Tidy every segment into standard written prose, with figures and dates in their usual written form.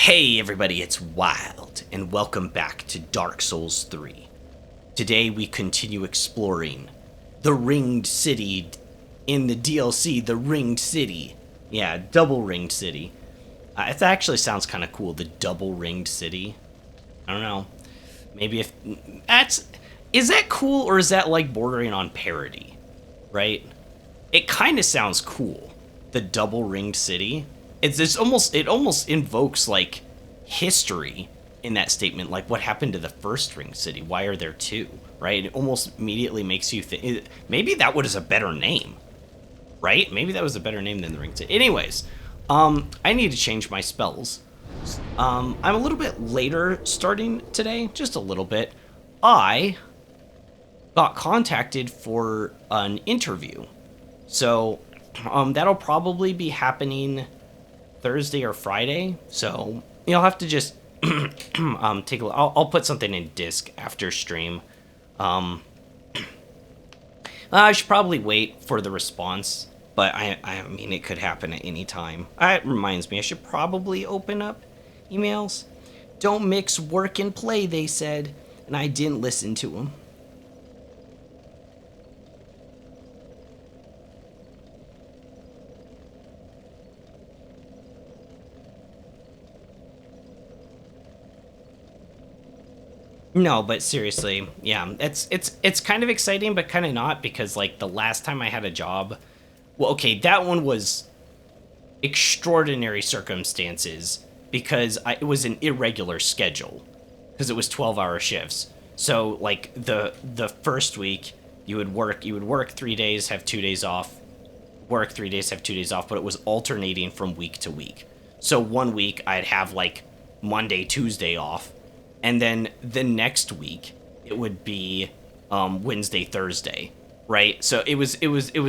Hey everybody, it's Wild, and welcome back to Dark Souls 3. Today we continue exploring the Ringed City in the DLC, the Ringed City. Yeah, double Ringed City. It actually sounds kind of cool, the double Ringed City. I don't know. Maybe if... Is that cool, or is that like bordering on parody? Right? It kind of sounds cool, the double Ringed City. It almost invokes like history in that statement, like what happened to the first Ring City? Why are there two? Right? It almost immediately makes you think maybe that was a better name, right? Maybe that was a better name than the Ring City. Anyways, I need to change my spells. I'm a little bit later starting today, just a little bit. I got contacted for an interview, so that'll probably be happening Thursday or Friday, so you'll have to just take a look. I'll put something in disc after stream. I should probably wait for the response, but I mean, it could happen at any time. It reminds me, I should probably open up emails. Don't mix work and play, they said, and I didn't listen to them. No, but seriously, yeah, it's kind of exciting, but kind of not, because like the last time I had a job, well, okay, that one was extraordinary circumstances because it was an irregular schedule because it was 12-hour shifts. So like the first week you would work 3 days, have 2 days off, work 3 days, have 2 days off, but it was alternating from week to week. So one week I'd have like Monday, Tuesday off. And then the next week, it would be Wednesday, Thursday, right? So it was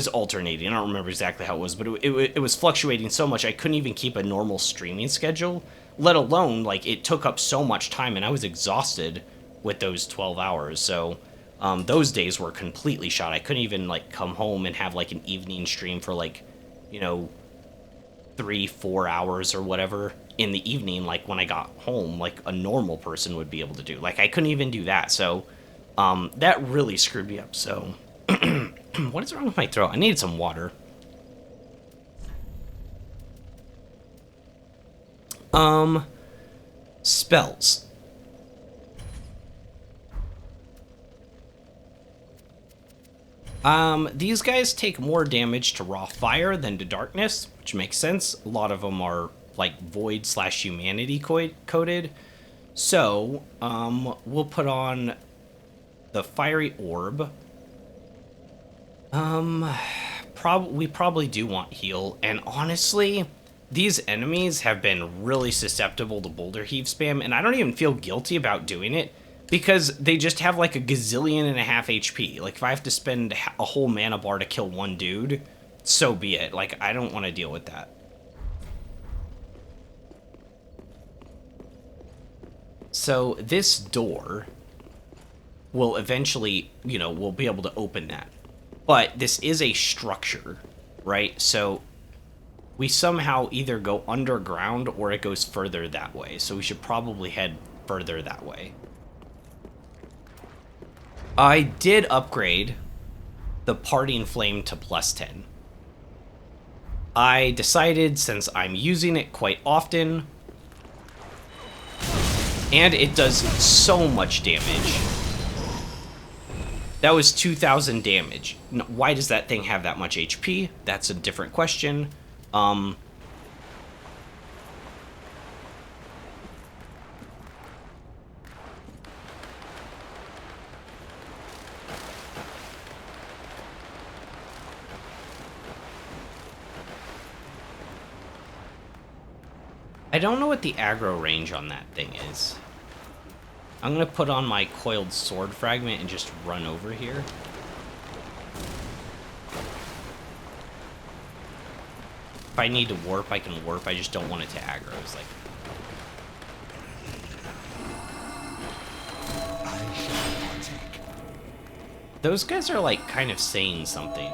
alternating. I don't remember exactly how it was, but it was fluctuating so much I couldn't even keep a normal streaming schedule. Let alone, like, it took up so much time, and I was exhausted with those 12 hours. So those days were completely shot. I couldn't even like come home and have like an evening stream for like, 3-4 hours or whatever in the evening, like when I got home, like a normal person would be able to do. Like I couldn't even do that. So that really screwed me up. So what is wrong with my throat? I needed some water. Spells. These guys take more damage to raw fire than to darkness, which makes sense. A lot of them are like void/humanity coded. So, we'll put on the fiery orb. We probably do want heal, and honestly, these enemies have been really susceptible to boulder heave spam, and I don't even feel guilty about doing it, because they just have like a gazillion and a half HP. Like, if I have to spend a whole mana bar to kill one dude, so be it. Like, I don't want to deal with that. So, this door will eventually, we'll be able to open that. But this is a structure, right? So, we somehow either go underground or it goes further that way. So, we should probably head further that way. I did upgrade the Parting Flame to +10. I decided, since I'm using it quite often, and it does so much damage. That was 2,000 damage. Why does that thing have that much HP? That's a different question. I don't know what the aggro range on that thing is. I'm gonna put on my coiled sword fragment and just run over here. If I need to warp, I can warp. I just don't want it to aggro. It's like... Those guys are like kind of saying something.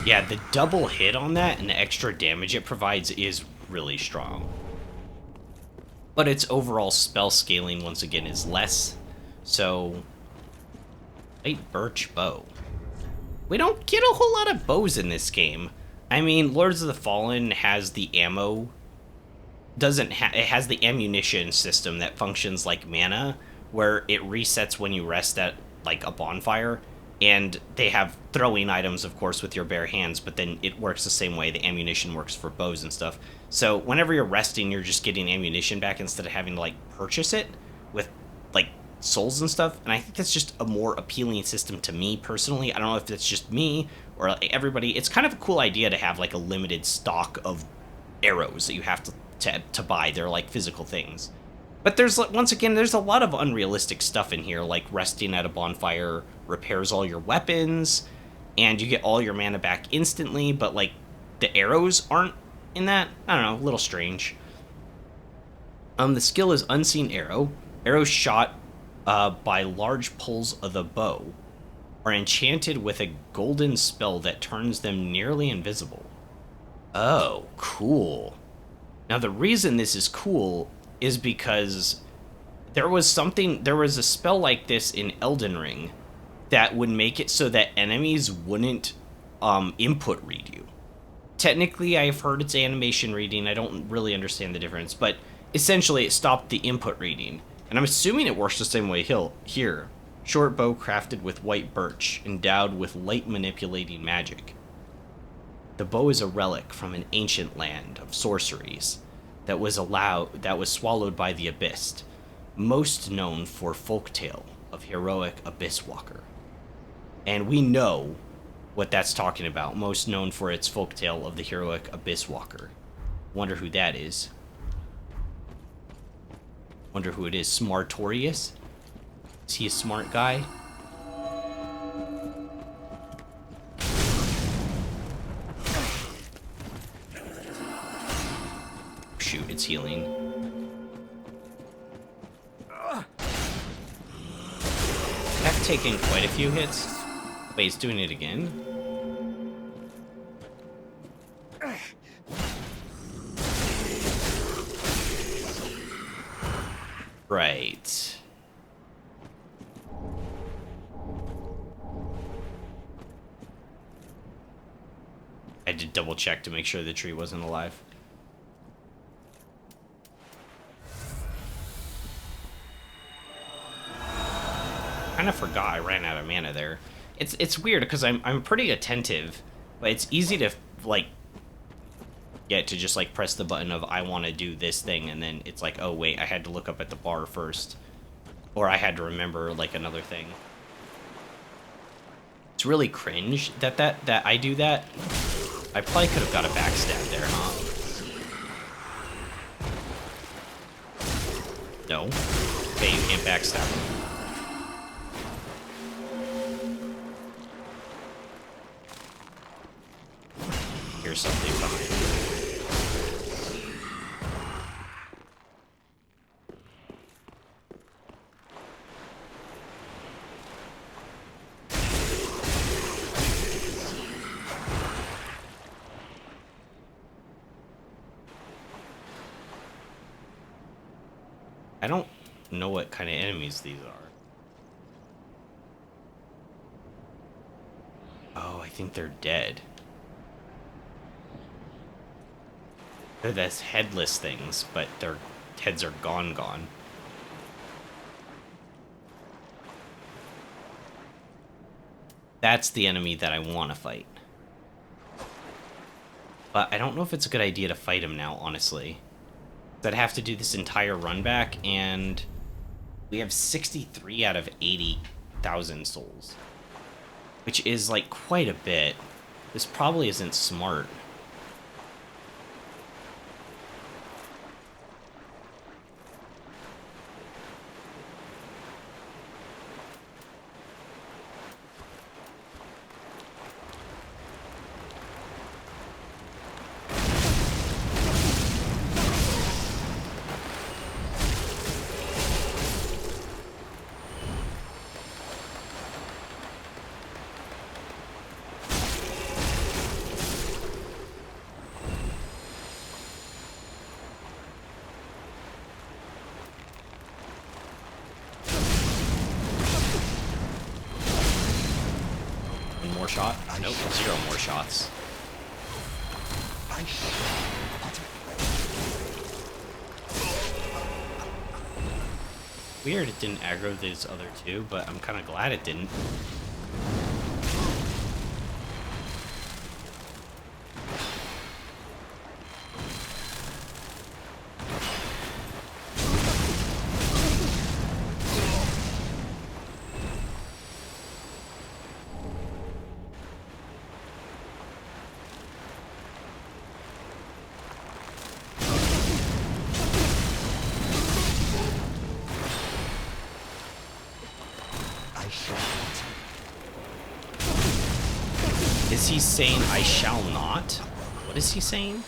Yeah, the double hit on that and the extra damage it provides is really strong. But its overall spell scaling, once again, is less. So, light birch bow. We don't get a whole lot of bows in this game. I mean, Lords of the Fallen has the ammo. It has the ammunition system that functions like mana, where it resets when you rest at, like, a bonfire. And they have throwing items, of course, with your bare hands, but then it works the same way. The ammunition works for bows and stuff. So whenever you're resting, you're just getting ammunition back instead of having to, like, purchase it with, like, souls and stuff. And I think that's just a more appealing system to me, personally. I don't know if it's just me or like, everybody. It's kind of a cool idea to have, like, a limited stock of arrows that you have to buy. They're, like, physical things. But once again, there's a lot of unrealistic stuff in here, like resting at a bonfire repairs all your weapons, and you get all your mana back instantly, but, like, the arrows aren't in that. I don't know, a little strange. The skill is Unseen Arrow. Arrows shot by large pulls of the bow are enchanted with a golden spell that turns them nearly invisible. Oh, cool. Now, the reason this is cool is because there was a spell like this in Elden Ring that would make it so that enemies wouldn't input read you. Technically, I've heard it's animation reading. I don't really understand the difference, but essentially it stopped the input reading. And I'm assuming it works the same way here. Short bow crafted with white birch, endowed with light manipulating magic. The bow is a relic from an ancient land of sorceries that was swallowed by the Abyss, most known for folktale of heroic Abyss Walker. And we know what that's talking about, most known for its folktale of the heroic Abyss Walker. Wonder who that is. Wonder who it is. Smartorius? Is he a smart guy? Shoot, it's healing. I've taken quite a few hits. Wait, he's doing it again? Right. I had to double check to make sure the tree wasn't alive. Kind of forgot I ran out of mana there. It's weird because I'm pretty attentive, but it's easy to, like, get to just, like, press the button of I want to do this thing, and then it's like, oh wait, I had to look up at the bar first, or I had to remember, like, another thing. It's really cringe that I do that. I probably could have got a backstab there, huh? No. Okay, you can't backstab him. Here's something behind you. I don't know what kind of enemies these are. Oh, I think they're dead. They're those headless things, but their heads are gone. That's the enemy that I want to fight. But I don't know if it's a good idea to fight him now, honestly. I'd have to do this entire run back, and we have 63 out of 80,000 souls. Which is, like, quite a bit. This probably isn't smart. Nope, 0 more shots. Weird it didn't aggro these other two, but I'm kind of glad it didn't. Is he saying I shall not? What is he saying?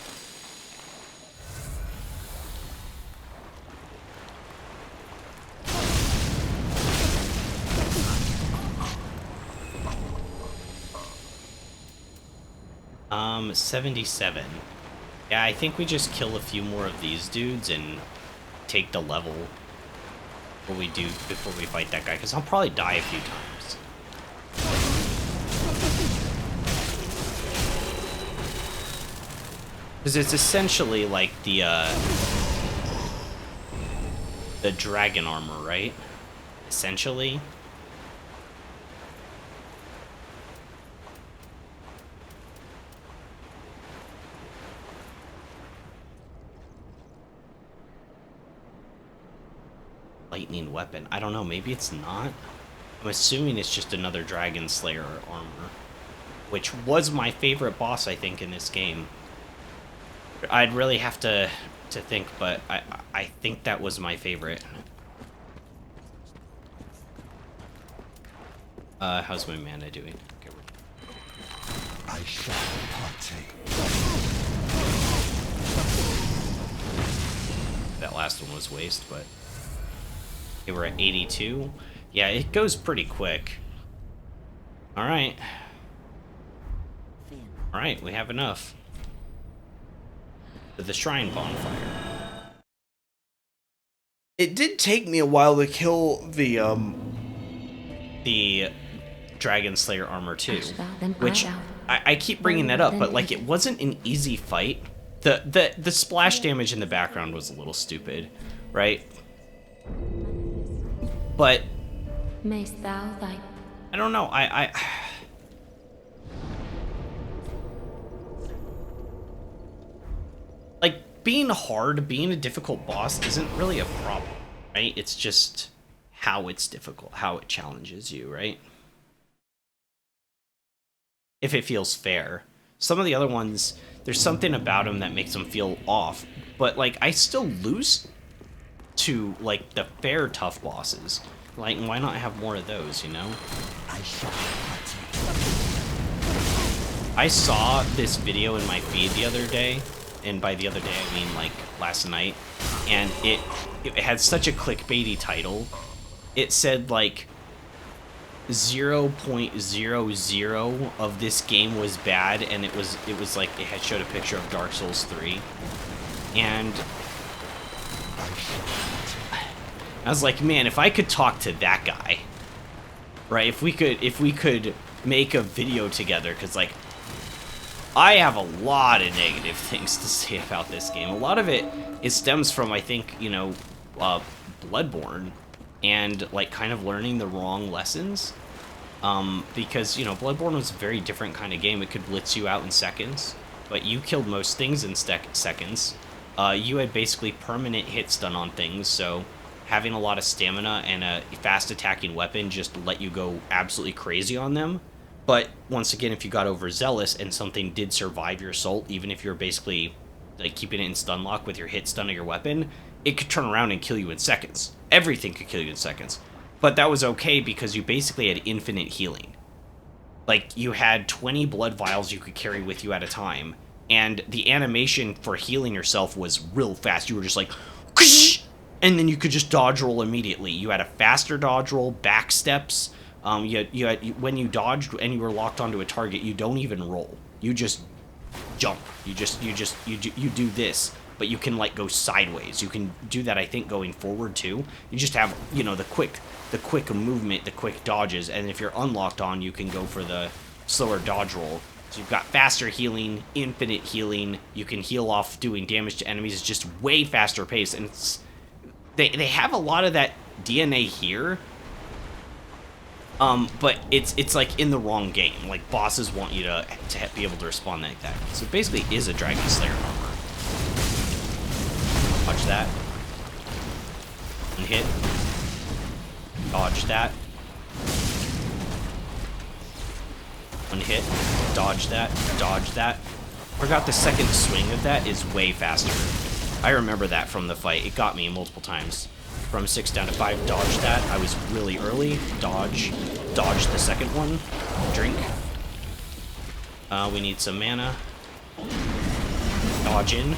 Um, 77. Yeah, I think we just kill a few more of these dudes and take the level what we do before we fight that guy, because I'll probably die a few times. Because it's essentially like the dragon armor, right? Essentially. Lightning weapon. I don't know, maybe it's not. I'm assuming it's just another Dragon Slayer armor, which was my favorite boss, I think, in this game. I'd really have to think, but I think that was my favorite. How's my mana doing? Okay, I shall partake. That last one was waste, but okay, we're at 82. Yeah, it goes pretty quick. All right. All right, we have enough. The shrine bonfire. It did take me a while to kill the Dragon Slayer armor too, which I keep bringing that up, but like it wasn't an easy fight. The splash damage in the background was a little stupid, right? But I don't know. Like, being hard, being a difficult boss isn't really a problem, right? It's just how it's difficult, how it challenges you, right? If it feels fair. Some of the other ones, there's something about them that makes them feel off, but, like, I still lose to, like, the fair tough bosses. Like, why not have more of those, you know? I saw this video in my feed the other day, and by the other day I mean like last night, and it had such a clickbaity title. It said like 0.00 of this game was bad, and it was like it had showed a picture of Dark Souls 3, and I was like, man, if I could talk to that guy, right? If we could make a video together, because like I have a lot of negative things to say about this game. A lot of it stems from, I think, you know, Bloodborne, and like kind of learning the wrong lessons. Because, you know, Bloodborne was a very different kind of game. It could blitz you out in seconds, but you killed most things in seconds. You had basically permanent hit stun on things, so having a lot of stamina and a fast attacking weapon just let you go absolutely crazy on them. But once again, if you got overzealous and something did survive your assault, even if you're basically like keeping it in stun lock with your hit stun of your weapon, it could turn around and kill you in seconds. Everything could kill you in seconds. But that was okay because you basically had infinite healing. Like, you had 20 blood vials you could carry with you at a time, and the animation for healing yourself was real fast. You were just like, and then you could just dodge roll immediately. You had a faster dodge roll, back steps. You had, when you dodged and you were locked onto a target, you don't even roll. You just jump. You do this, but you can like go sideways. You can do that, I think, going forward too. You just have, you know, the quick movement, the quick dodges, and if you're unlocked on, you can go for the slower dodge roll. So you've got faster healing, infinite healing. You can heal off doing damage to enemies. It's just way faster pace, and they have a lot of that DNA here. But it's like in the wrong game. Like bosses want you to be able to respond like that. So it basically is a Dragon Slayer armor. Watch that. One hit. Dodge that. One hit. Dodge that. Dodge that. Forgot the second swing of that is way faster. I remember that from the fight. It got me multiple times. From 6 down to 5, dodge that. I was really early. Dodge the second one. Drink. We need some mana. Dodge in.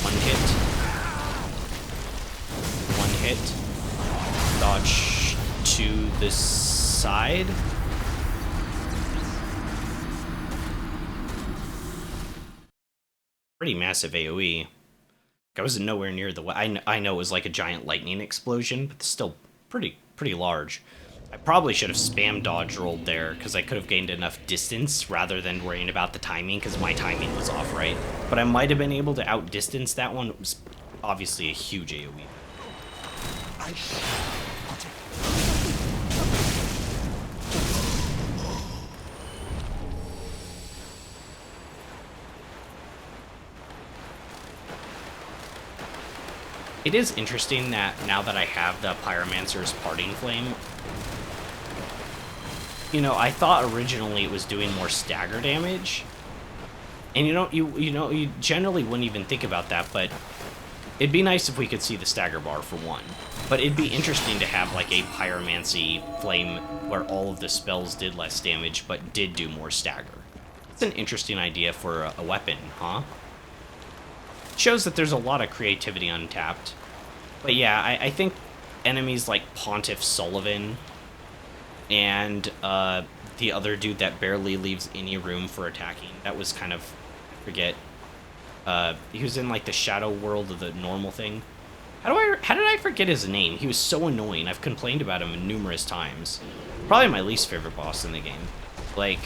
One hit. One hit. Dodge to the side. Pretty massive AoE. I was nowhere near the... I know it was like a giant lightning explosion, but it's still pretty large. I probably should have spam dodge rolled there, because I could have gained enough distance rather than worrying about the timing, because my timing was off, right? But I might have been able to outdistance that one. It was obviously a huge AoE. It is interesting that now that I have the Pyromancer's Parting Flame, you know, I thought originally it was doing more stagger damage, and you generally wouldn't even think about that, but it'd be nice if we could see the stagger bar for one. But it'd be interesting to have like a Pyromancy Flame where all of the spells did less damage but did do more stagger. It's an interesting idea for a weapon, huh? Shows that there's a lot of creativity untapped. But yeah, I think enemies like Pontiff Sullivan and the other dude that barely leaves any room for attacking, that was kind of, I forget, he was in like the shadow world of the normal thing. How did I forget his name? He was so annoying. I've complained about him numerous times. Probably my least favorite boss in the game. Like,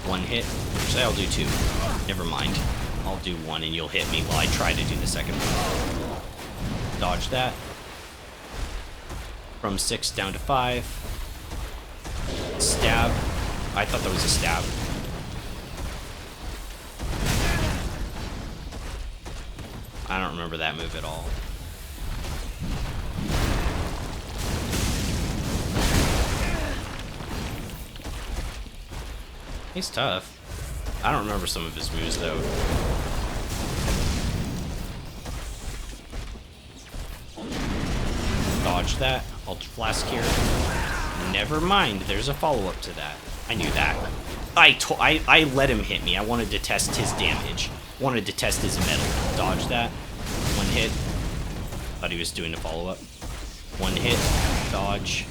one hit. Actually, I'll do 2. Never mind. I'll do 1 and you'll hit me while I try to do the second one. Dodge that. From 6 down to 5. Stab. I thought that was a stab. I don't remember that move at all. He's tough. I don't remember some of his moves, though. Dodge that. Ultra Flask here. Never mind, there's a follow-up to that. I knew that. I let him hit me. I wanted to test his damage. Wanted to test his metal. Dodge that. One hit. Thought he was doing a follow-up. One hit. Dodge.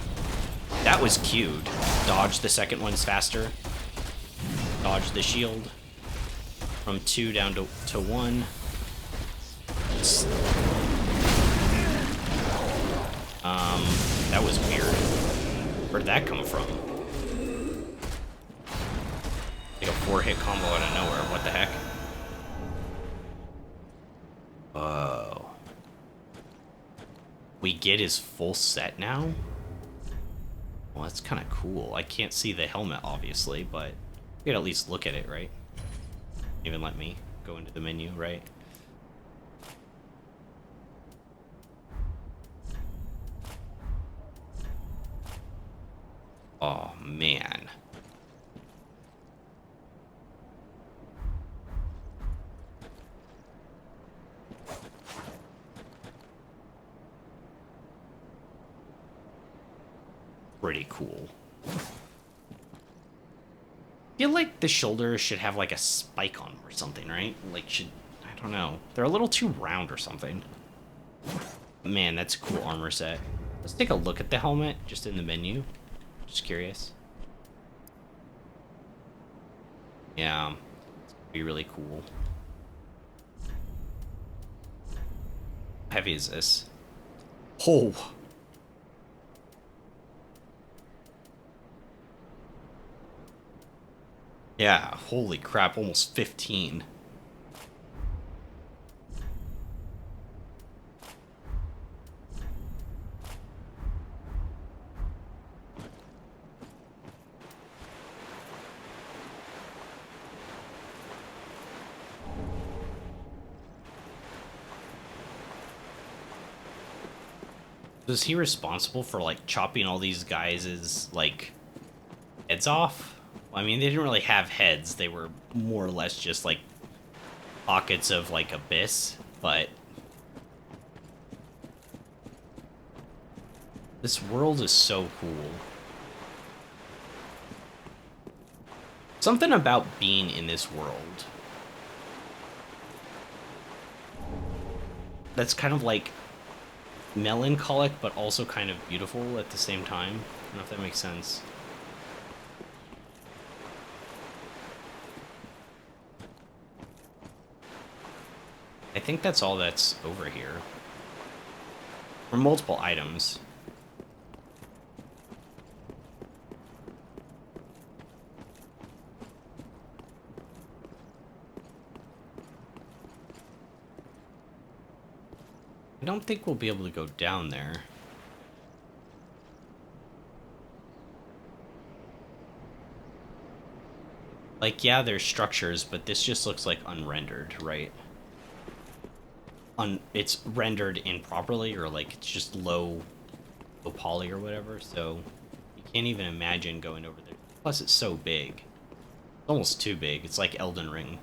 That was cued. Dodge the second one's faster. Dodge the shield. From 2 down to 1. That was weird. Where'd that come from? Like a 4-hit combo out of nowhere. What the heck? Oh. We get his full set now? Well, that's kind of cool. I can't see the helmet, obviously, but we could at least look at it, right? Even let me go into the menu, right? Oh, man. Pretty cool. I feel like the shoulders should have like a spike on them or something, right? Like I don't know. They're a little too round or something. Man, that's a cool armor set. Let's take a look at the helmet just in the menu. Just curious. Yeah, it's gonna be really cool. How heavy is this? Oh. Yeah, holy crap, almost 15. Was he responsible for, like, chopping all these guys' like, heads off? Well, I mean, they didn't really have heads. They were more or less just, like, pockets of, like, abyss, but... This world is so cool. Something about being in this world that's kind of, like, melancholic, but also kind of beautiful at the same time. I don't know if that makes sense. I think that's all that's over here. Or multiple items. I don't think we'll be able to go down there. Like, yeah, there's structures, but this just looks like unrendered, right? It's rendered improperly, or like it's just low poly or whatever, so you can't even imagine going over there. Plus, it's so big. It's almost too big. It's like Elden Ring.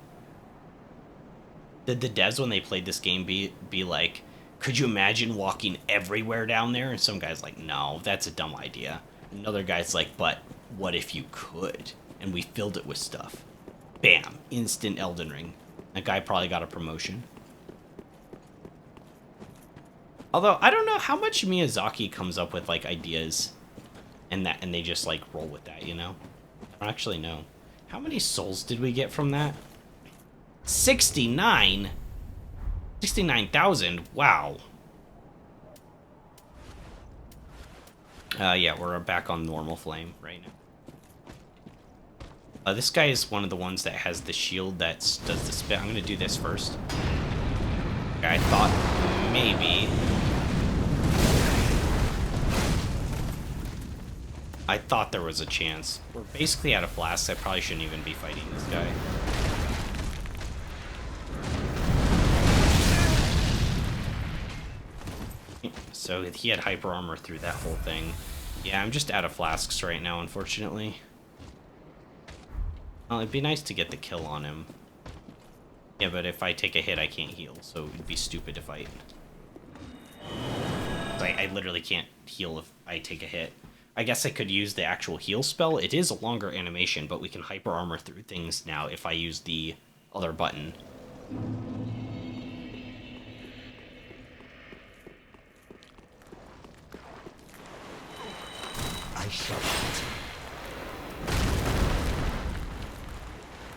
Did the devs, when they played this game, be like, could you imagine walking everywhere down there? And some guy's like, no, that's a dumb idea. Another guy's like, but what if you could? And we filled it with stuff. Bam, instant Elden Ring. That guy probably got a promotion. Although, I don't know how much Miyazaki comes up with, like, ideas and they just, like, roll with that, you know? I don't actually know. How many souls did we get from that? 69? 69,000? Wow. Yeah, we're back on normal flame right now. This guy is one of the ones that has the shield that does the spit. I'm gonna do this first. Okay, I thought maybe... I thought there was a chance. We're basically out of flasks. I probably shouldn't even be fighting this guy. So he had hyper armor through that whole thing. Yeah, I'm just out of flasks right now, unfortunately. Well, it'd be nice to get the kill on him. Yeah, but if I take a hit, I can't heal, so it'd be stupid to fight. I literally can't heal if I take a hit. I guess I could use the actual heal spell. It is a longer animation, but we can hyper armor through things now if I use the other button. I shall.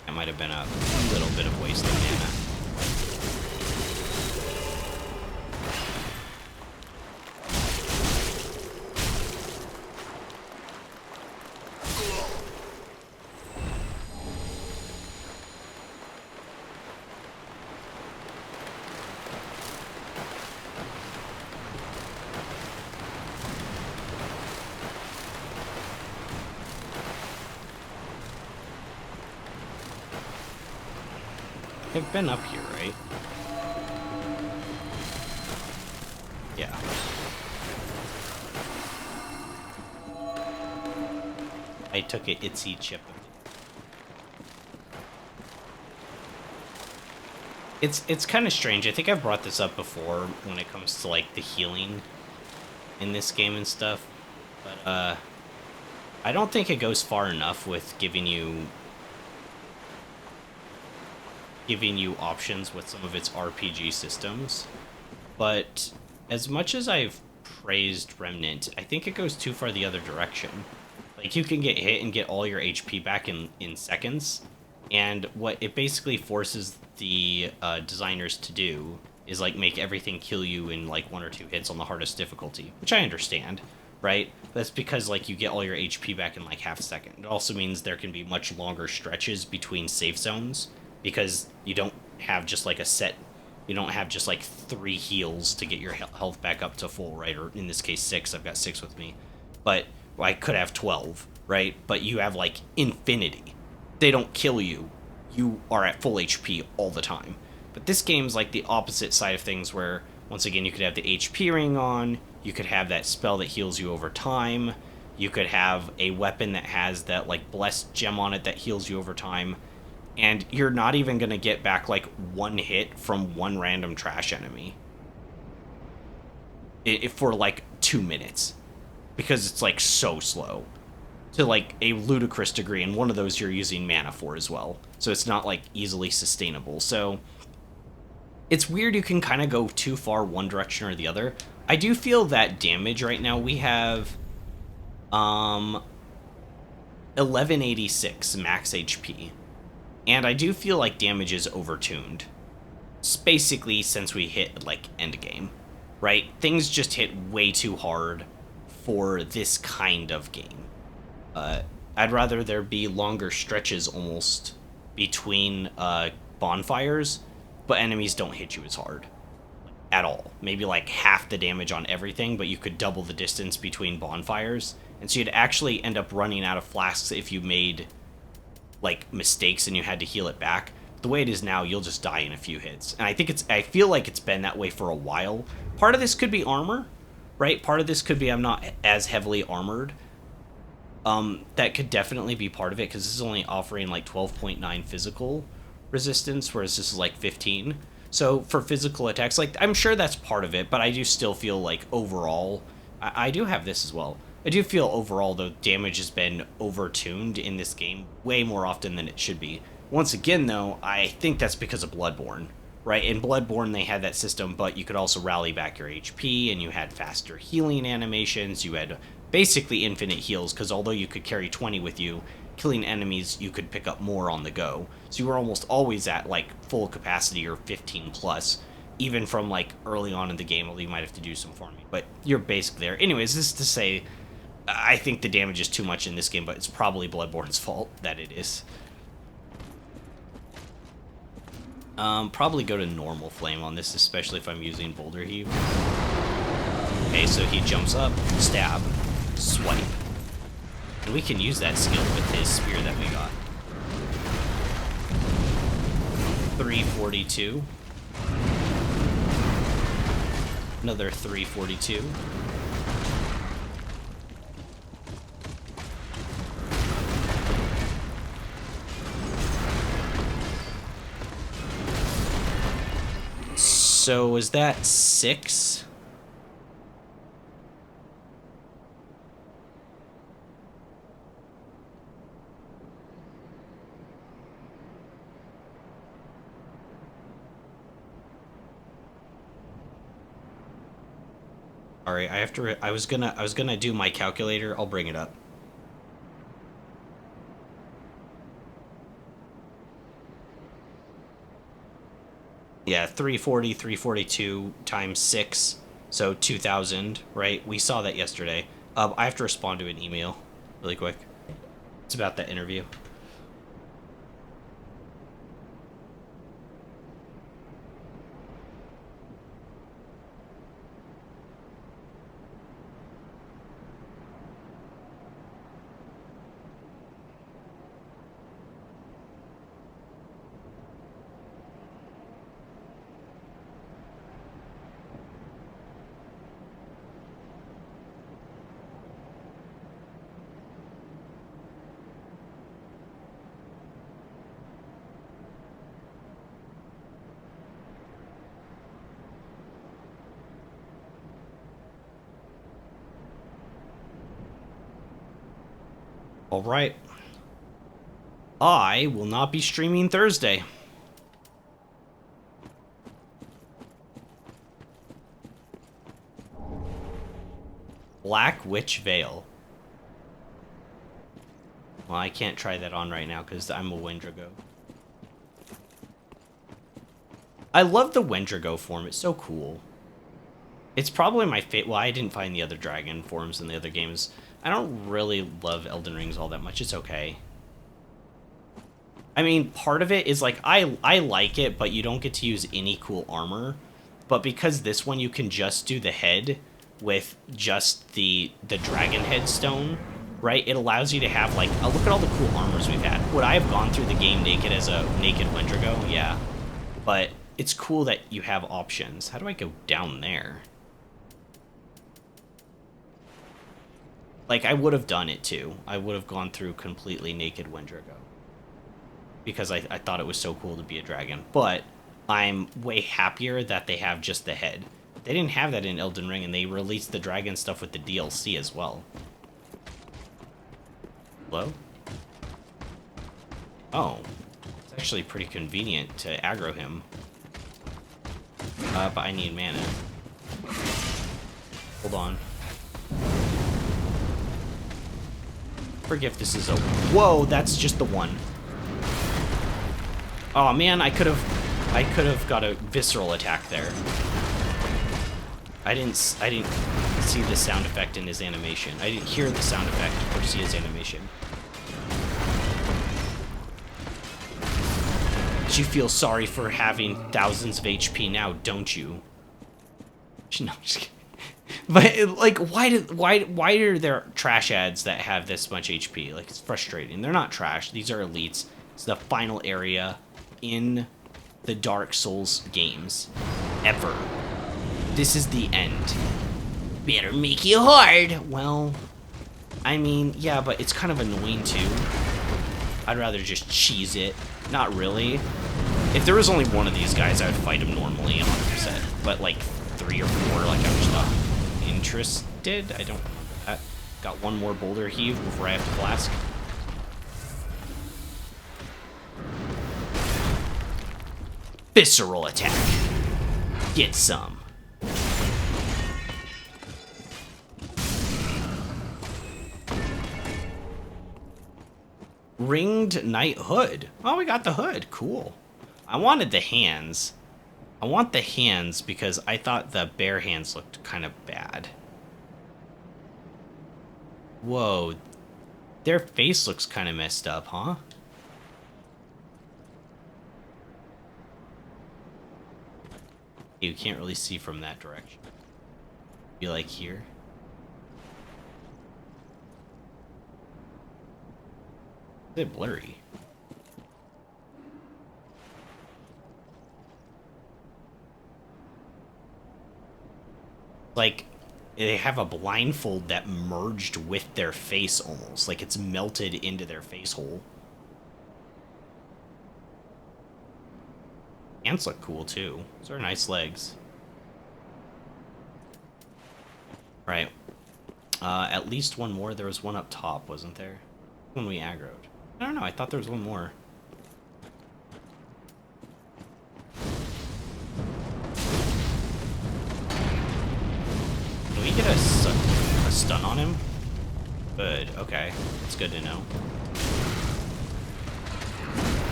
That might have been a little bit of waste of mana. I've been up here, right? Yeah. I took a itsy chip. It's kind of strange. I think I've brought this up before when it comes to, like, the healing in this game and stuff. But, I don't think it goes far enough with giving you options with some of its RPG systems. But as much as I've praised Remnant, I think it goes too far the other direction. Like, you can get hit and get all your HP back in seconds, and what it basically forces the designers to do is, like, make everything kill you in, like, 1 or 2 hits on the hardest difficulty, which I understand. right? That's because like you get all your HP back in like half a second. It also means there can be much longer stretches between safe zones because you don't have just like a set. You don't have just like 3 heals to get your health back up to full, right? Or in this case 6. I've got 6 with me, but well, I could have 12, right? But you have like infinity. They don't kill you. You are at full HP all the time. But this game's like the opposite side of things where, once again, you could have the HP ring on, you could have that spell that heals you over time, you could have a weapon that has that like blessed gem on it that heals you over time, and you're not even going to get back like 1 hit from one random trash enemy for like 2 minutes because it's like so slow to like a ludicrous degree, and one of those you're using mana for as well, so it's not like easily sustainable. So it's weird, you can kind of go too far one direction or the other. I do feel that damage right now we have 1186 max HP, and I do feel like damage is overtuned. It's basically since we hit like endgame, right? Things just hit way too hard for this kind of game. I'd rather there be longer stretches almost between bonfires, but enemies don't hit you as hard at all. Maybe like half the damage on everything, but you could double the distance between bonfires. And so you'd actually end up running out of flasks if you made like mistakes and you had to heal it back. The way it is now, you'll just die in a few hits. And I feel like it's been that way for a while. Part of this could be armor, right? Part of this could be I'm not as heavily armored. That could definitely be part of it, because this is only offering like 12.9 physical resistance, whereas this is like 15. So for physical attacks, like I'm sure that's part of it, but I do still feel like overall, I do have this as well. I do feel overall the damage has been overtuned in this game way more often than it should be. Once again, though, I think that's because of Bloodborne, right? In Bloodborne, they had that system, but you could also rally back your HP, and you had faster healing animations. You had basically infinite heals, because although you could carry 20 with you, killing enemies, you could pick up more on the go. So you were almost always at, like, full capacity or 15 plus, even from, like, early on in the game, although you might have to do some farming. But you're basically there. Anyways, this is to say, I think the damage is too much in this game, but it's probably Bloodborne's fault that it is. Probably go to normal flame on this, especially if I'm using Boulder Heave. Okay, so he jumps up, stab, swipe. And we can use that skill with his spear that we got. 342. Another 342. So is that 6? Alright, I was gonna do my calculator. I'll bring it up. Yeah, 340, 342 times 6, so 2,000, right? We saw that yesterday. I have to respond to an email really quick. It's about that interview. All right. I will not be streaming Thursday. Black Witch Veil. Well, I can't try that on right now because I'm a Wendigo. I love the Wendigo form. It's so cool. It's probably my favorite. Well, I didn't find the other dragon forms in the other games. I don't really love Elden Rings all that much. It's okay. I mean, part of it is like I like it, but you don't get to use any cool armor. But because this one you can just do the head with just the dragon headstone, right? It allows you to have like, oh, look at all the cool armors we've had. Would I have gone through the game naked as a naked Wendigo? Yeah. But it's cool that you have options. How do I go down there? Like, I would have done it too. I would have gone through completely naked Wendigo. Because I thought it was so cool to be a dragon. But I'm way happier that they have just the head. They didn't have that in Elden Ring, and they released the dragon stuff with the DLC as well. Hello? Oh. It's actually pretty convenient to aggro him. But I need mana. Hold on. Forget if this is a... Whoa, that's just the one. Oh man, I could have got a visceral attack there. I didn't see the sound effect in his animation. I didn't hear the sound effect or see his animation. But you feel sorry for having thousands of HP now, don't you? No, I'm just kidding. But like, why are there trash ads that have this much HP? Like, it's frustrating. They're not trash. These are elites. It's the final area in the Dark Souls games ever. This is the end. Better make you hard. Well, I mean, yeah, but it's kind of annoying too. I'd rather just cheese it. Not really. If there was only one of these guys, I would fight him normally 100%. But like 3 or 4, like I'm just not interested. I don't remember that. Got one more boulder heave before I have to blast. Visceral attack. Get some. Ringed Knight Hood. Oh, we got the hood. Cool. I wanted the hands. I want the hands because I thought the bare hands looked kind of bad. Whoa. Their face looks kind of messed up, huh? You can't really see from that direction. Be like here. A bit blurry. Like, they have a blindfold that merged with their face almost. Like it's melted into their face hole. Ants look cool too. Those are nice legs. Right. At least one more. There was one up top, wasn't there? When we aggroed. I don't know. I thought there was one more. Can we get a stun on him? Good. Okay. That's good to know.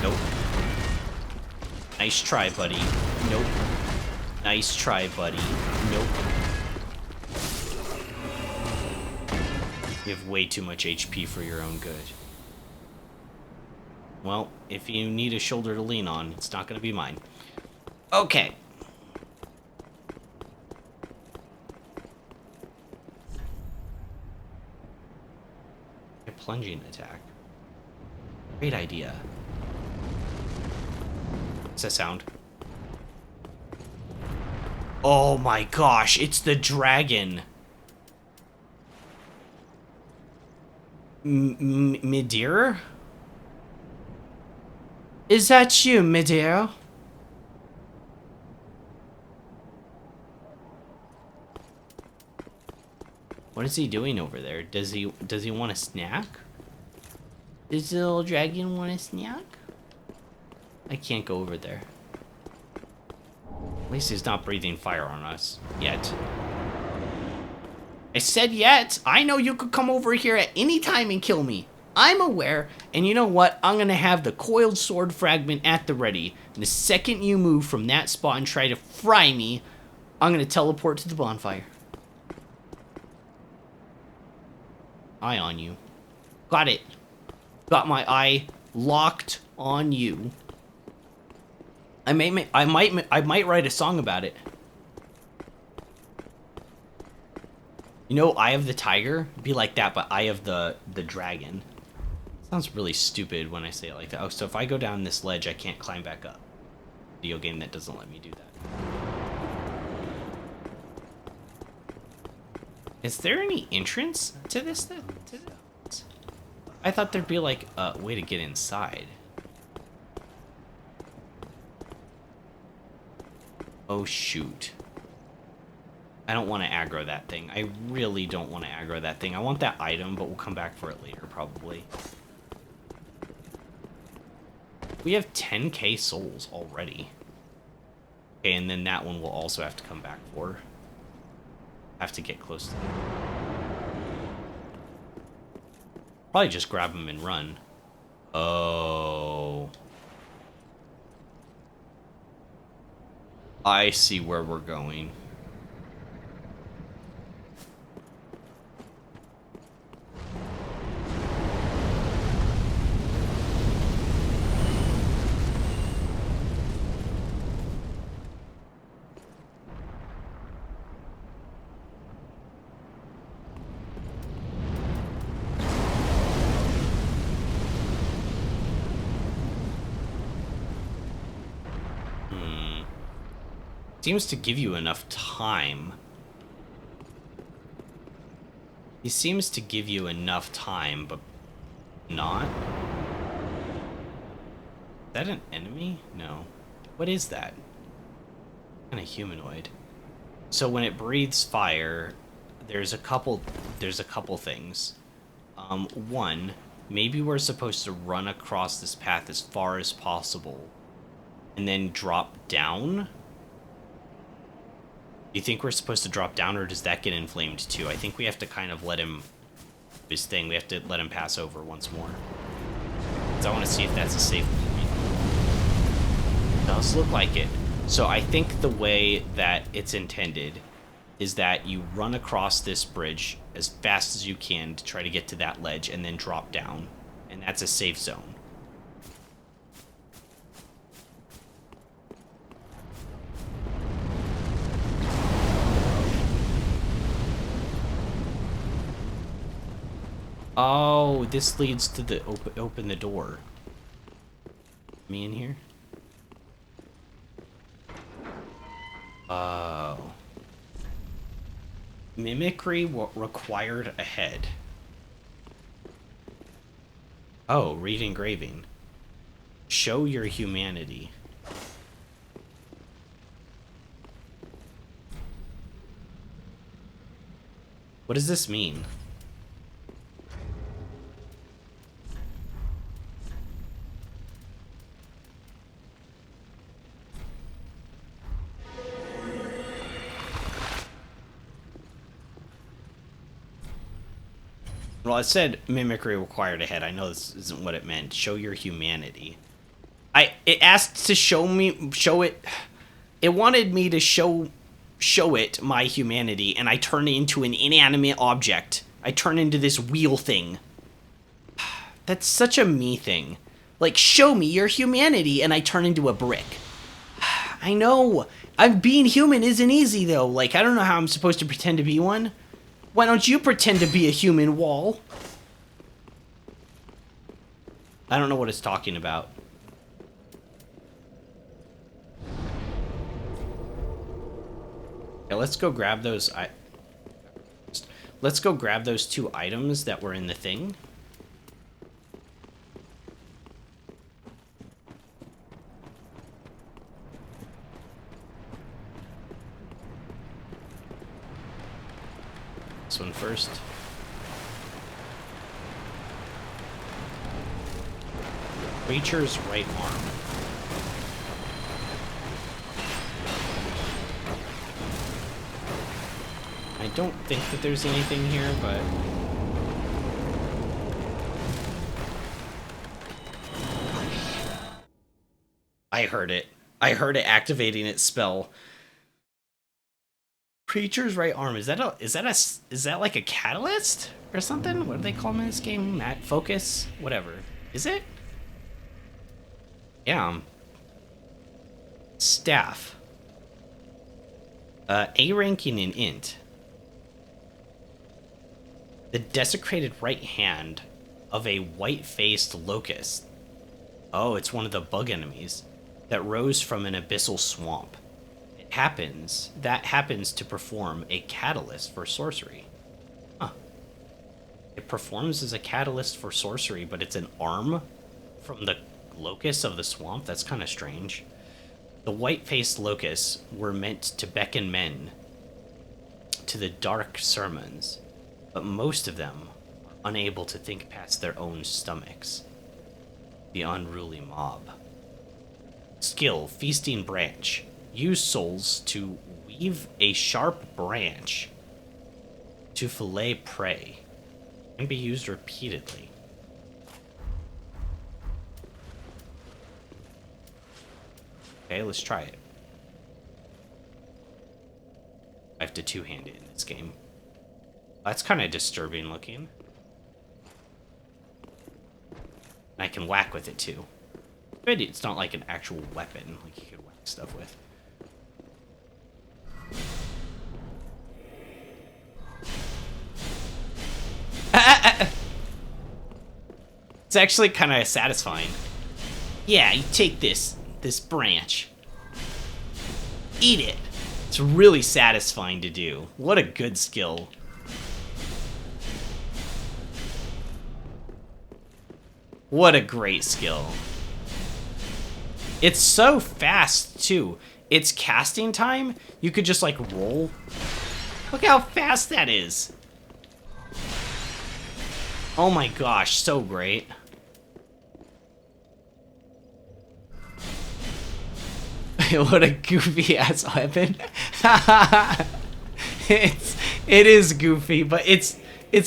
Nope. Nice try, buddy. Nope. Nice try, buddy. Nope. You have way too much HP for your own good. Well, if you need a shoulder to lean on, it's not going to be mine. Okay. A plunging attack. Great idea. What's that sound? Oh my gosh, it's the dragon. Midir? Is that you, Midir? What is he doing over there? Does he want a snack? Does the little dragon want a snack? I can't go over there. At least he's not breathing fire on us yet. I said yet. I know you could come over here at any time and kill me. I'm aware, and you know what? I'm gonna have the coiled sword fragment at the ready. And the second you move from that spot and try to fry me, I'm gonna teleport to the bonfire. Eye on you. Got it. Got my eye locked on you. I might write a song about it. You know, Eye of the Tiger? It'd be like that, but Eye of the Dragon. Sounds really stupid when I say it like that. Oh, so if I go down this ledge, I can't climb back up. Video game that doesn't let me do that. Is there any entrance to this? I thought there'd be like a way to get inside. Oh, shoot. I don't want to aggro that thing. I really don't want to aggro that thing. I want that item, but we'll come back for it later, probably. We have 10k souls already. Okay, and then that one we'll also have to come back for. Have to get close to them. Probably just grab them and run. Oh. I see where we're going. Seems to give you enough time. He seems to give you enough time, but not. Is that an enemy? No. What is that? Kind of humanoid. So when it breathes fire, there's a couple things. One, maybe we're supposed to run across this path as far as possible and then drop down. Do you think we're supposed to drop down, or does that get inflamed too? I think we have to kind of let him... his thing. We have to let him pass over once more. Because I want to see if that's a safe point. It does look like it. So I think the way that it's intended is that you run across this bridge as fast as you can to try to get to that ledge and then drop down. And that's a safe zone. Oh, this leads to the open the door. Me in here? Oh. Mimicry required ahead. Oh, read engraving. Show your humanity. What does this mean? Well, it said mimicry required ahead. I know this isn't what it meant. Show your humanity. It asked to show it. It wanted me to show it my humanity, and I turn into an inanimate object. I turn into this wheel thing. That's such a me thing. Like, show me your humanity, and I turn into a brick. I know. Being human isn't easy, though. Like, I don't know how I'm supposed to pretend to be one. Why don't you pretend to be a human wall? I don't know what it's talking about. Okay, let's go grab those. Let's go grab those 2 items that were in the thing. This one first. Creature's right arm. I don't think that there's anything here, but... I heard it. I heard it activating its spell. Creature's right arm. Is that like a catalyst or something? What do they call him in this game? Focus? Whatever. Is it? Yeah. Staff. A ranking in int. The desecrated right hand of a white-faced locust. Oh, it's one of the bug enemies that rose from an abyssal swamp. That happens to perform a catalyst for sorcery. Huh. It performs as a catalyst for sorcery, but it's an arm from the locust of the swamp? That's kind of strange. The white-faced locusts were meant to beckon men to the dark sermons, but most of them are unable to think past their own stomachs. The unruly mob. Skill, Feasting Branch. Use souls to weave a sharp branch to fillet prey. Can be used repeatedly. Okay, let's try it. I have to two-hand it in this game. That's kind of disturbing looking. I can whack with it too. Good, it's not like an actual weapon like you could whack stuff with. It's actually kind of satisfying. Yeah, you take this branch. Eat it. It's really satisfying to do. What a good skill. What a great skill. It's so fast, too. It's casting time. You could just, like, roll. Look how fast that is. Oh my gosh, so great. What a goofy ass weapon. It is goofy, but it's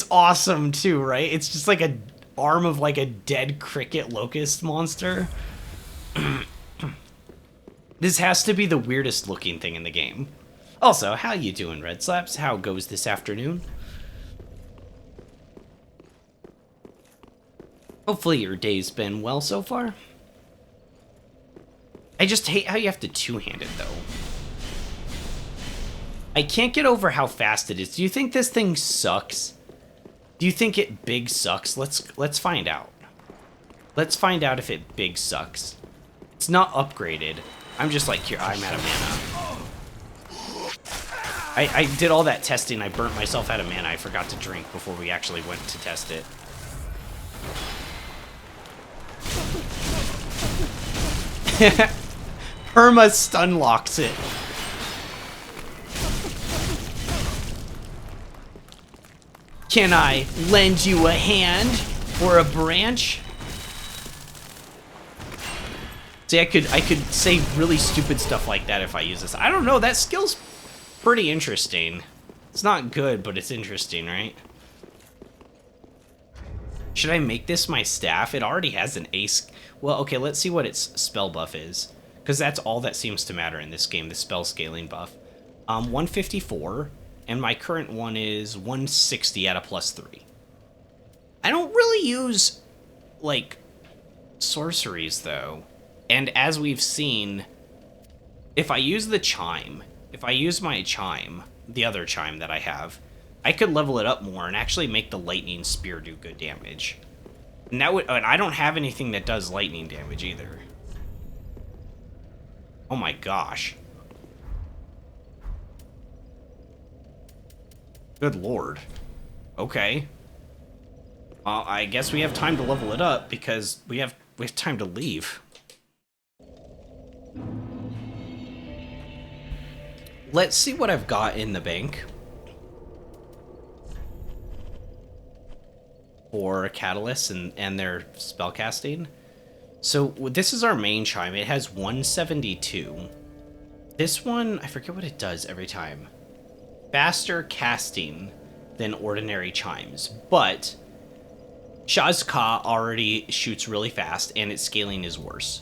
awesome too, right? It's just like a arm of like a dead cricket locust monster. This has to be the weirdest looking thing in the game. Also, how you doing, Red Slaps? How goes this afternoon? Hopefully your day's been well so far. I just hate how you have to two-hand it, though. I can't get over how fast it is. Do you think this thing sucks? Do you think it big sucks? Let's find out. Let's find out if it big sucks. It's not upgraded. I'm just like, here, I'm out of mana. I did all that testing. I burnt myself out of mana. I forgot to drink before we actually went to test it. Perma stun locks it. Can I lend you a hand or a branch? See, I could say really stupid stuff like that if I use this. I don't know, that skill's pretty interesting. It's not good, but it's interesting, right? Should I make this my staff? It already has an ace. Well, okay, let's see what its spell buff is. Because that's all that seems to matter in this game, the spell scaling buff. 154, and my current one is 160 at a +3. I don't really use, like, sorceries, though. And as we've seen, if I use the chime, if I use my chime, the other chime that I have, I could level it up more and actually make the lightning spear do good damage. And that would, and I don't have anything that does lightning damage either. Oh my gosh. Good lord. Okay. Well, I guess we have time to level it up because we have time to leave. Let's see what I've got in the bank for catalysts and their spellcasting. So this is our main chime. It has 172. This one, I forget what it does every time. Faster casting than ordinary chimes, but Shazka already shoots really fast and its scaling is worse.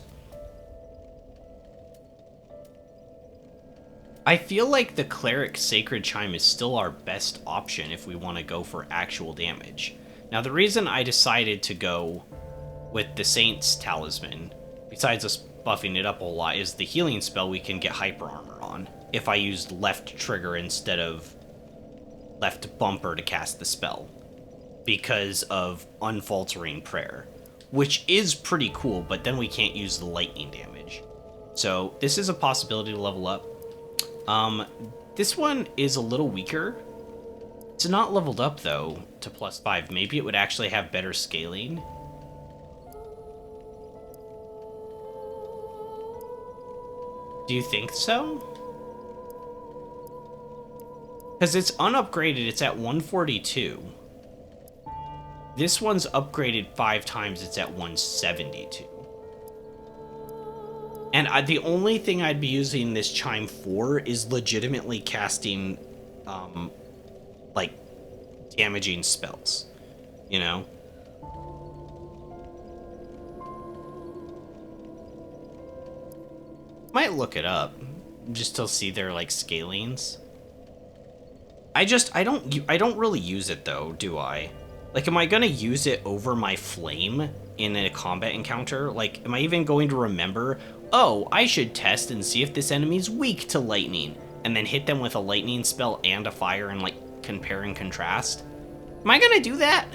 I feel like the Cleric Sacred Chime is still our best option if we want to go for actual damage. Now, the reason I decided to go with the Saint's Talisman, besides us buffing it up a lot, is the healing spell we can get Hyper Armor on if I used left trigger instead of left bumper to cast the spell, because of Unfaltering Prayer, which is pretty cool, but then we can't use the lightning damage. So this is a possibility to level up. This one is a little weaker. It's not leveled up, though, to +5. Maybe it would actually have better scaling. Do you think so? Because it's unupgraded, it's at 142. This one's upgraded 5 times, it's at 172. And the only thing I'd be using this chime for is legitimately casting, like, damaging spells, you know? Might look it up, just to see their, like, scalings. I don't really use it, though, do I? Like, am I gonna use it over my flame in a combat encounter? Like, am I even going to remember, oh, I should test and see if this enemy's weak to lightning, and then hit them with a lightning spell and a fire and, like, compare and contrast? Am I gonna do that?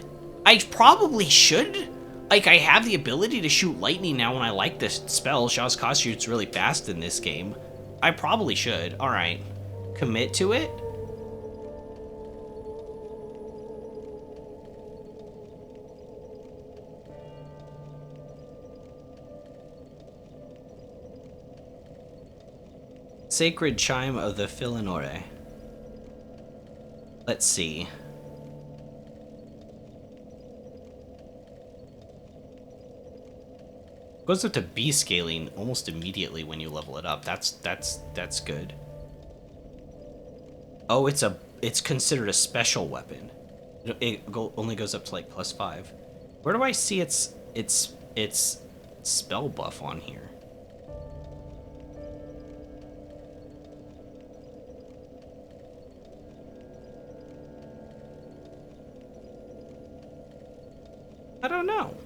I probably should. Like, I have the ability to shoot lightning now when I like this spell. Shaw's Cost shoots really fast in this game. I probably should. Alright. Commit to it? Sacred Chime of the Filanore. Let's see. Goes up to B scaling almost immediately when you level it up. That's good. Oh, it's considered a special weapon. Only goes up to like +5. Where do I see its spell buff on here? I don't know.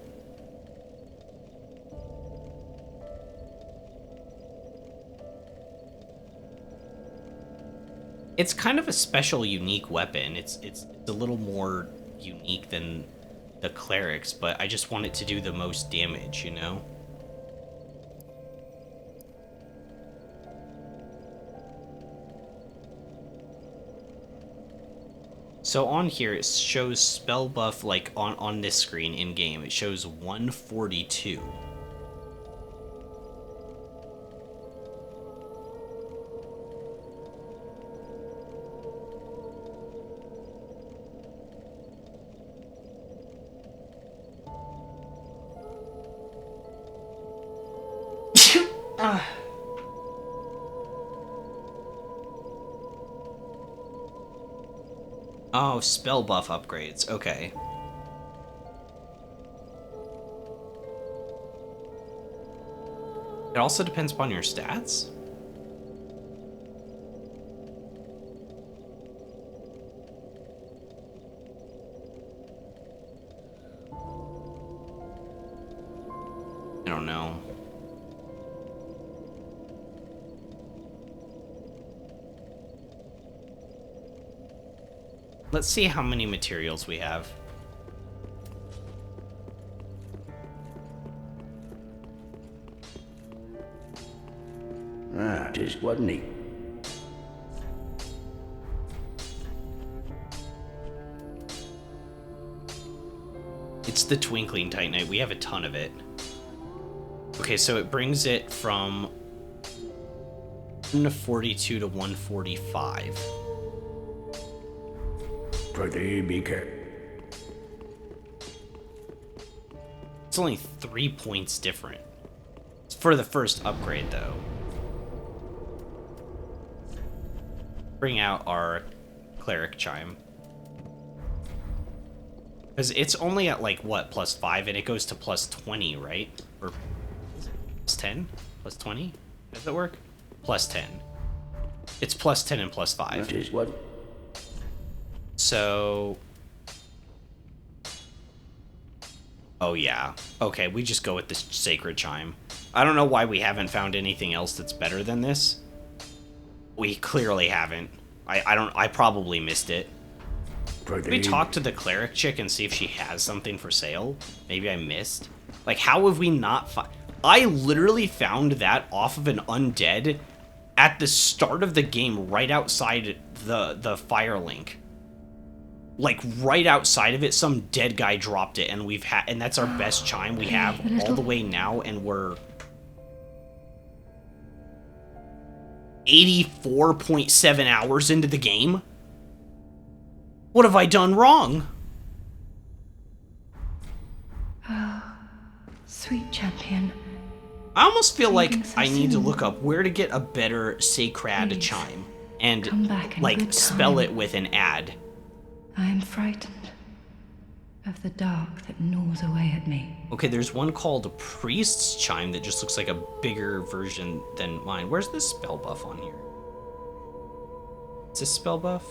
It's kind of a special, unique weapon. It's a little more unique than the clerics, but I just want it to do the most damage, you know? So on here, it shows spell buff, like, on this screen in-game. It shows 142. Oh, spell buff upgrades. Okay. It also depends upon your stats? I don't know. Let's see how many materials we have. Ah, just wasn't he? It's the Twinkling Titanite. We have a ton of it. Okay, so it brings it from 142 to 145. Pretty big. It's only 3 points different. It's for the first upgrade, though. Bring out our Cleric Chime. Because it's only at, like, what, +5, and it goes to +20, right? Or +10? +20? Does that work? +10. It's plus 10 and plus 5. That is what? So... Oh, yeah. Okay, we just go with this Sacred Chime. I don't know why we haven't found anything else that's better than this. We clearly haven't. I probably missed it. Did we talk to the cleric chick and see if she has something for sale? Maybe I missed. Like, how have we not I literally found that off of an undead at the start of the game, right outside the fire link. Like, right outside of it, some dead guy dropped it, and and that's our best chime we have all the way now, and we're 84.7 hours into the game? What have I done wrong? Sweet champion. I almost feel like I need to look up where to get a better Sacred Chime and, like, spell it with an ad. I am frightened of the dark that gnaws away at me. Okay, there's one called Priest's Chime that just looks like a bigger version than mine. Where's this spell buff on here? Is this spell buff?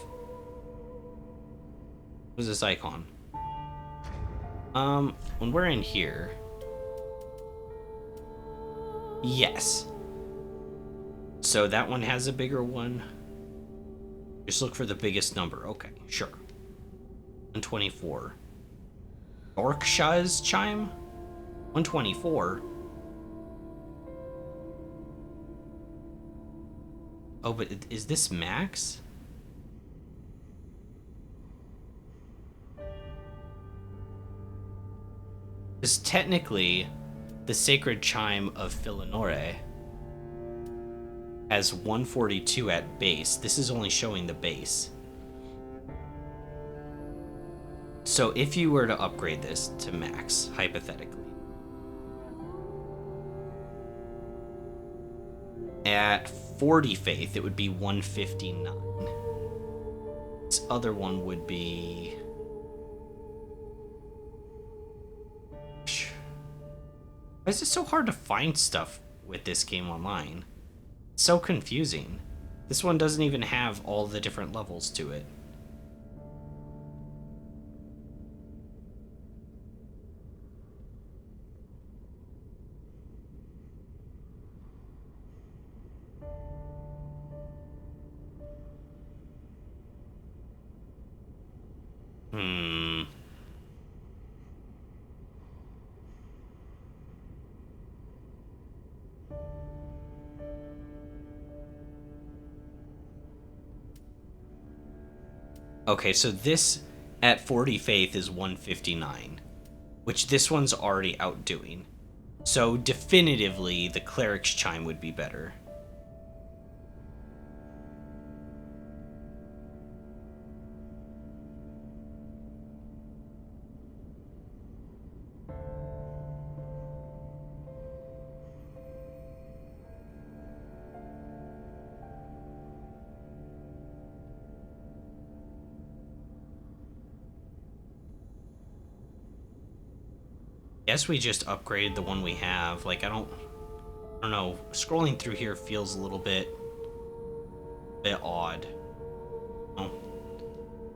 What's this icon? When we're in here... Yes. So that one has a bigger one. Just look for the biggest number. Okay, sure. 124. Orksha's Chime? 124. Oh, but is this max? Because technically, the Sacred Chime of Philanore has 142 at base. This is only showing the base. So if you were to upgrade this to max, hypothetically, at 40 faith, it would be 159. This other one would be... Why is it so hard to find stuff with this game online? It's so confusing. This one doesn't even have all the different levels to it. Okay, so this at 40 faith is 159, which this one's already outdoing. So definitively, the Cleric's Chime would be better. Guess we just upgraded the one we have. Like, I don't know. Scrolling through here feels a little bit odd. Oh.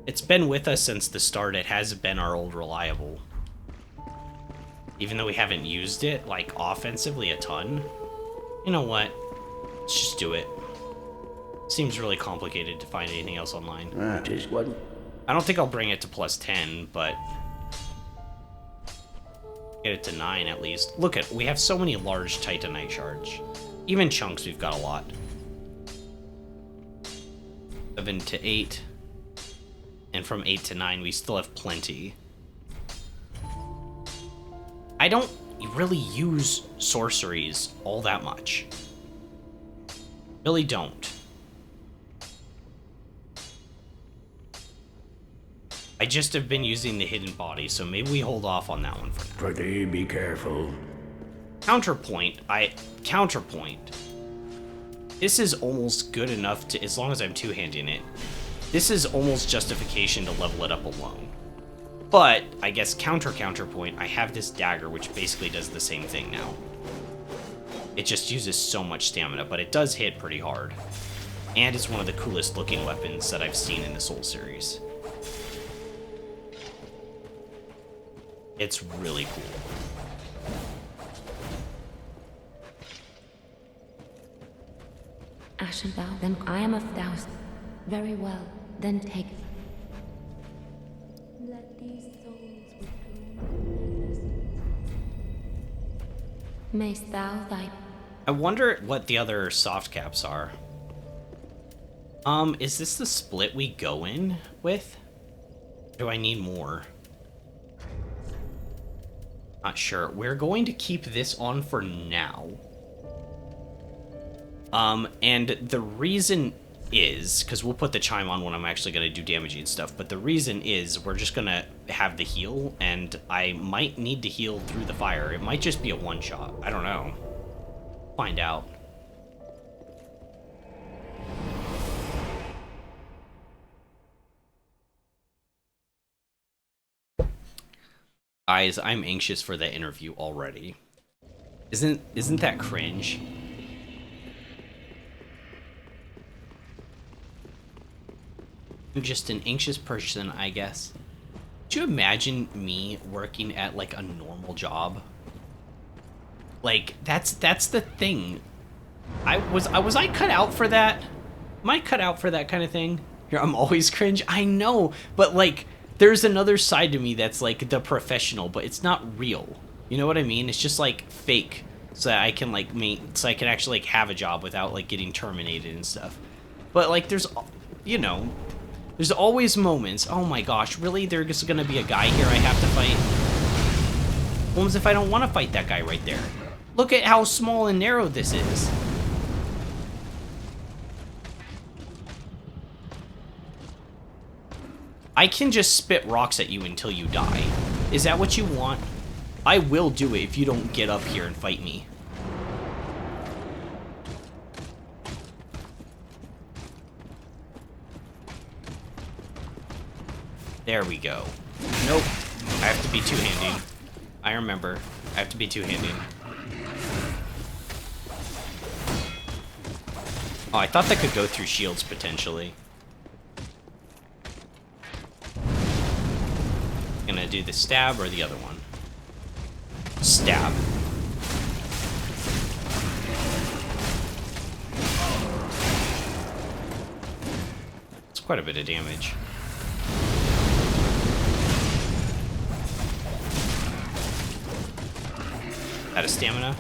It's been with us since the start. It has been our old reliable. Even though we haven't used it, like, offensively a ton. You know what? Let's just do it. Seems really complicated to find anything else online. That is what? I don't think I'll bring it to plus 10, but... get it to 9 at least. Look at, we have so many large Titanite shards. Even chunks, we've got a lot. 7 to 8. And from 8 to 9, we still have plenty. I don't really use sorceries all that much. Really don't. I just have been using the hidden body, so maybe we hold off on that one for now. Prithee, be careful. Counterpoint. This is almost good enough to, as long as I'm two-handing it, this is almost justification to level it up alone. But, I guess counterpoint, I have this dagger, which basically does the same thing now. It just uses so much stamina, but it does hit pretty hard. And it's one of the coolest looking weapons that I've seen in the Soul series. It's really cool. Ashen thou, then I am of thousand. Very well, then take. Let these souls with whom mayst thou thy. I wonder what the other soft caps are. Is this the split we go in with? Do I need more? Not sure. We're going to keep this on for now. And the reason is, because we'll put the chime on when I'm actually going to do damaging stuff, but the reason is we're just going to have the heal, and I might need to heal through the fire. It might just be a one-shot. I don't know. Find out. Guys, I'm anxious for that interview already. Isn't that cringe? I'm just an anxious person, I guess. Could you imagine me working at like a normal job? Like that's the thing. Was I cut out for that? Am I cut out for that kind of thing? Here, I'm always cringe. I know, but like there's another side to me that's like the professional, but it's not real. You know what I mean? It's just like fake, so that I can like so I can actually like have a job without like getting terminated and stuff. But like there's, you know, there's always moments. Oh my gosh, really? There's gonna be a guy here I have to fight? What happens if I don't want to fight that guy right there? Look at how small and narrow this is. I can just spit rocks at you until you die. Is that what you want? I will do it if you don't get up here and fight me. There we go. Nope. I have to be two-handing. I remember. I have to be two-handing. Oh, I thought that could go through shields, potentially. Gonna do the stab or the other one? Stab. It's quite a bit of damage. Out of stamina.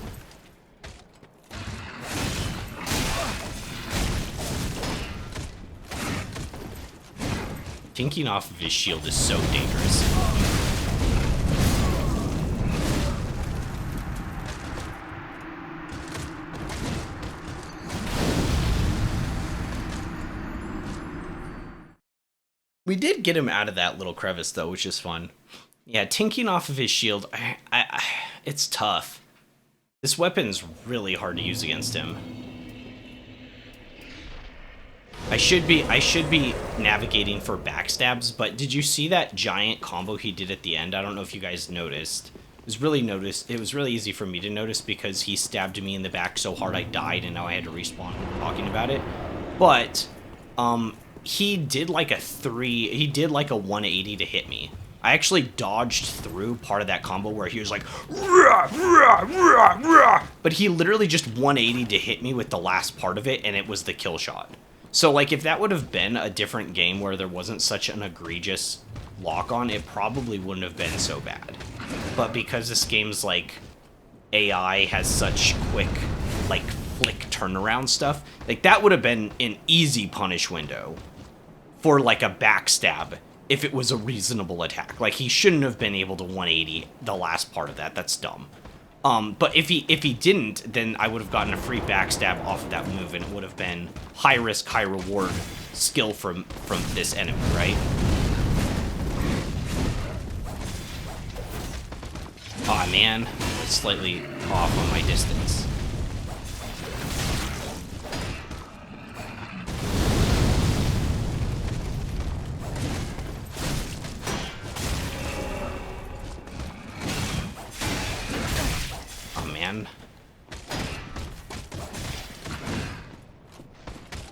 Tinking off of his shield is so dangerous. We did get him out of that little crevice, though, which is fun. Yeah, tinking off of his shield, it's tough. This weapon's really hard to use against him. I should be navigating for backstabs, but did you see that giant combo he did at the end? I don't know if you guys noticed. It was really easy for me to notice because he stabbed me in the back so hard I died and now I had to respawn talking about it. But he did like a 180 to hit me. I actually dodged through part of that combo where he was like, rah, rah, rah, rah, but he literally just 180 to hit me with the last part of it, and it was the kill shot. So, like, if that would have been a different game where there wasn't such an egregious lock-on, it probably wouldn't have been so bad. But because this game's, like, AI has such quick, like, flick turnaround stuff, like, that would have been an easy punish window for, like, a backstab if it was a reasonable attack. Like, he shouldn't have been able to 180 the last part of that. That's dumb. But if he didn't, then I would have gotten a free backstab off of that move, and it would have been high risk, high reward skill from this enemy, right? Aw, man, slightly off on my distance.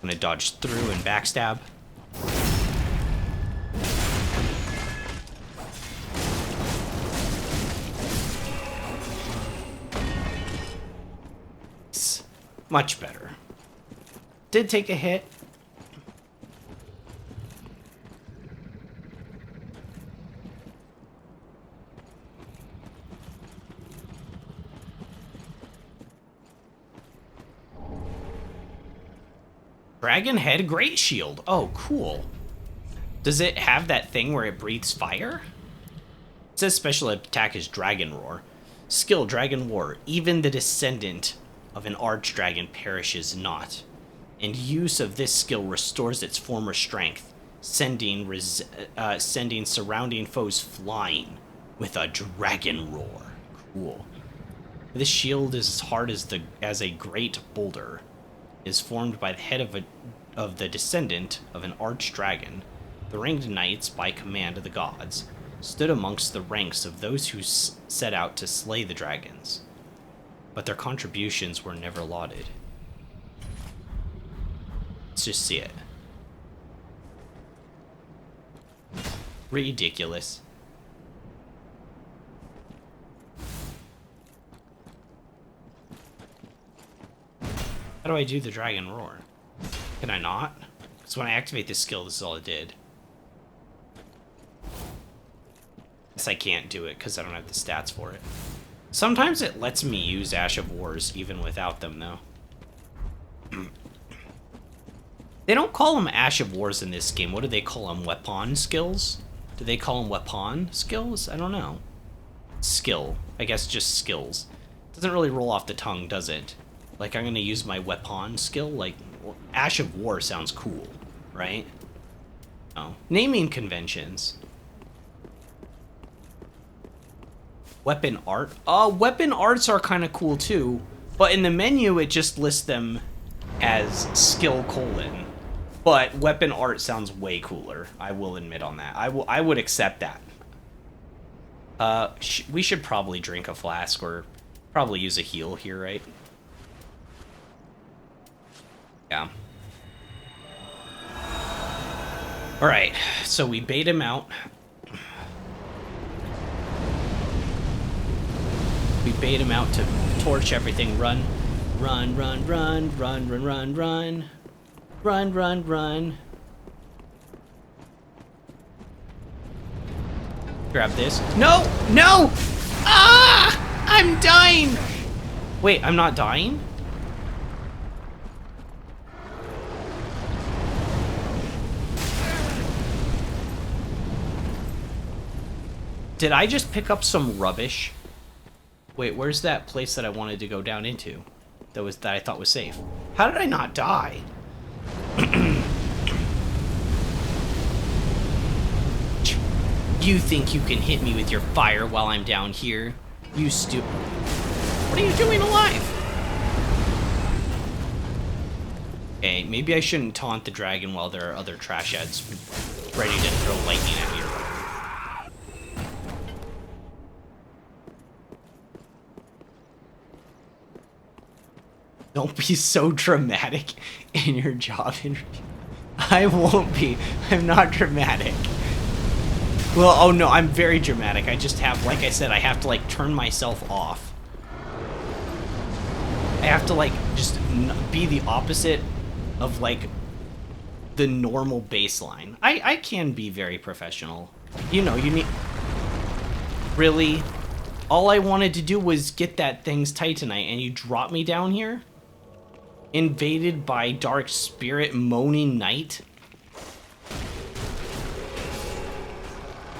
I'm gonna dodge through and backstab. Much better. Did take a hit. Dragon head, great shield. Oh, cool. Does it have that thing where it breathes fire? It says special attack is Dragon Roar. Skill, Dragon Roar. Even the descendant of an archdragon perishes not. And use of this skill restores its former strength, sending surrounding foes flying with a Dragon Roar. Cool. This shield is as hard as a great boulder. Is formed by the head of the descendant of an archdragon. The ringed knights, by command of the gods, stood amongst the ranks of those who set out to slay the dragons. But their contributions were never lauded. Let's just see it. Ridiculous. How do I do the Dragon Roar? Can I not? Because when I activate this skill, this is all it did. Guess I can't do it because I don't have the stats for it. Sometimes it lets me use Ash of Wars even without them, though. They don't call them Ash of Wars in this game. What do they call them? Weapon skills? Do they call them weapon skills? I don't know. Skill. I guess just skills. Doesn't really roll off the tongue, does it? Like, I'm gonna use my weapon skill? Like, Ash of War sounds cool, right? Oh. Naming conventions. Weapon art? Weapon arts are kind of cool too, but in the menu it just lists them as skill colon. But weapon art sounds way cooler. I will admit on that. I would accept that. We should probably drink a flask or probably use a heal here, right? Yeah. All right, so we bait him out. We bait him out to torch everything. Run, run, run, run, run, run, run, run, run, run, run. Grab this. No, no! Ah! I'm dying! Wait, I'm not dying? Did I just pick up some rubbish? Wait, where's that place that I wanted to go down into? That I thought was safe. How did I not die? You think you can hit me with your fire while I'm down here? You stupid. What are you doing alive? Okay, maybe I shouldn't taunt the dragon while there are other trash heads ready to throw lightning at me. Don't be so dramatic in your job interview. I won't be. I'm not dramatic. Well, oh no, I'm very dramatic. I just have, like I said, I have to like turn myself off. I have to like just be the opposite of like the normal baseline. I can be very professional. You know, you need... Really? All I wanted to do was get that thing's Titanite and you drop me down here? Invaded by dark spirit moaning night?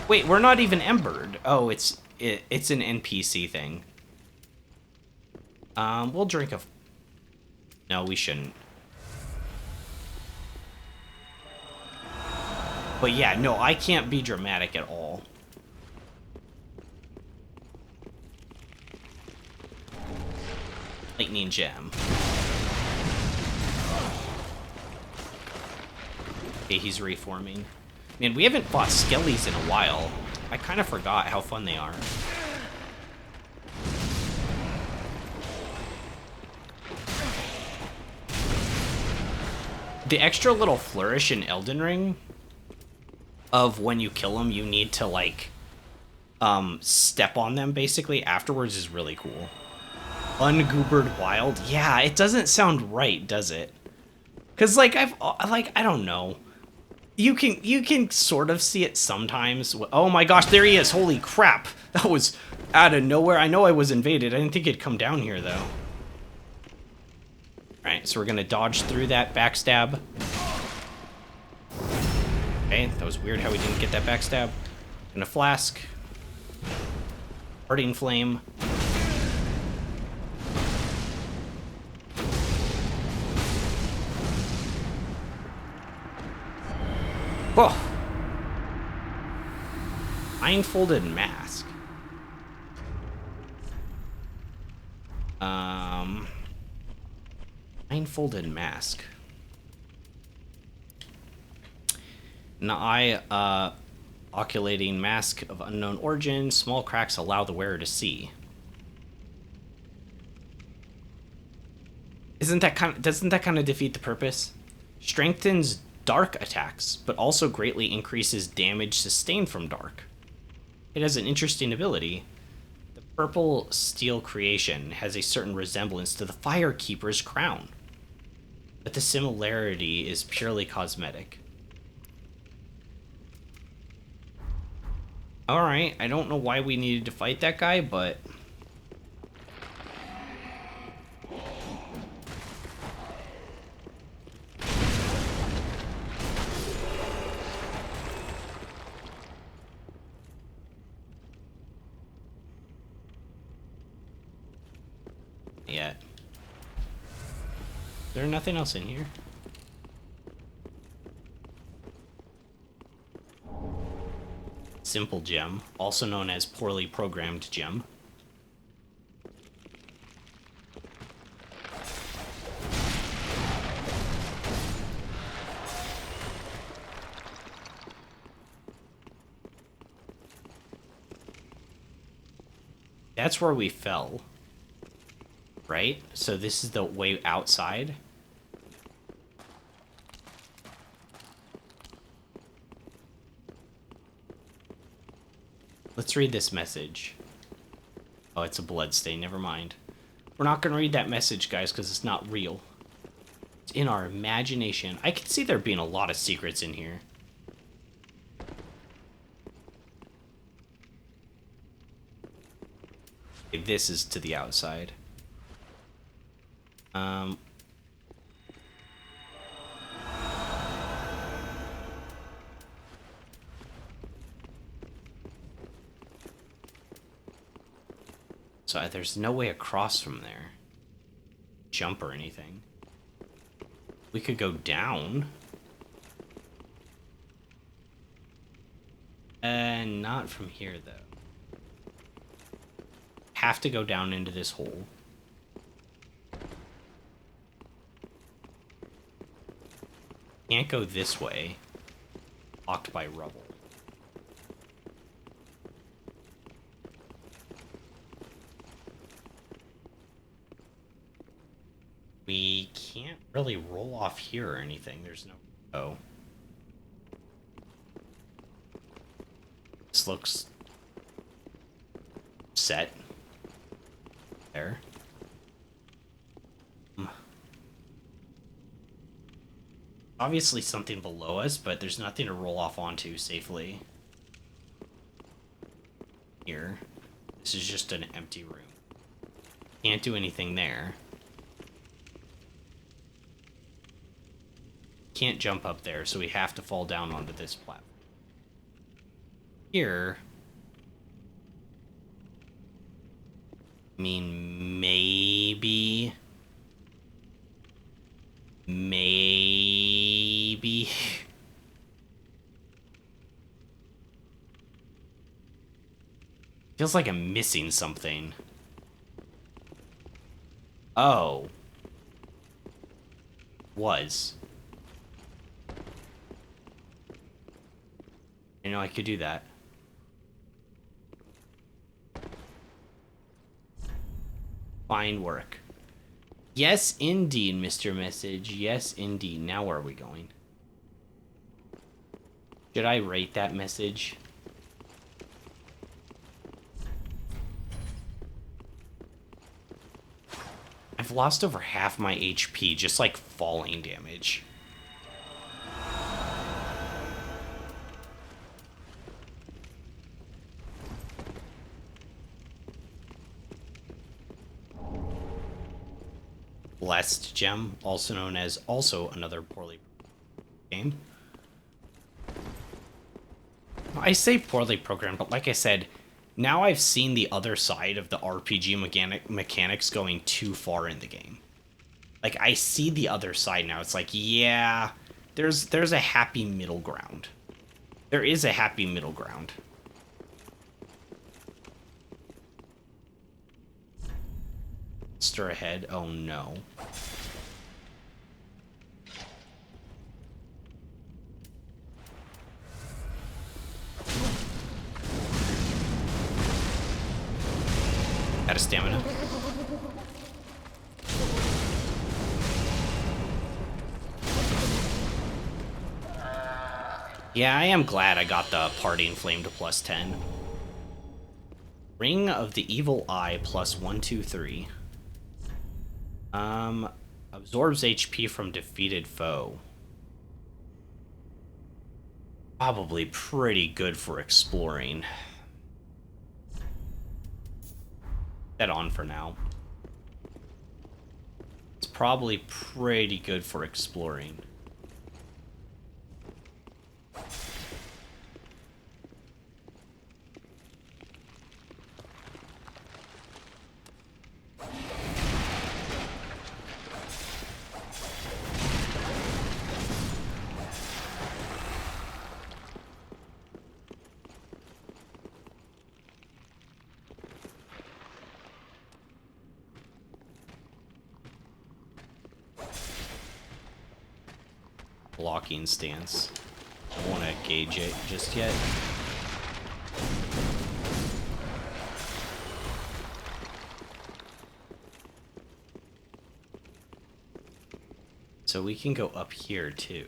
Wait, we're not even embered. Oh, it's an NPC thing. We'll drink a... No, we shouldn't. But yeah, no, I can't be dramatic at all. Lightning gem. Okay, he's reforming. Man, we haven't fought skellies in a while. I kind of forgot how fun they are. the extra little flourish in Elden Ring of when you kill them, you need to, like, step on them, basically, afterwards is really cool. Ungoobered wild? Yeah, it doesn't sound right, does it? Because, like, I don't know. You can sort of see it sometimes. Oh my gosh, there he is. Holy crap. That was out of nowhere. I know I was invaded. I didn't think it'd come down here, though. Alright, so we're going to dodge through that backstab. Okay, that was weird how we didn't get that backstab. And a flask. Parting flame. Whoa. Blindfolded mask. Blindfolded mask. An oculating mask of unknown origin. Small cracks allow the wearer to see. Doesn't that kind of defeat the purpose? Strengthens dark attacks, but also greatly increases damage sustained from dark. It has an interesting ability. The purple steel creation has a certain resemblance to the Firekeeper's crown, but the similarity is purely cosmetic. Alright, I don't know why we needed to fight that guy, but... yet. Is there nothing else in here? Simple gem, also known as poorly programmed gem. That's where we fell. Right? So this is the way outside. Let's read this message. Oh, it's a bloodstain. Never mind. We're not going to read that message, guys, because it's not real. It's in our imagination. I can see there being a lot of secrets in here. Okay, this is to the outside. So there's no way across from there. Jump or anything. We could go down. Not from here, though. Have to go down into this hole. Can't go this way. Blocked by rubble. We can't really roll off here or anything. There's no... Oh. This looks... set. There. Obviously something below us, but there's nothing to roll off onto safely. Here. This is just an empty room. Can't do anything there. Can't jump up there, so we have to fall down onto this platform. Here... I mean, maybe... Maybe... Feels like I'm missing something. Oh. Was. You know, I could do that. Fine work. Yes, indeed, Mr. Message. Yes, indeed. Now where are we going? Should I rate that message? I've lost over half my HP, just like falling damage. Blessed Gem, also known as another poorly game. I say poorly programmed, but like I said, now I've seen the other side of the RPG mechanics going too far in the game. Like, I see the other side now. It's like, yeah, there's a happy middle ground. There is a happy middle ground. Stir ahead. Oh, no. Out of stamina. Yeah, I am glad I got the Parting Flame to +10. Ring of the Evil Eye +1, 2, 3. Absorbs HP from defeated foe. Probably pretty good for exploring. That on for now. It's probably pretty good for exploring. Blocking stance. I don't want to gauge it just yet. So we can go up here too.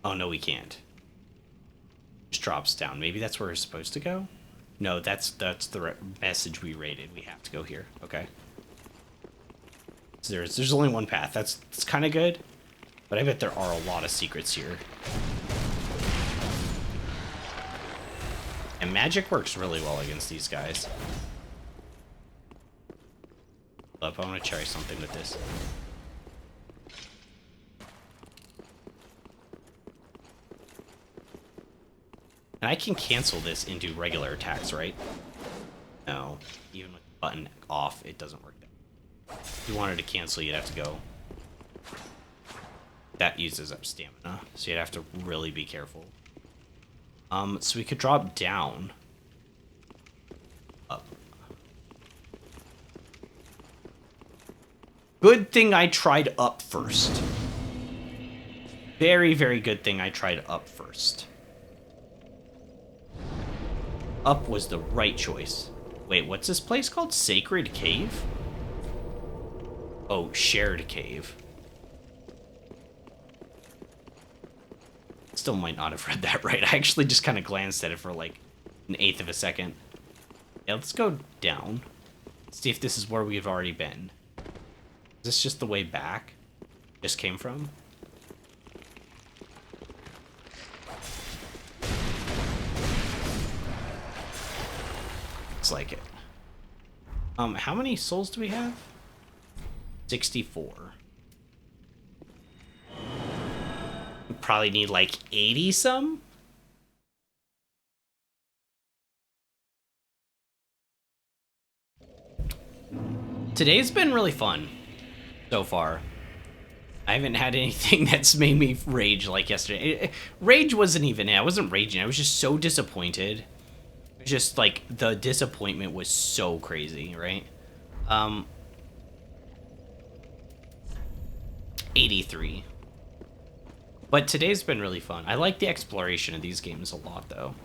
Oh no, we can't. Just drops down. Maybe that's where we're supposed to go? No, that's the message we rated. We have to go here. Okay. So there's only one path. That's kind of good. But I bet there are a lot of secrets here. And magic works really well against these guys. Up, I want to try something with this. And I can cancel this into regular attacks, right? No. Even with the button off, it doesn't work. If you wanted to cancel, you'd have to go. That uses up stamina, so you'd have to really be careful. So we could drop down. Up. Good thing I tried up first. Very, very good thing I tried up first. Up was the right choice. Wait, what's this place called? Sacred Cave? Oh, Shared Cave. Still might not have read that right. I actually just kind of glanced at it for like an eighth of a second. Yeah, let's go down. See if this is where we've already been. Is this just the way back? Just came from? Looks like it. How many souls do we have? 64. Probably need like 80 some. Today's been really fun so far. I haven't had anything that's made me rage like yesterday. Rage wasn't even it. I wasn't raging. I was just so disappointed. It was just like the disappointment was so crazy, right? 83. But today's been really fun. I like the exploration of these games a lot, though.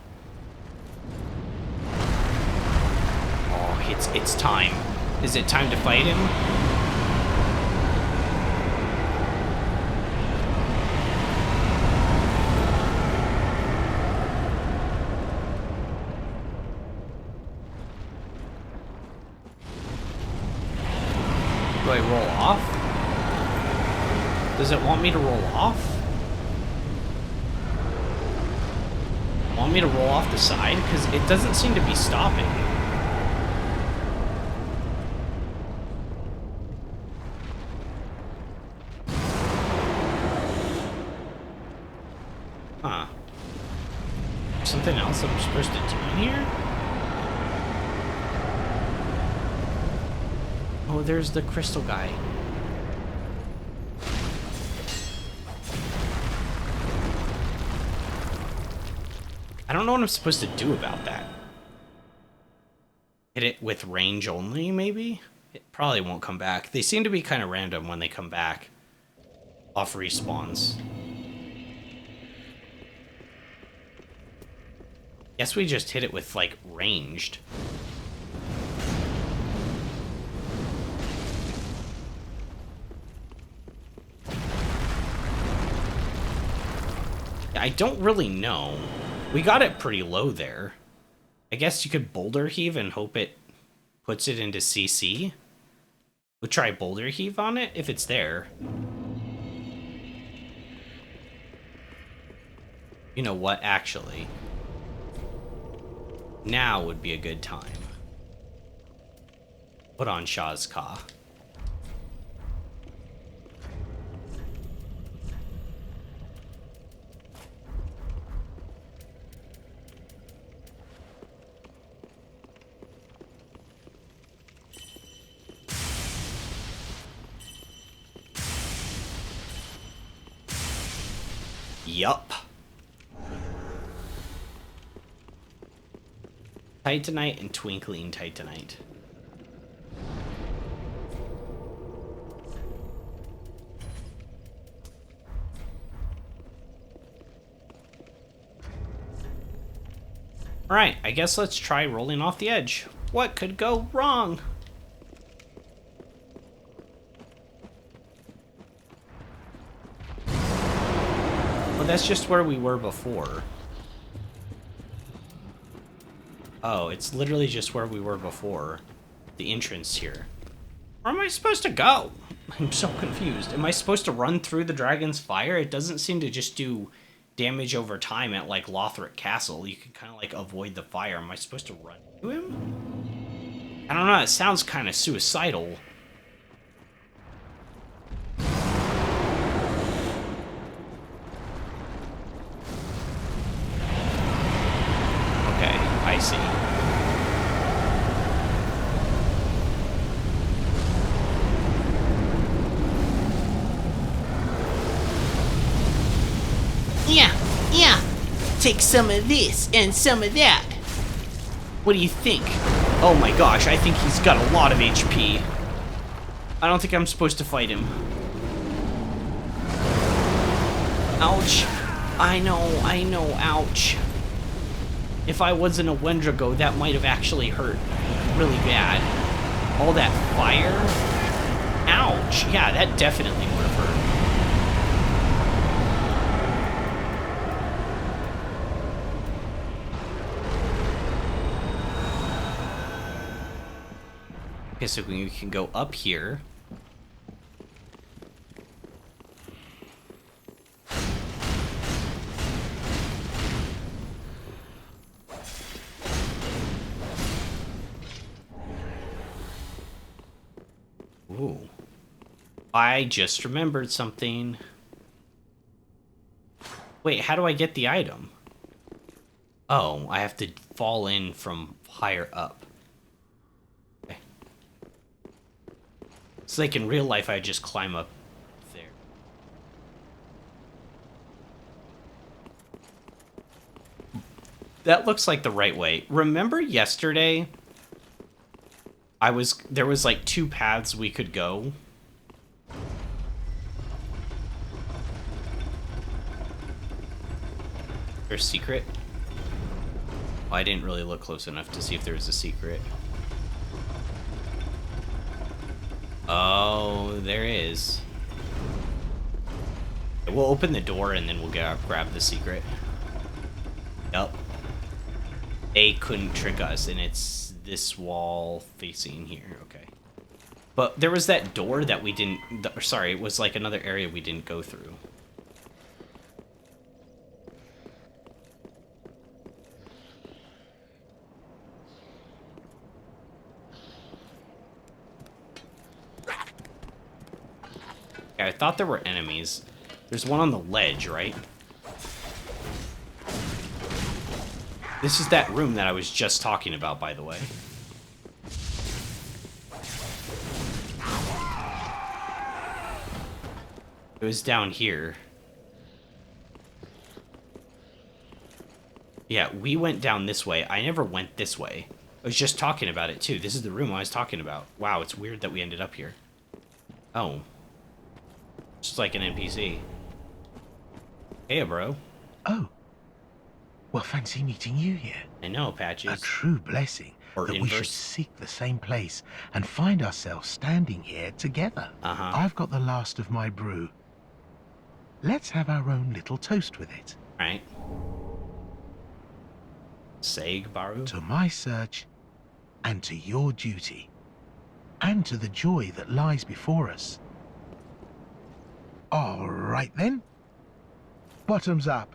Oh, it's time. Is it time to fight him? Does it want me to roll off? Want me to roll off the side? Because it doesn't seem to be stopping. Huh. Something else I'm supposed to do in here? Oh, there's the crystal guy. I don't know what I'm supposed to do about that. Hit it with range only, maybe? It probably won't come back. They seem to be kind of random when they come back. Off respawns. Guess we just hit it with, like, ranged. I don't really know. We got it pretty low there. I guess you could boulder heave and hope it puts it into CC. We'll try boulder heave on it if it's there. You know what, actually. Now would be a good time. Put on Shah's Ka. Yup. Titanite and Twinkling Titanite. Alright, I guess let's try rolling off the edge. What could go wrong? Well, that's just where we were before. Oh, it's literally just where we were before. The entrance here. Where am I supposed to go? I'm so confused. Am I supposed to run through the dragon's fire? It doesn't seem to just do damage over time at, like, Lothric Castle. You can kind of, like, avoid the fire. Am I supposed to run to him? I don't know. It sounds kind of suicidal. Okay, I see. Yeah. Take some of this and some of that. What do you think? Oh my gosh, I think he's got a lot of HP. I don't think I'm supposed to fight him. Ouch. I know, ouch. If I wasn't a Wendigo, that might have actually hurt really bad. All that fire? Ouch. Yeah, that definitely would have hurt. Okay, so we can go up here. Ooh. I just remembered something. Wait, how do I get the item? Oh, I have to fall in from higher up. Okay. It's like in real life, I just climb up there. That looks like the right way. Remember yesterday? There was like 2 paths we could go. There's a secret? Well, I didn't really look close enough to see if there was a secret. Oh, there is. We'll open the door and then we'll grab the secret. Yup. They couldn't trick us, and it's this wall facing here. Okay. But there was that door that we didn't... Sorry, it was like another area we didn't go through. Yeah, I thought there were enemies. There's one on the ledge, right? This is that room that I was just talking about, by the way. It was down here. Yeah, we went down this way. I never went this way. I was just talking about it, too. This is the room I was talking about. Wow, it's weird that we ended up here. Oh. Just like an NPC. Hey, bro. Oh. Well, fancy meeting you here. I know, Patches. A true blessing Or that we inverse. should seek the same place and find ourselves standing here together. Uh-huh. I've got the last of my brew. Let's have our own little toast with it. Right. Sag Baru? To my search, and to your duty, and to the joy that lies before us. All right then. Bottoms up.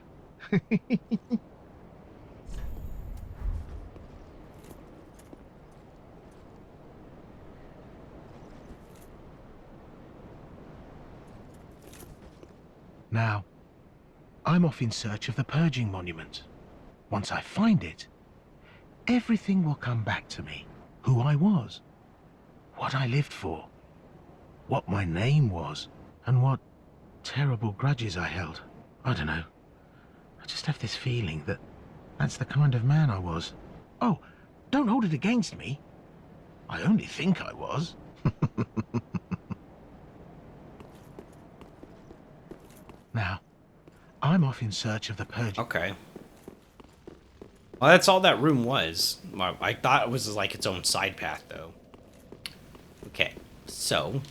Now, I'm off in search of the Purging Monument. Once I find it, everything will come back to me. Who I was, what I lived for, what my name was, and what terrible grudges I held. I don't know. I just have this feeling that that's the kind of man I was. Oh, don't hold it against me. I only think I was. Now, I'm off in search of the Purging. Okay. Well, that's all that room was. I thought it was like its own side path, though. Okay, so...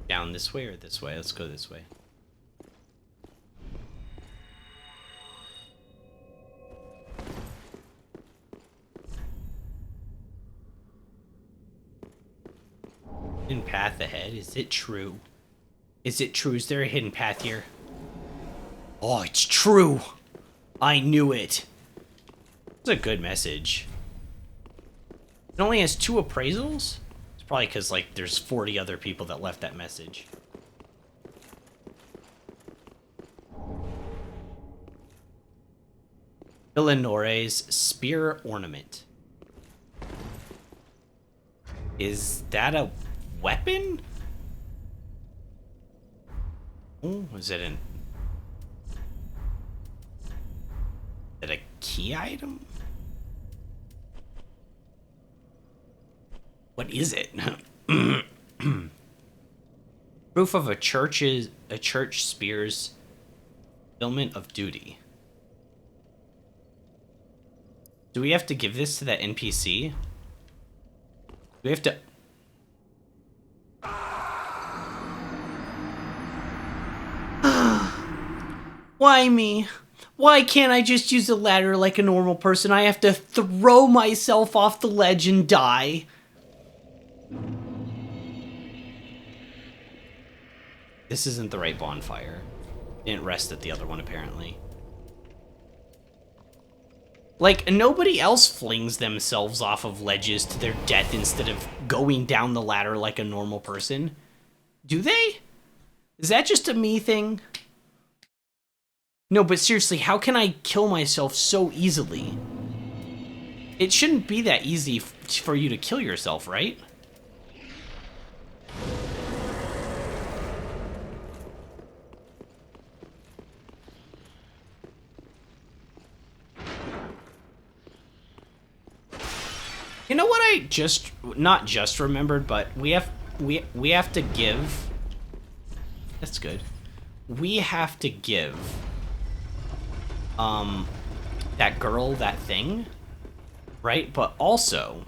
Down this way or this way? Let's go this way. Hidden path ahead? Is it true? Is it true? Is there a hidden path here? Oh, it's true! I knew it! It's a good message. It only has 2 appraisals? It's probably because, like, there's 40 other people that left that message. Villanore's Spear Ornament. Is that a weapon? Oh, is it an... Is it a key item? What is it? Proof of a church spear's fulfillment of duty. Do we have to give this to that NPC? Do we have to... Why me? Why can't I just use a ladder like a normal person? I have to throw myself off the ledge and die. This isn't the right bonfire. Didn't rest at the other one, apparently. Like, nobody else flings themselves off of ledges to their death instead of going down the ladder like a normal person. Do they? Is that just a me thing? No, but seriously, how can I kill myself so easily? It shouldn't be that easy for you to kill yourself, right? You know what I not just remembered, but we have to give... That's good. We have to give that girl that thing, right? But also,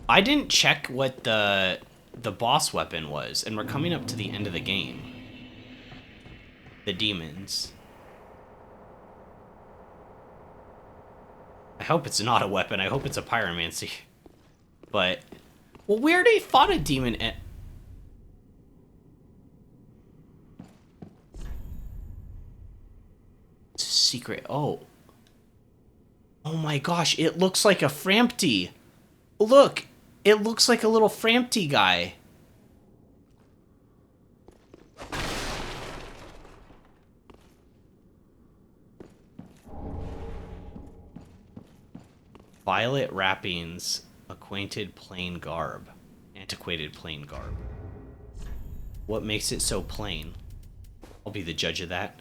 I didn't check what the boss weapon was, and we're coming up to the end of the game. The demons. hope it's not a weapon. I hope it's a pyromancy. But, well, we already fought a demon. It's a secret. Oh. Oh my gosh, it looks like a Frampty. Look, it looks like a little Frampty guy. Violet wrappings, antiquated plain garb. What makes it so plain? I'll be the judge of that.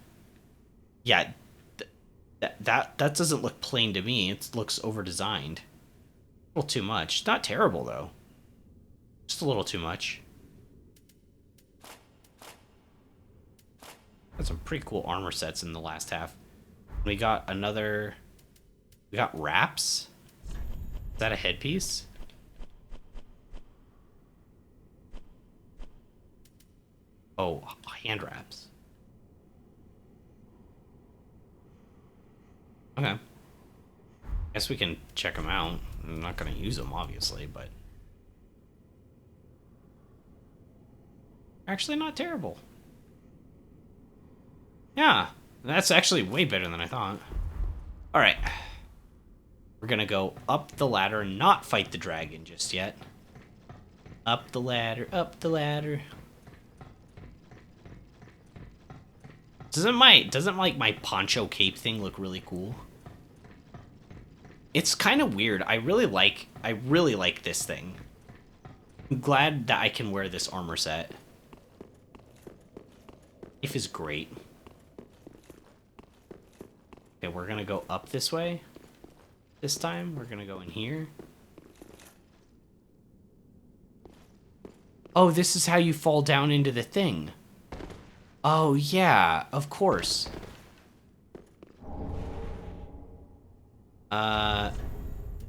Yeah, that doesn't look plain to me. It looks over-designed. A little too much. Not terrible, though. Just a little too much. Got some pretty cool armor sets in the last half. We got another... We got wraps? Is that a headpiece? Oh, hand wraps. Okay. Guess we can check them out. I'm not going to use them, obviously, but... Actually not terrible. Yeah, that's actually way better than I thought. Alright. We're gonna go up the ladder and not fight the dragon just yet. Up the ladder, up the ladder. Doesn't like my poncho cape thing look really cool? It's kind of weird. I really like this thing. I'm glad that I can wear this armor set. If is great. Okay, we're gonna go up this way. This time, we're gonna go in here. Oh, this is how you fall down into the thing. Oh, yeah, of course.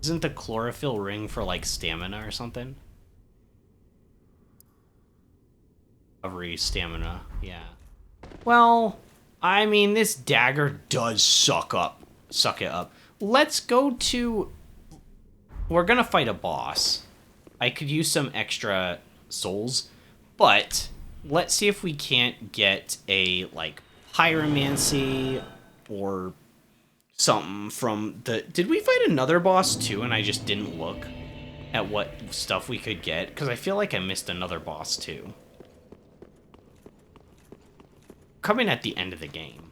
Isn't the chlorophyll ring for, like, stamina or something? Recovery stamina, yeah. Well, I mean, this dagger does suck it up. Let's go to... We're gonna fight a boss. I could use some extra souls, but let's see if we can't get a, like, pyromancy or something from the... Did we fight another boss, too, and I just didn't look at what stuff we could get? Because I feel like I missed another boss, too. Coming at the end of the game.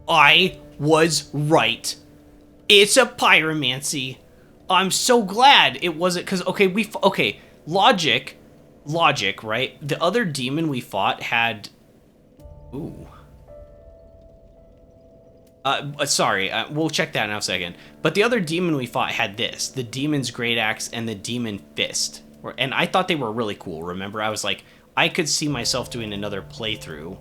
I was right. It's a pyromancy. I'm so glad it wasn't, because, okay, logic, right? The other demon we fought had... Ooh. Sorry, we'll check that in a second. But the other demon we fought had this, the Demon's Great Axe and the Demon Fist. And I thought they were really cool, remember? I was like, I could see myself doing another playthrough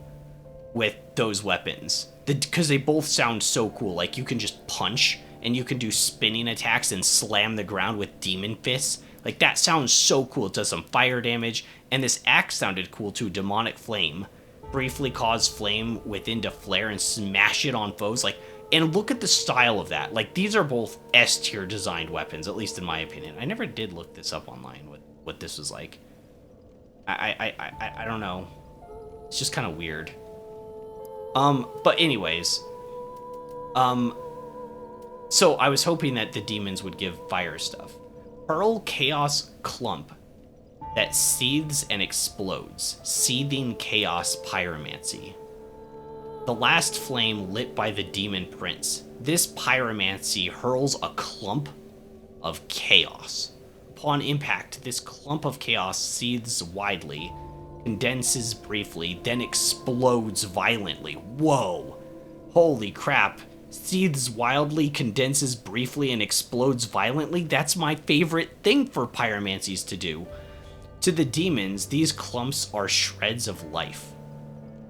with those weapons. Because they both sound so cool. Like, you can just punch, and you can do spinning attacks and slam the ground with demon fists. Like, that sounds so cool. It does some fire damage. And this axe sounded cool, too. Demonic Flame. Briefly cause flame within to flare and smash it on foes. Like, and look at the style of that. Like, these are both S-tier designed weapons, at least in my opinion. I never did look this up online, what this was like. I don't know. It's just kind of weird. But anyways, so I was hoping that the demons would give fire stuff. Pearl Chaos Clump that seethes and explodes. Seething Chaos Pyromancy. The last flame lit by the Demon Prince. This pyromancy hurls a clump of chaos. Upon impact, this clump of chaos seethes widely, condenses briefly, then explodes violently. Whoa! Holy crap. Seethes wildly, condenses briefly, and explodes violently? That's my favorite thing for pyromancies to do. To the demons, these clumps are shreds of life.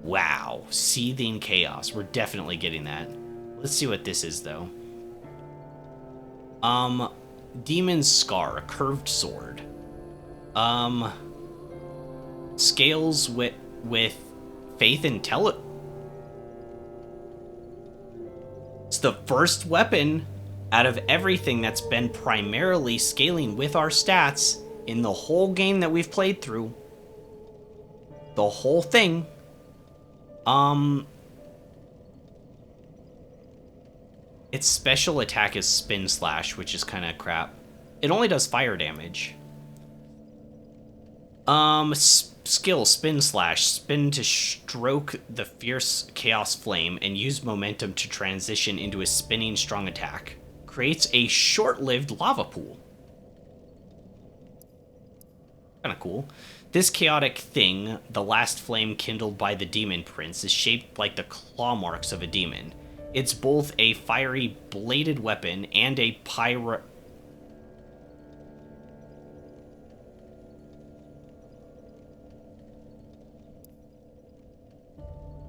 Wow. Seething chaos. We're definitely getting that. Let's see what this is, though. Demon's Scar, a curved sword. Scales with faith and It's the first weapon out of everything that's been primarily scaling with our stats in the whole game that we've played through. The whole thing. Its special attack is Spin Slash, which is kind of crap. It only does fire damage. Skill Spin Slash. Spin to stroke the fierce Chaos Flame and use momentum to transition into a spinning strong attack. Creates a short-lived lava pool. Kind of cool. This chaotic thing, the last flame kindled by the Demon Prince, is shaped like the claw marks of a demon. It's both a fiery bladed weapon and a pyro...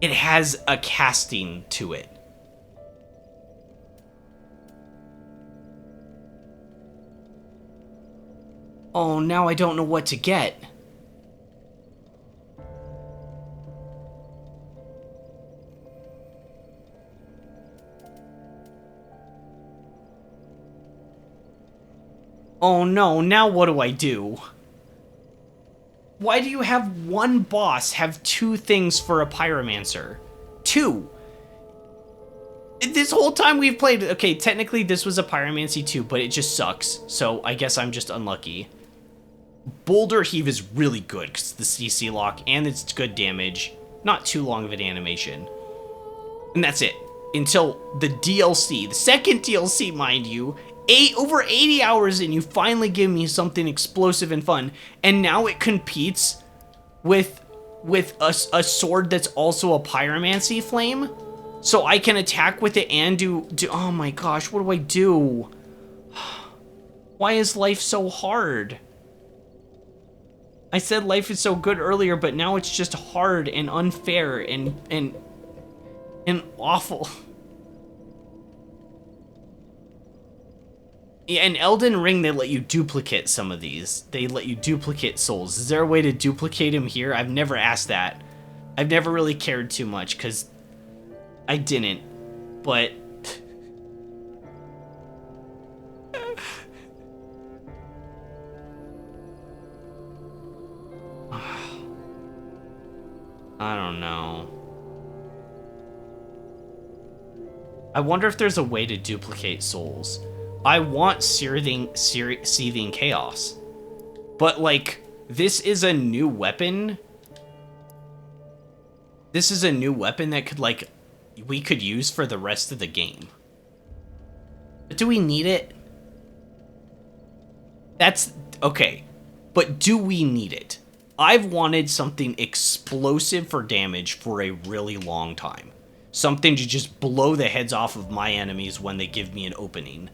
It has a casting to it. Oh, now I don't know what to get. Oh no, now what do I do? Why do you have one boss have two things for a pyromancer? Two. This whole time we've played... Okay, technically this was a pyromancy too, but it just sucks. So I guess I'm just unlucky. Boulder Heave is really good because the CC lock and it's good damage. Not too long of an animation. And that's it. Until the DLC. The second DLC, mind you. Over 80 hours and you finally give me something explosive and fun. And now it competes with a sword that's also a pyromancy flame. So I can attack with it and do... Oh my gosh, what do I do? Why is life so hard? I said life is so good earlier, but now it's just hard and unfair and awful. Yeah, in Elden Ring, they let you duplicate some of these. They let you duplicate souls. Is there a way to duplicate him here? I've never asked that. I've never really cared too much, because I didn't. But... I don't know. I wonder if there's a way to duplicate souls. I want seething chaos. But, like, this is a new weapon. This is a new weapon that could, like, we could use for the rest of the game. But do we need it? That's... Okay. But do we need it? I've wanted something explosive for damage for a really long time. Something to just blow the heads off of my enemies when they give me an opening.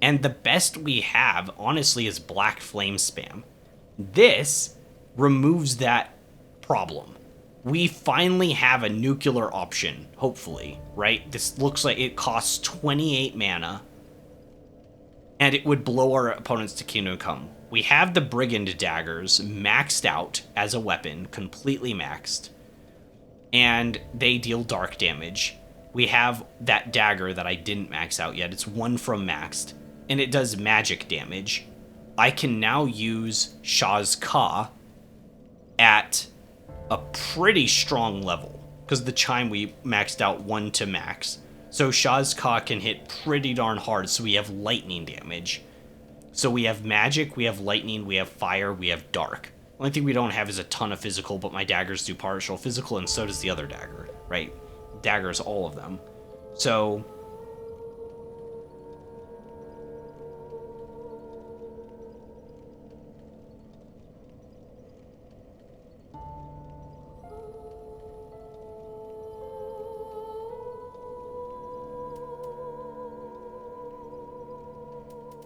And the best we have, honestly, is Black Flame Spam. This removes that problem. We finally have a nuclear option, hopefully, right? This looks like it costs 28 mana. And it would blow our opponents to Kingdom Come. We have the Brigand Daggers maxed out as a weapon, completely maxed. And they deal dark damage. We have that dagger that I didn't max out yet. It's one from maxed. And it does magic damage. I can now use Shaz Ka at a pretty strong level. Because the Chime we maxed out 1 to max. So Shaz Ka can hit pretty darn hard, so we have lightning damage. So we have magic, we have lightning, we have fire, we have dark. The only thing we don't have is a ton of physical, but my daggers do partial physical, and so does the other dagger, right? Daggers, all of them. So...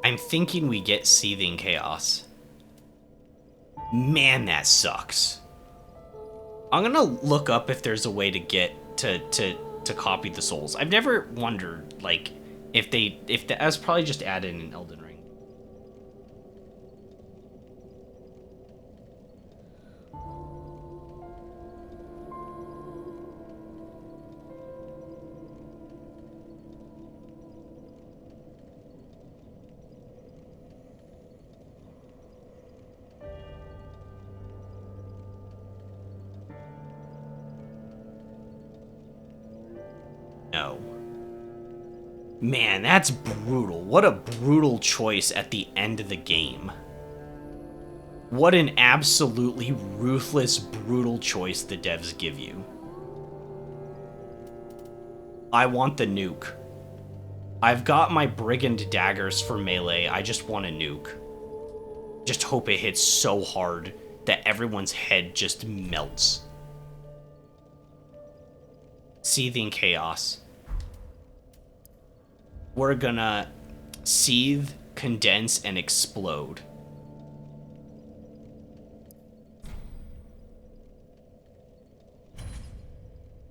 I'm thinking we get Seething Chaos. Man, that sucks. I'm gonna look up if there's a way to get to copy the souls. I've never wondered, like, if that was probably just added in Elden Ring. Man, that's brutal. What a brutal choice at the end of the game. What an absolutely ruthless, brutal choice the devs give you. I want the nuke. I've got my brigand daggers for melee. I just want a nuke. Just hope it hits so hard that everyone's head just melts. Seething chaos. We're gonna seethe, condense, and explode.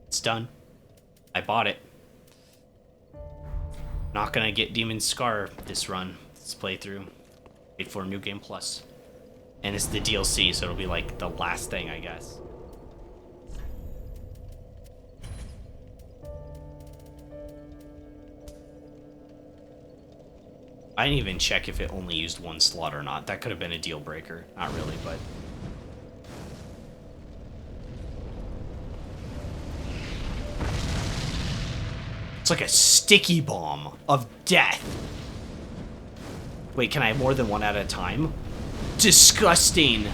It's done. I bought it. Not gonna get Demon Scar this run, this playthrough. Wait for New Game Plus. And it's the DLC, so it'll be like the last thing, I guess. I didn't even check if it only used one slot or not. That could have been a deal breaker. Not really, but... It's like a sticky bomb of death. Wait, can I have more than one at a time? Disgusting.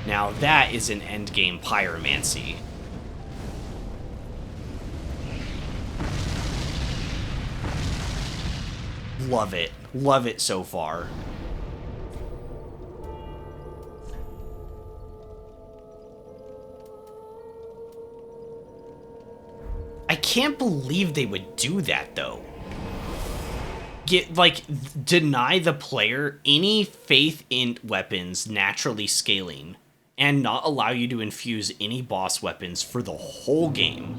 Now that is an endgame pyromancy. Love it. Love it so far. I can't believe they would do that, though. Deny the player any faith in weapons naturally scaling, and not allow you to infuse any boss weapons for the whole game.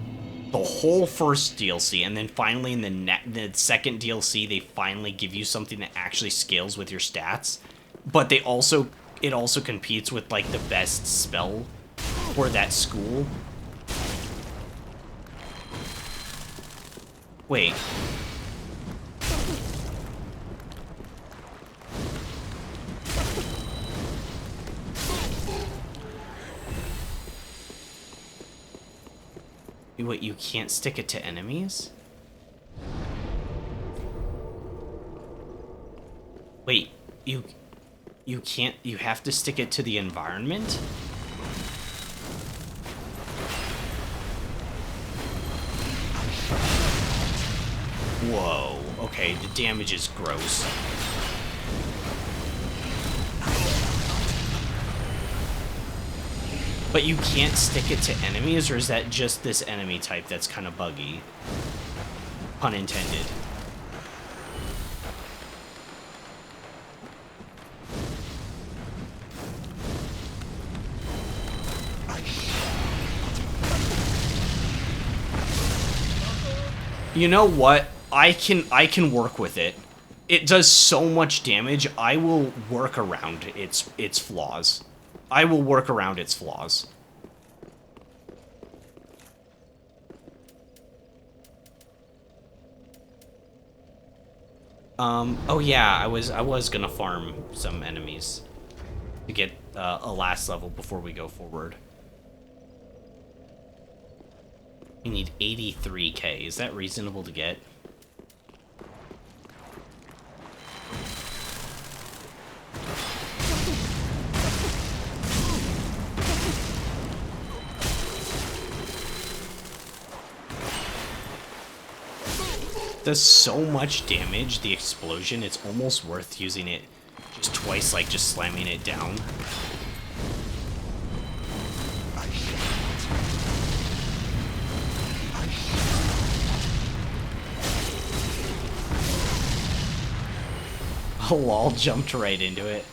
The whole first DLC, and then finally in the second DLC, they finally give you something that actually scales with your stats. But it also competes with, like, the best spell for that school. Wait. What, you can't stick it to enemies? Wait, you can't, you have to stick it to the environment? Whoa, okay, the damage is gross. But you can't stick it to enemies, or is that just this enemy type that's kind of buggy? Pun intended. You know what? I can work with it. It does so much damage, I will work around its flaws. I will work around its flaws. Oh yeah, I was gonna farm some enemies to get a last level before we go forward. We need 83k. Is that reasonable to get? Does so much damage, the explosion, it's almost worth using it just twice, like just slamming it down. Oh, lol, jumped right into it.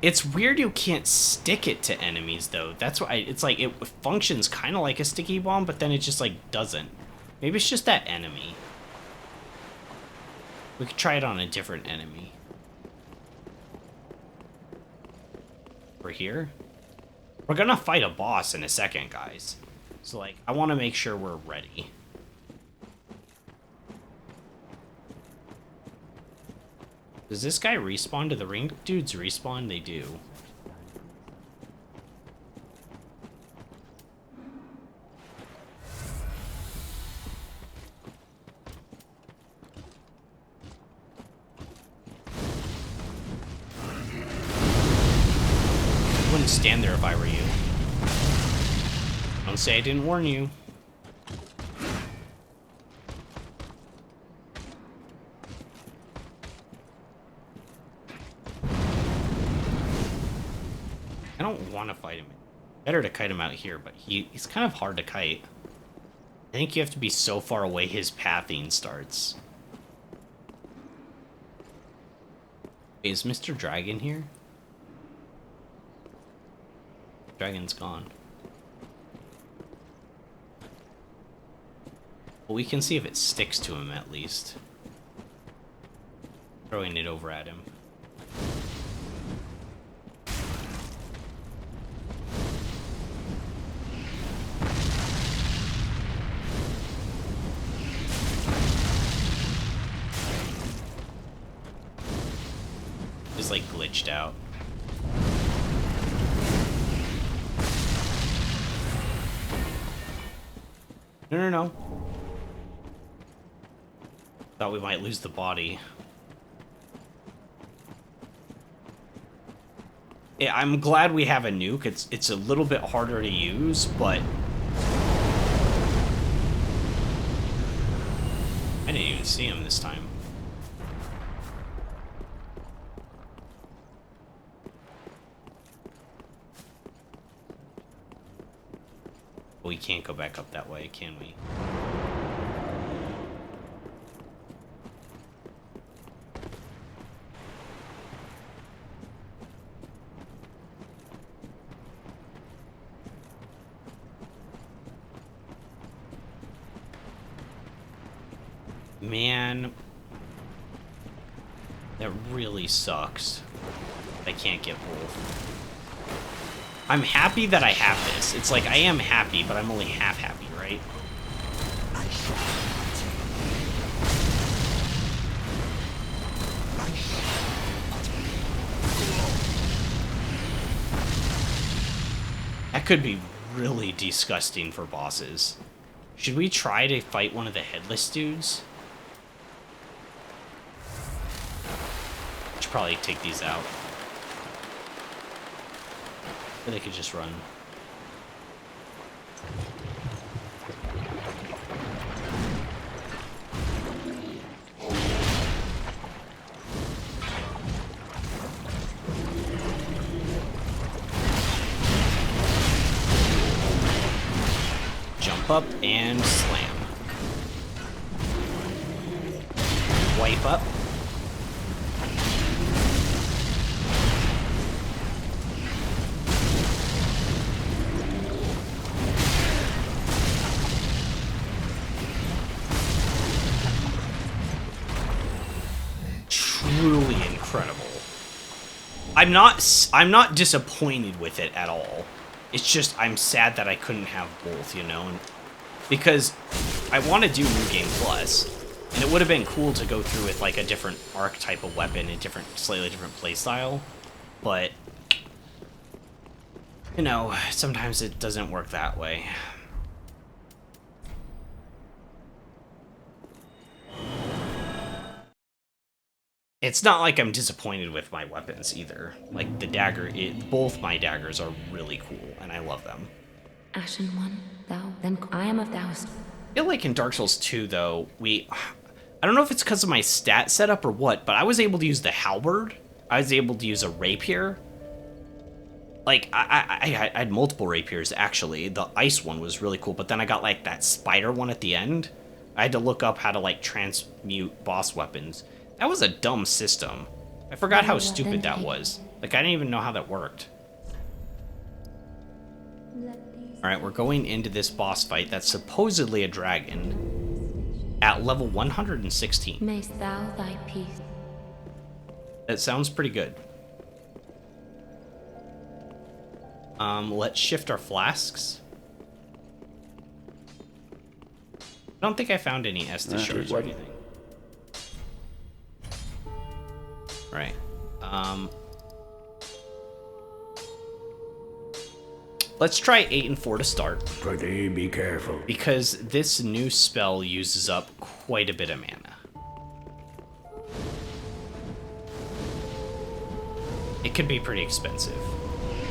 It's weird you can't stick it to enemies, though. That's why it's like, it functions kind of like a sticky bomb, but then it just, like, doesn't. Maybe it's just that enemy. We could try it on a different enemy. We're here? We're gonna fight a boss in a second, guys. So, like, I want to make sure we're ready. Does this guy respawn? Do the ring dudes respawn? They do. wouldn't stand there if I were you. Don't say I didn't warn you. I don't want to fight him. Better to kite him out here, but he's kind of hard to kite. I think you have to be so far away his pathing starts. Is Mr. Dragon here? Dragon's gone. Well, we can see if it sticks to him at least. Throwing it over at him. Just like glitched out. No. Thought we might lose the body. Yeah, I'm glad we have a nuke. It's a little bit harder to use, but I didn't even see him this time. We can't go back up that way, can we? Man, that really sucks. I can't get both. I'm happy that I have this. It's like, I am happy, but I'm only half happy, right? That could be really disgusting for bosses. Should we try to fight one of the headless dudes? Should probably take these out. Or they could just run. Jump up and slam. Wipe up. Truly incredible. I'm not disappointed with it at all. It's just I'm sad that I couldn't have both, you know, because I want to do New Game Plus, and it would have been cool to go through with like a different archetype of weapon, a slightly different playstyle, but you know, sometimes it doesn't work that way. It's not like I'm disappointed with my weapons either. Like the dagger, both my daggers are really cool, and I love them. Ashen one, thou, then I am of thou. I feel like in Dark Souls 2, though, I don't know if it's because of my stat setup or what, but I was able to use the halberd. I was able to use a rapier. Like, I had multiple rapiers, actually. The ice one was really cool, but then I got, like, that spider one at the end. I had to look up how to, like, transmute boss weapons. That was a dumb system. I forgot how stupid that was. Like, I didn't even know how that worked. Alright, we're going into this boss fight that's supposedly a dragon at level 116. Mayst thou thy peace. That sounds pretty good. Let's shift our flasks. I don't think I found any Estus shards or anything. Right. Let's try 8 and 4 to start. Pretty be careful. Because this new spell uses up quite a bit of mana. It could be pretty expensive.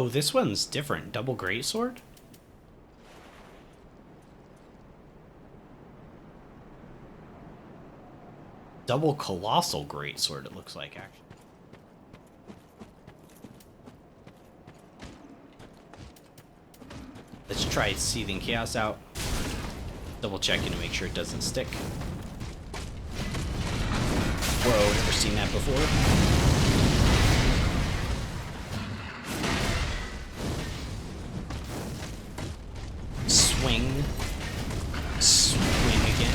Oh, this one's different. Double greatsword? Double colossal greatsword, it looks like, actually. Let's try Seething Chaos out. Double checking to make sure it doesn't stick. Whoa, never seen that before. Swing. Swing again.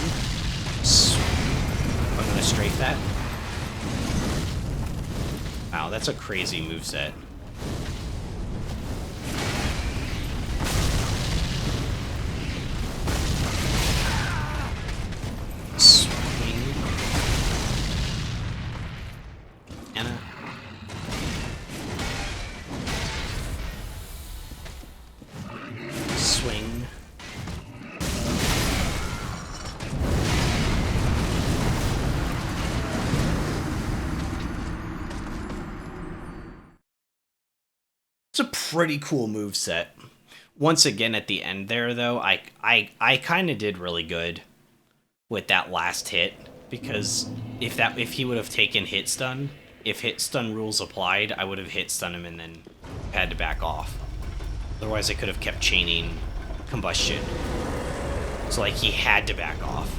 I'm gonna strafe that. Wow, that's a crazy moveset. Swing. Anna. Swing. It's a pretty cool move set. Once again, at the end there, though, I kind of did really good with that last hit, because if he would have taken hit stun, if hit stun rules applied, I would have hit stun him and then had to back off. Otherwise, I could have kept chaining combustion. So like he had to back off,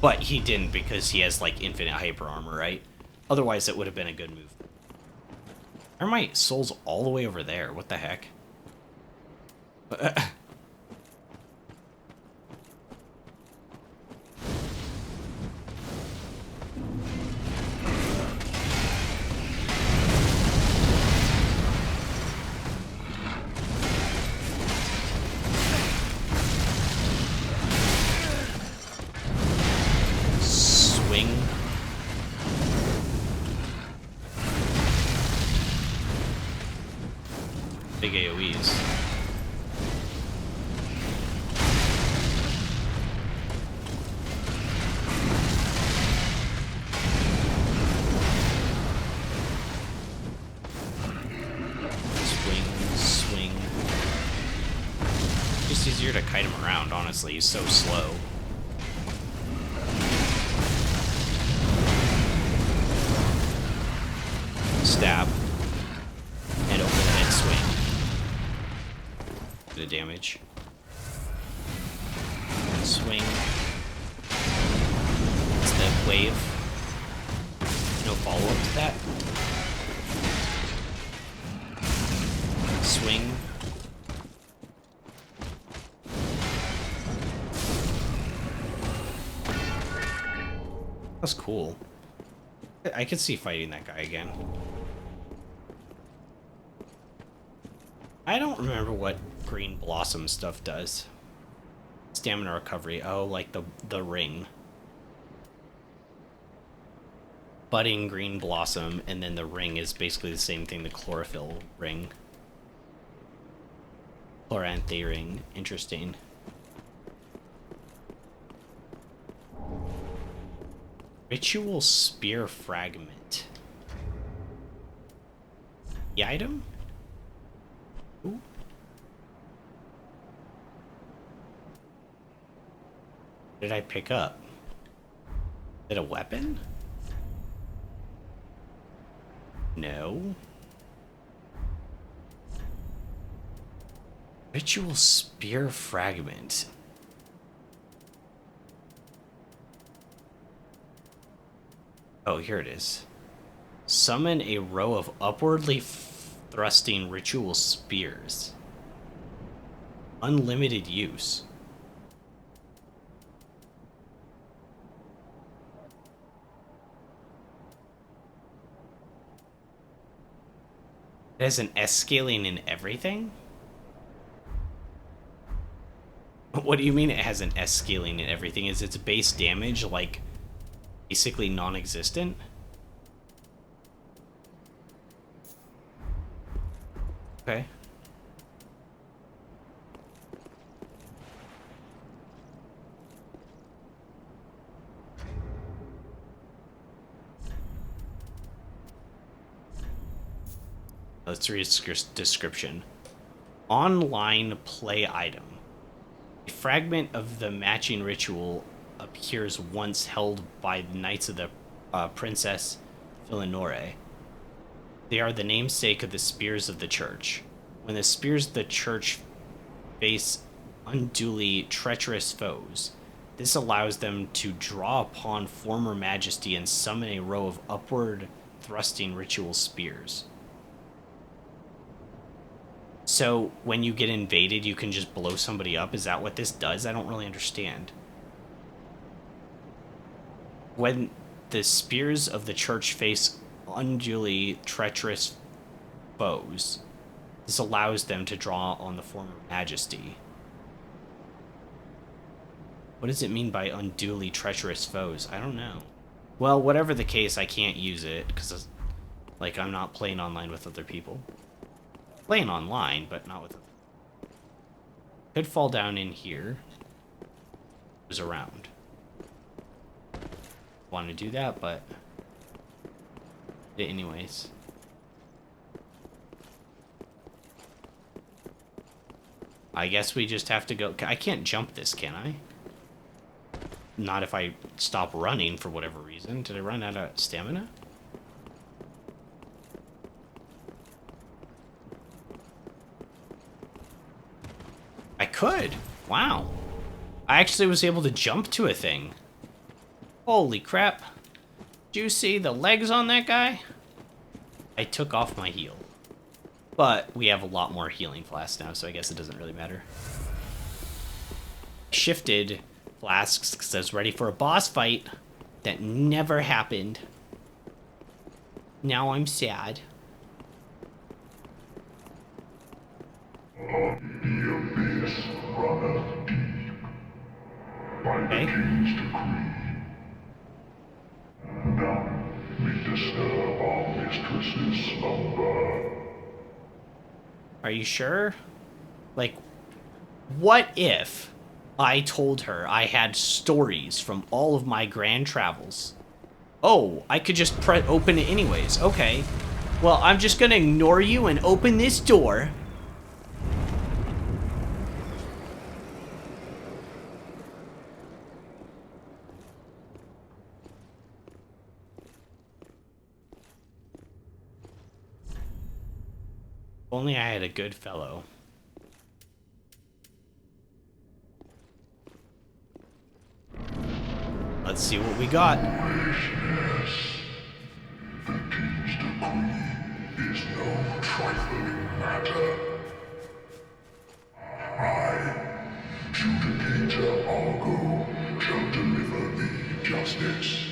but he didn't because he has like infinite hyper armor, right? Otherwise, it would have been a good move. Why are my souls all the way over there? What the heck? Swing. Big AoEs. Swing. Just easier to kite him around, honestly. He's so slow. Stab. And over the head swing. Bit of damage. Swing. It's the wave. No follow-up to that. Swing. That's cool. I could see fighting that guy again. I don't remember what Green Blossom stuff does. Stamina recovery. Oh, like the ring. Budding Green Blossom, and then the ring is basically the same thing, the chlorophyll ring. Chloranthe ring. Interesting. Ritual Spear Fragment. The item? Ooh. What did I pick up? Is it a weapon? No. Ritual Spear Fragment. Oh, here it is. Summon a row of upwardly thrusting ritual spears. Unlimited use. It has an S scaling in everything? What do you mean it has an S scaling in everything? Is its base damage like basically non-existent? Okay. Let's read its description. Online play item. A fragment of the matching ritual appears once held by the Knights of the Princess Philinore. They are the namesake of the spears of the church. When the spears of the church face unduly treacherous foes, this allows them to draw upon former majesty and summon a row of upward thrusting ritual spears. So when you get invaded, you can just blow somebody up? Is that what this does? I don't really understand. When the spears of the church face unduly treacherous foes, this allows them to draw on the former majesty. What does it mean by unduly treacherous foes? I don't know. Well, whatever the case, I can't use it because, like, I'm not playing online with other people. Playing online, but not with. Could fall down in here. Was around. Want to do that, but did it anyways. I guess we just have to go. I can't jump this, can I? Not if I stop running for whatever reason. Did I run out of stamina? I could. Wow. I actually was able to jump to a thing. Holy crap. Did you see the legs on that guy? I took off my heal. But we have a lot more healing flasks now, so I guess it doesn't really matter. Shifted flasks because I was ready for a boss fight that never happened. Now I'm sad. Okay. Are you sure? Like, what if I told her I had stories from all of my grand travels? Oh, I could just open it anyways. Okay. Well, I'm just gonna ignore you and open this door. Only I had a good fellow. Let's see what we got.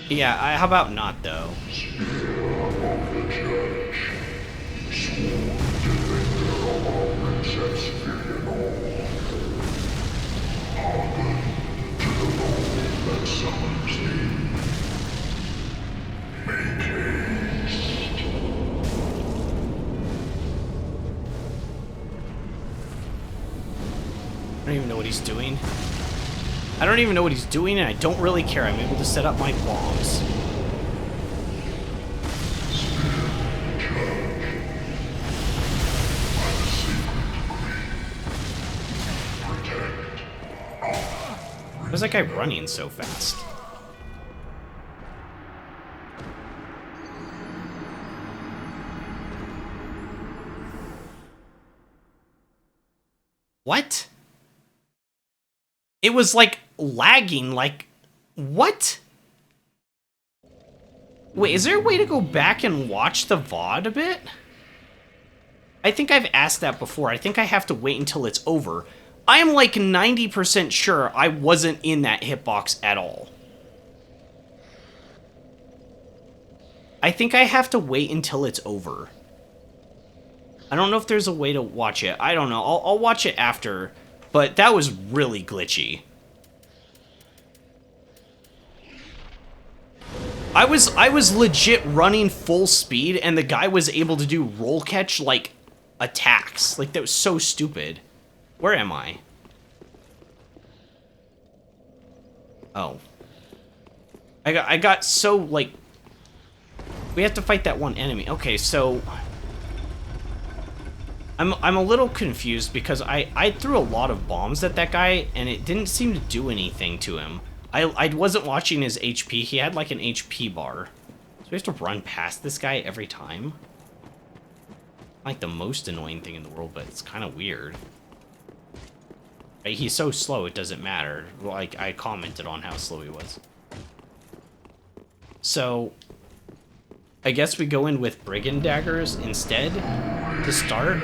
Yeah, how about not, though? I don't even know what he's doing. I don't even know what he's doing, and I don't really care. I'm able to set up my bombs. Where's that guy running so fast? What? It was like lagging, like, what? Wait, is there a way to go back and watch the VOD a bit? I think I've asked that before. I think I have to wait until it's over. I am like 90% sure I wasn't in that hitbox at all. I think I have to wait until it's over. I don't know if there's a way to watch it. I don't know. I'll watch it after. But that was really glitchy. I was legit running full speed, and the guy was able to do roll catch, like, attacks. Like, that was so stupid. Where am I? Oh. I got so, like... We have to fight that one enemy. Okay, so... I'm a little confused because I threw a lot of bombs at that guy and it didn't seem to do anything to him. I wasn't watching his HP. He had like an HP bar. So we have to run past this guy every time. Like the most annoying thing in the world, but it's kind of weird. Right, he's so slow it doesn't matter. Like I commented on how slow he was. So I guess we go in with brigand daggers instead to start.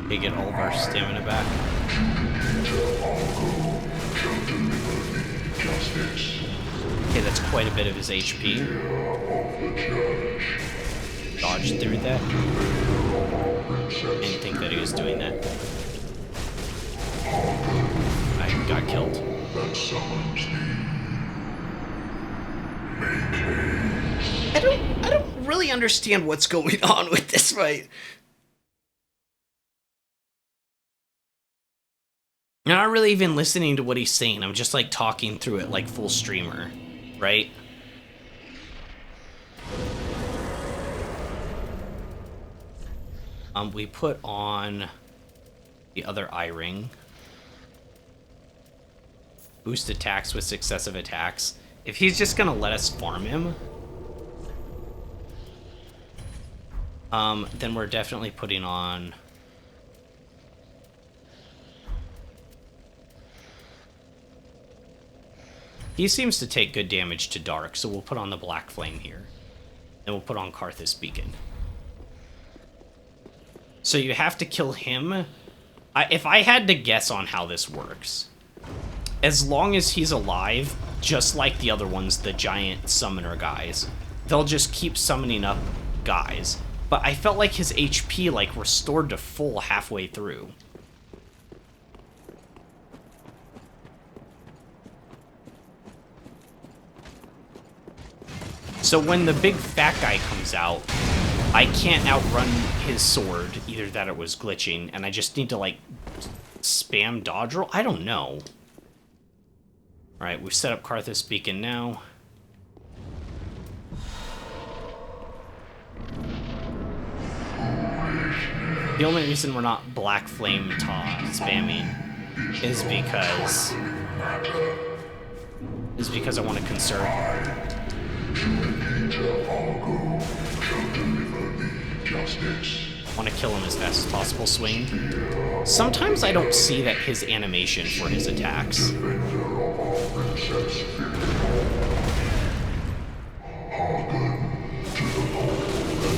We get all of our stamina back. Okay, that's quite a bit of his HP. Dodged through that. Didn't think that he was doing that. I got killed. I don't really understand what's going on with this fight. I'm not really even listening to what he's saying. I'm just like talking through it like full streamer, right? We put on the other eye ring. Boost attacks with successive attacks. If he's just gonna let us farm him, then we're definitely putting on... He seems to take good damage to Dark, so we'll put on the Black Flame here. Then we'll put on Karthus Beacon. So you have to kill him. If I had to guess on how this works, as long as he's alive, just like the other ones, the giant summoner guys, they'll just keep summoning up guys. But I felt like his HP like restored to full halfway through. So when the big fat guy comes out, I can't outrun his sword. Either that or it was glitching, and I just need to, like, spam dodge roll? I don't know. Alright, we've set up Karthus Beacon now. The only reason we're not Black Flame spamming is because I want to conserve. I want to kill him as fast as possible, swing. Sometimes I don't see that his animation for his attacks.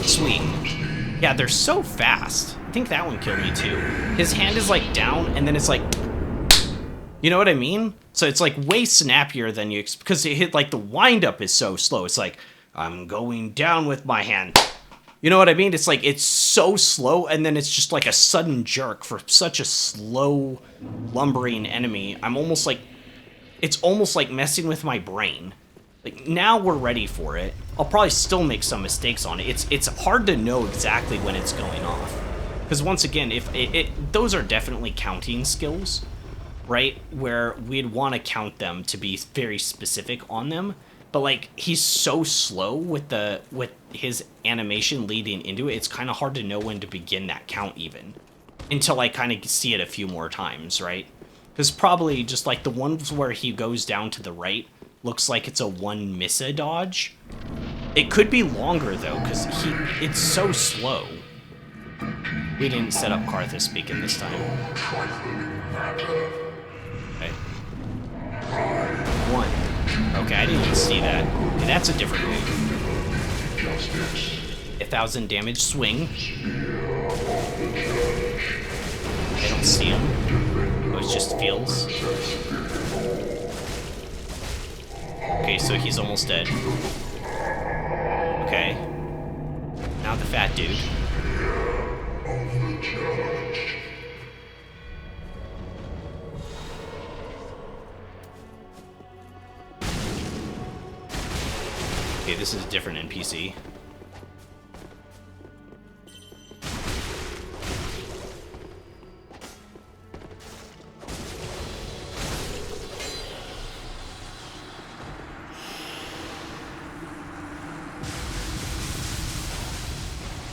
Swing. Yeah, they're so fast. I think that one killed me too. His hand is like down, and then it's like... You know what I mean? So it's like way snappier than you... Because it hit like the wind-up is so slow. It's like, I'm going down with my hand. You know what I mean? It's like, it's so slow, and then it's just like a sudden jerk for such a slow, lumbering enemy. I'm almost like... It's almost like messing with my brain. Like, now we're ready for it. I'll probably still make some mistakes on it. It's hard to know exactly when it's going off. Because once again, those are definitely counting skills, right? Where we'd want to count them to be very specific on them. But like, he's so slow with his animation leading into it, it's kind of hard to know when to begin that count even. Until I kind of see it a few more times, right? Because probably just like the ones where he goes down to the right, looks like it's a one miss-a dodge. It could be longer though, because it's so slow. We didn't set up Karthus Beacon this time. Okay. 1. Okay, I didn't even see that. Okay, that's a different move. 1,000 damage swing. I don't see him. Oh, it just feels. Okay, so he's almost dead. Okay. Now the fat dude. Okay, this is a different NPC.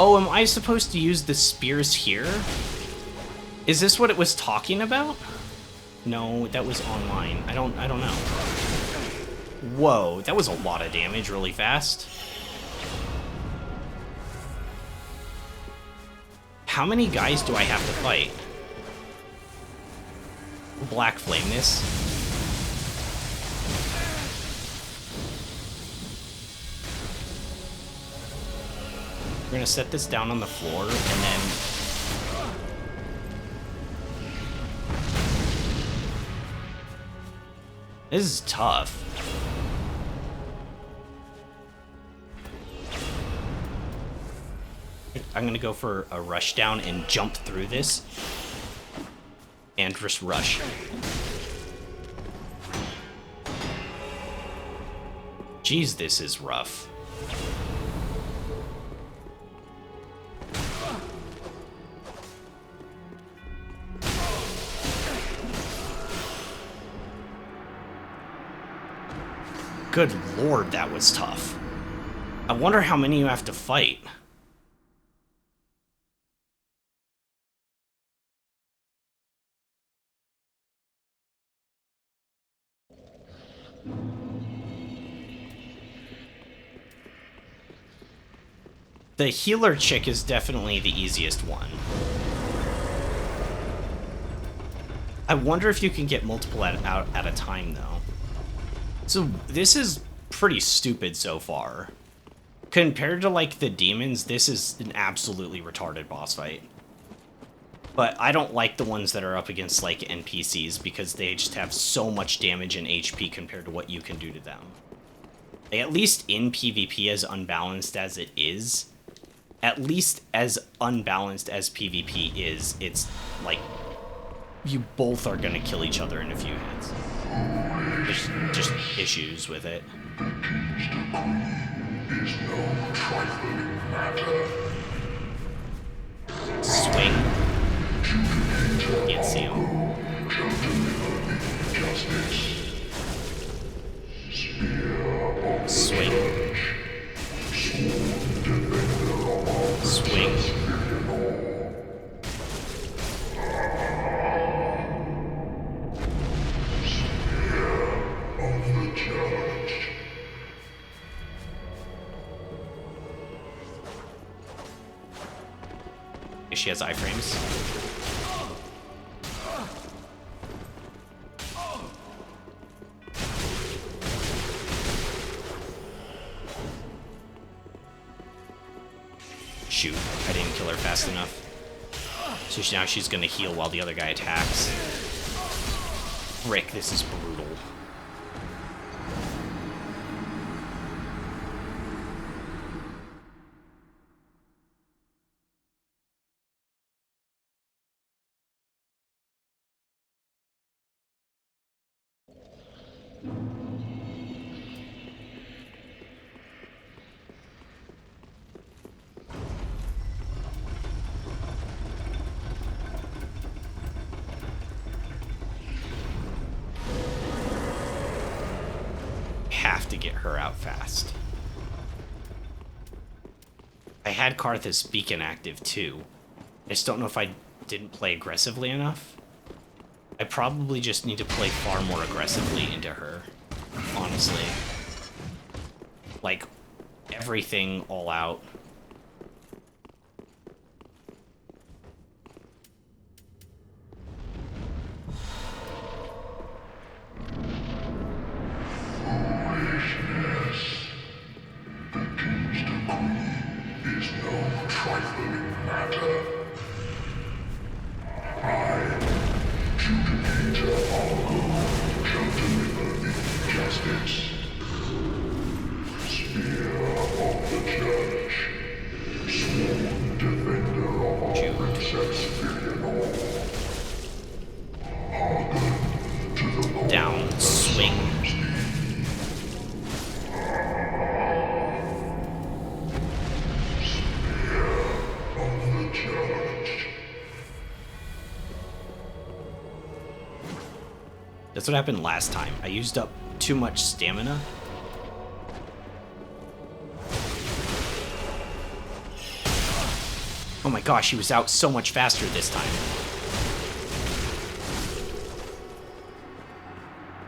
Oh, am I supposed to use the spears here? Is this what it was talking about? No, that was online. I don't know. Whoa, that was a lot of damage really fast. How many guys do I have to fight? Black flame this. We're gonna set this down on the floor and then... This is tough. I'm gonna go for a rush down and jump through this. And just rush. Jeez, this is rough. Good lord, that was tough. I wonder how many you have to fight. The healer chick is definitely the easiest one. I wonder if you can get multiple out at a time, though. So this is pretty stupid so far. Compared to, like, the demons, this is an absolutely retarded boss fight. But I don't like the ones that are up against, like, NPCs because they just have so much damage and HP compared to what you can do to them. At least in PvP, as unbalanced as it is, at least as unbalanced as PvP is, it's like you both are gonna kill each other in a few hits. There's just issues with it. Swing. Can't see him. Swing. Swing. She has iframes. Shoot, I didn't kill her fast enough. So now she's gonna heal while the other guy attacks. Frick, this is brutal. Have to get her out fast. I had Karthus Beacon active too. I just don't know if I didn't play aggressively enough. I probably just need to play far more aggressively into her, honestly. Like, everything all out. Down, swing. That's what happened last time. I used up too much stamina. Oh my gosh, he was out so much faster this time.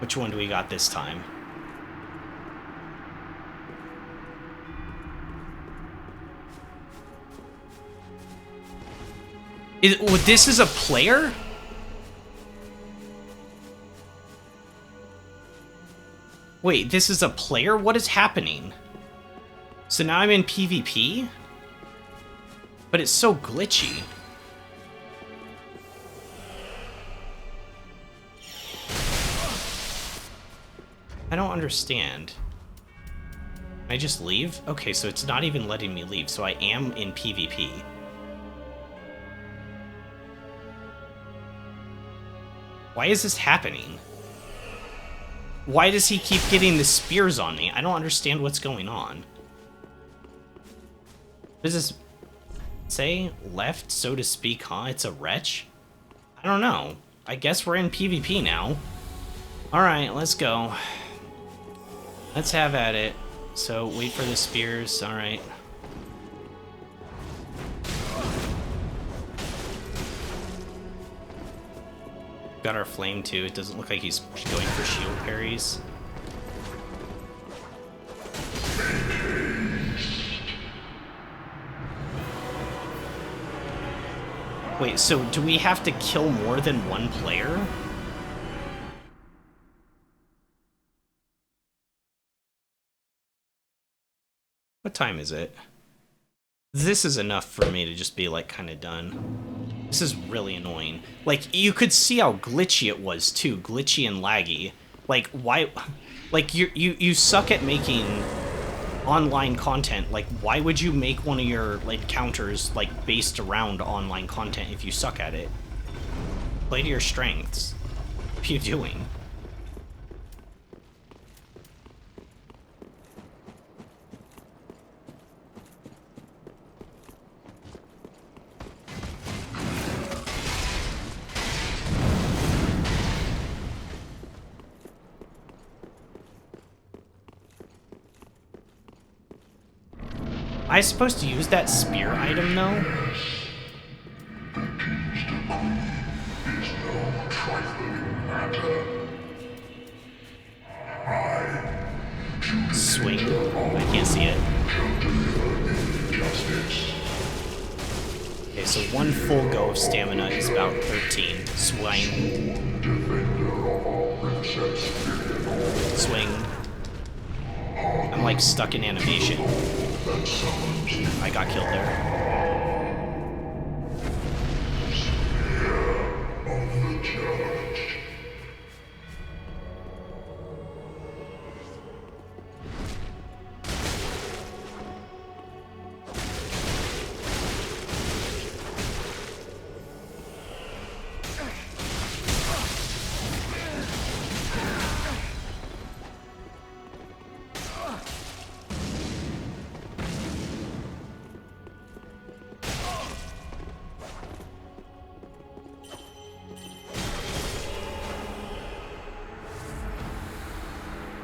Which one do we got this time? This is a player? Wait, this is a player? What is happening? So now I'm in PvP? But it's so glitchy. I don't understand. Can I just leave? Okay, so it's not even letting me leave, so I am in PvP. Why is this happening? Why does he keep getting the spears on me? I don't understand what's going on. Does this say left, so to speak, huh? It's a wretch? I don't know. I guess we're in PvP now. Alright, let's go. Let's have at it. So, wait for the spears. Alright. Got our flame too. It doesn't look like he's going for shield parries. Wait, so do we have to kill more than one player? What time is it? This is enough for me to just be like kind of done. This is really annoying. Like, you could see how glitchy it was too, glitchy and laggy. Like, why? Like, you suck at making online content. Like, why would you make one of your like counters like based around online content if you suck at it? Play to your strengths. What are you doing? Am I supposed to use that spear item, though? Swing. I can't see it. Okay, so one full go of stamina is about 13. Swing. Swing. I'm like stuck in animation. I got killed there.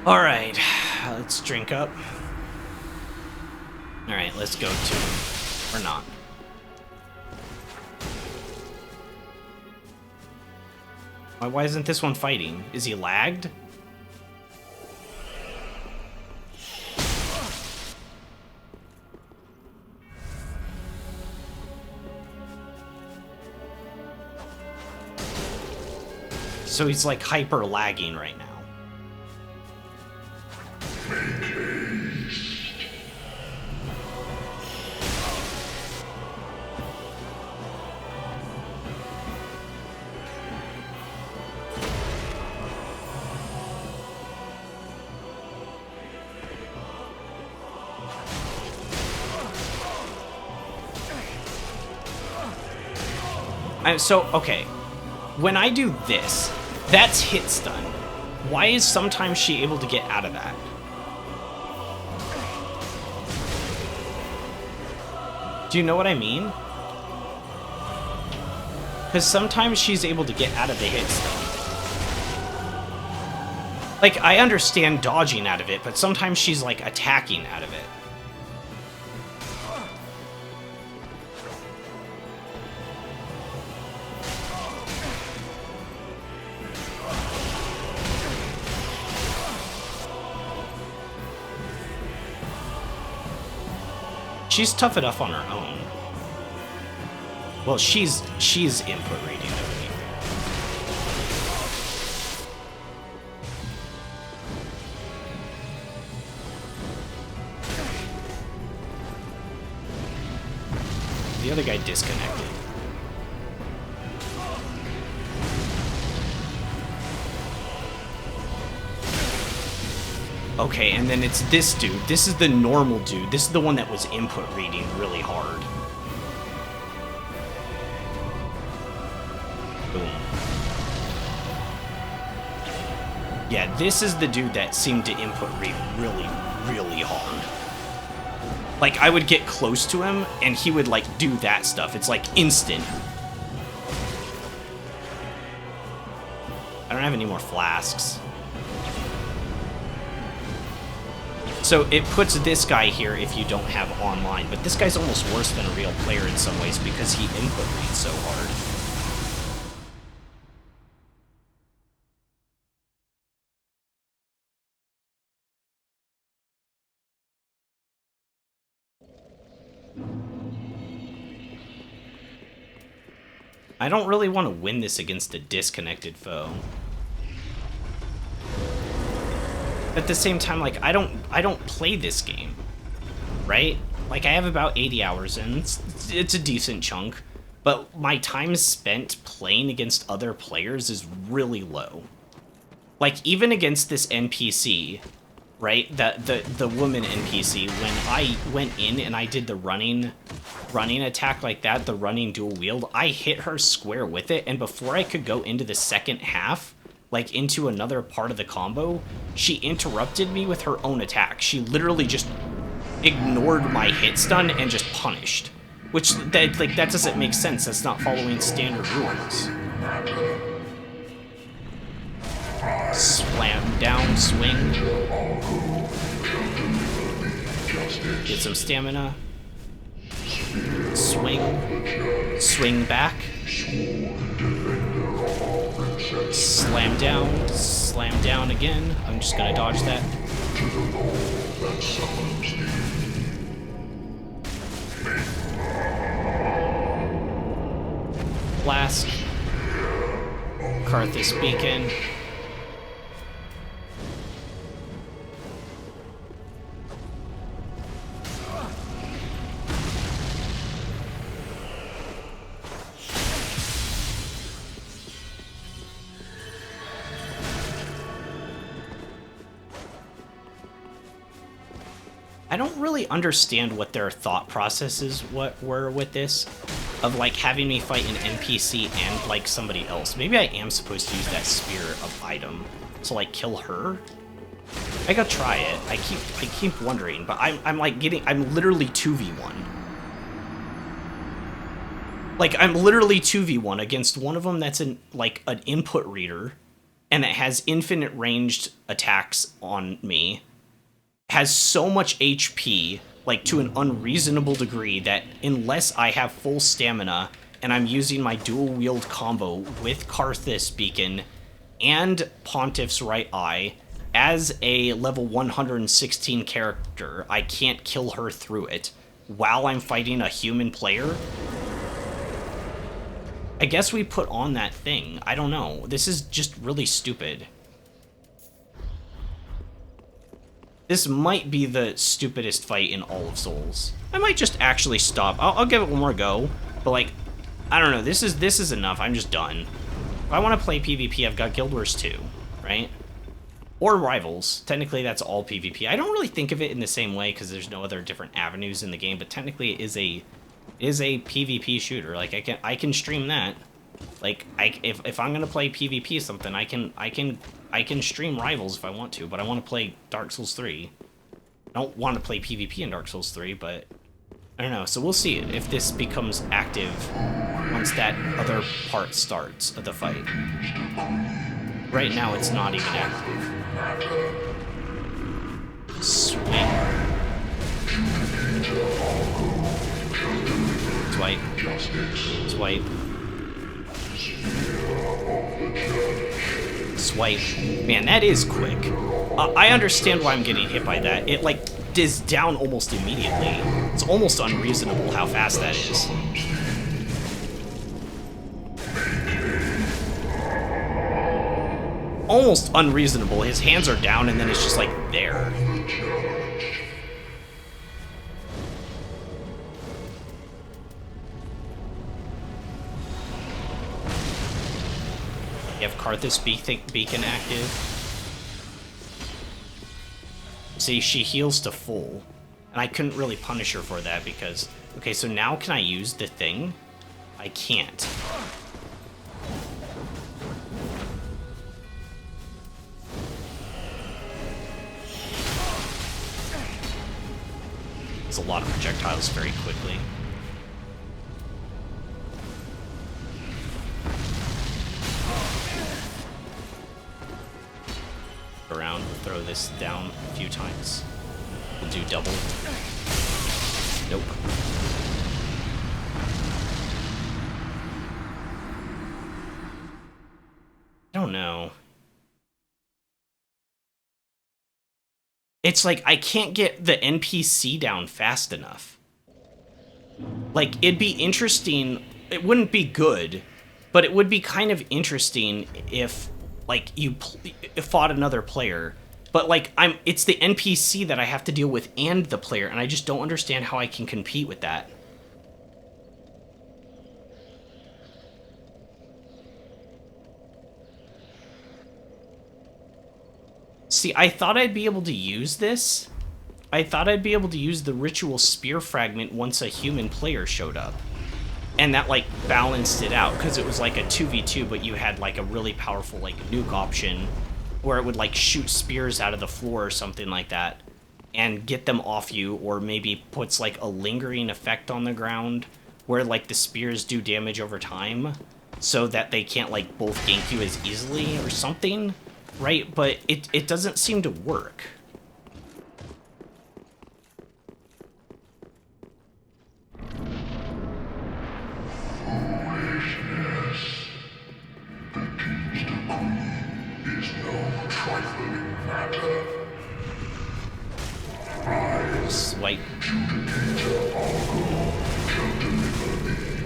Alright, let's drink up. Alright, let's go to... or not. Why isn't this one fighting? Is he lagged? So he's like hyper lagging right now. So, okay, when I do this, that's hit stun. Why is sometimes she able to get out of that? Do you know what I mean? Because sometimes she's able to get out of the hit stun. Like, I understand dodging out of it, but sometimes she's, like, attacking out of it. She's tough enough on her own. Well, she's input reading, to be fair. The other guy disconnected. Okay, and then it's this dude. This is the normal dude. This is the one that was input reading really hard. Boom. Yeah, this is the dude that seemed to input read really, really hard. Like, I would get close to him, and he would, like, do that stuff. It's, like, instant. I don't have any more flasks. So it puts this guy here if you don't have online, but this guy's almost worse than a real player in some ways because he input reads so hard. I don't really want to win this against a disconnected foe. At the same time, like, I don't play this game, right? Like, I have about 80 hours in. It's a decent chunk, but my time spent playing against other players is really low. Like, even against this NPC, right? The woman NPC, when I went in and I did the running attack like that, the running dual wield, I hit her square with it, and before I could go into the second half, like into another part of the combo, she interrupted me with her own attack. She literally just ignored my hit stun and just punished. Which, that doesn't make sense. That's not following standard rules. Slam down, swing. Get some stamina. Swing. Swing back. Slam down again. I'm just gonna dodge that. Flask. Karthus Beacon. I don't really understand what their thought processes were with this, of like having me fight an NPC and like somebody else. Maybe I am supposed to use that spear of item to like kill her. I gotta try it. I keep wondering, but I'm literally 2v1. Like, I'm literally 2v1 against one of them that's like an input reader, and that has infinite ranged attacks on me. Has so much HP, like to an unreasonable degree, that unless I have full stamina and I'm using my dual wield combo with Karthus Beacon and Pontiff's Right Eye as a level 116 character, I can't kill her through it while I'm fighting a human player. I guess we put on that thing. I don't know. This is just really stupid. This might be the stupidest fight in all of Souls. I might just actually stop. I'll give it one more go, but like, I don't know. This is enough. I'm just done. If I want to play PvP, I've got Guild Wars 2, right? Or Rivals. Technically, that's all PvP. I don't really think of it in the same way because there's no other different avenues in the game, but technically it is a PvP shooter. Like, I can stream that. Like, if I'm gonna play PvP something, I can stream Rivals if I want to, but I want to play Dark Souls 3. I don't want to play PvP in Dark Souls 3, but I don't know. So we'll see if this becomes active once that other part starts of the fight. Right now, it's not even active. Swing. Swipe. Swipe. Swipe. Man, that is quick. I understand why I'm getting hit by that. It, like, is down almost immediately. It's almost unreasonable how fast that is. Almost unreasonable. His hands are down and then it's just like there. You have Karthus Beacon active. See, she heals to full. And I couldn't really punish her for that because... Okay, so now can I use the thing? I can't. It's a lot of projectiles very quickly. Around, we'll throw this down a few times. We'll do double. Nope. I don't know. It's like I can't get the NPC down fast enough. Like, it'd be interesting. It wouldn't be good, but it would be kind of interesting if, like, you fought another player. But, like, it's the NPC that I have to deal with and the player, and I just don't understand how I can compete with that. See, I thought I'd be able to use this. I thought I'd be able to use the ritual spear fragment once a human player showed up. And that, like, balanced it out, because it was like a 2v2, but you had, like, a really powerful, like, nuke option where it would, like, shoot spears out of the floor or something like that and get them off you, or maybe puts, like, a lingering effect on the ground where, like, the spears do damage over time so that they can't, like, both gank you as easily or something, right? But it doesn't seem to work. Swipe.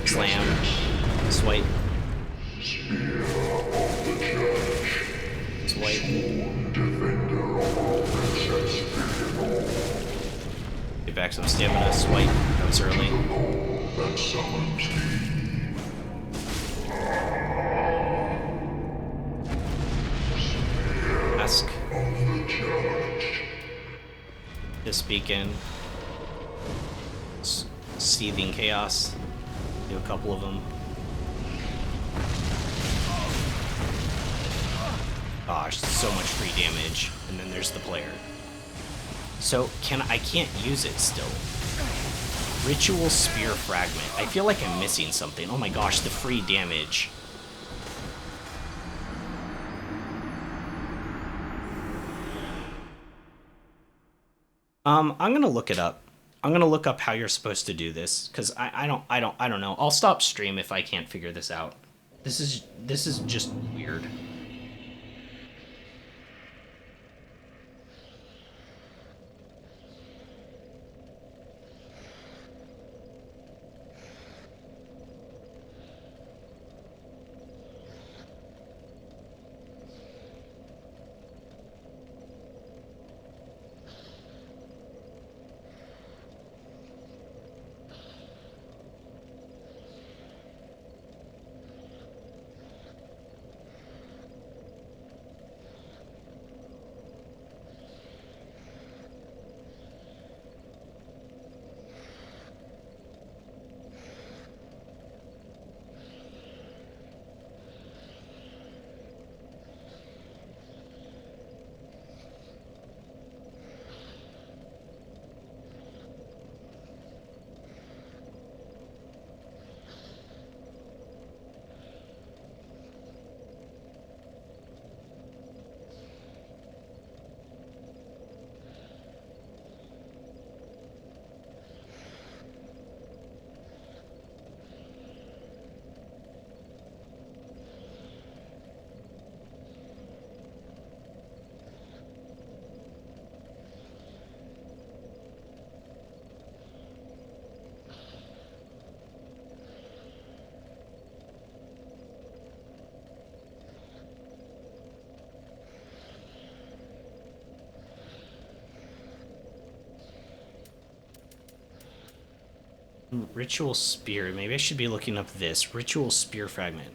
Slam. Swipe. Swipe. Get back some stamina. Swipe. That was early. Ask. This beacon. Seething chaos. Do a couple of them. Gosh, so much free damage. And then there's the player. So I can't use it still. Ritual spear fragment. I feel like I'm missing something. Oh my gosh, the free damage. I'm gonna look it up. I'm gonna look up how you're supposed to do this, because I don't know. I'll stop stream if I can't figure this out. This is just weird. Ritual Spear. Maybe I should be looking up this. Ritual Spear Fragment.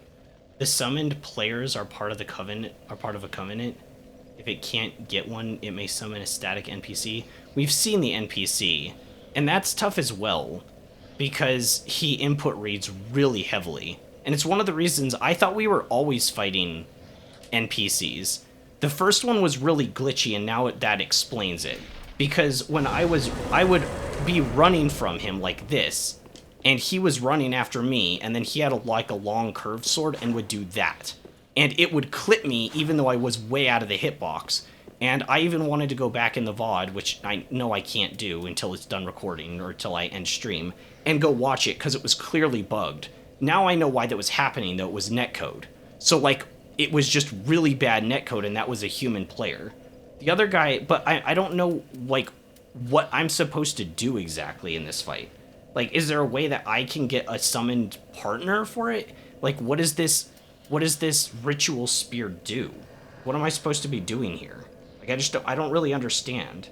The summoned players are part of the covenant, are part of a covenant. If it can't get one, it may summon a static NPC. We've seen the NPC, and that's tough as well, because he input reads really heavily. And it's one of the reasons I thought we were always fighting NPCs. The first one was really glitchy, and now that explains it. Because when I would be running from him like this, and he was running after me, and then he had like a long curved sword and would do that. And it would clip me even though I was way out of the hitbox. And I even wanted to go back in the VOD, which I know I can't do until it's done recording or until I end stream, and go watch it because it was clearly bugged. Now I know why that was happening, though. It was netcode. So, like, it was just really bad netcode, and that was a human player. The other guy, but I don't know, like, what I'm supposed to do exactly in this fight. Like, is there a way that I can get a summoned partner for it? Like, what does this ritual spear do? What am I supposed to be doing here? Like, I don't really understand.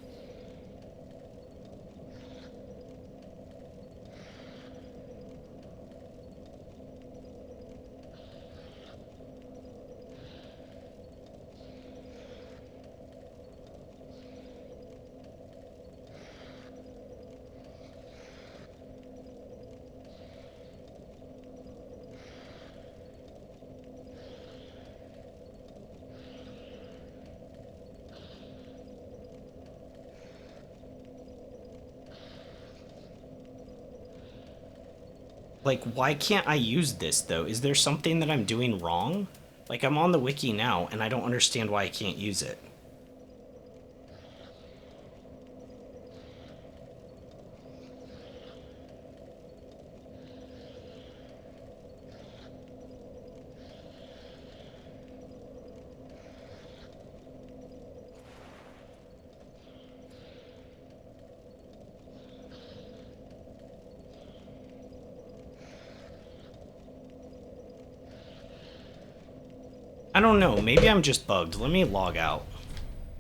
Like, why can't I use this, though? Is there something that I'm doing wrong? Like, I'm on the wiki now, and I don't understand why I can't use it. I don't know, maybe I'm just bugged. Let me log out.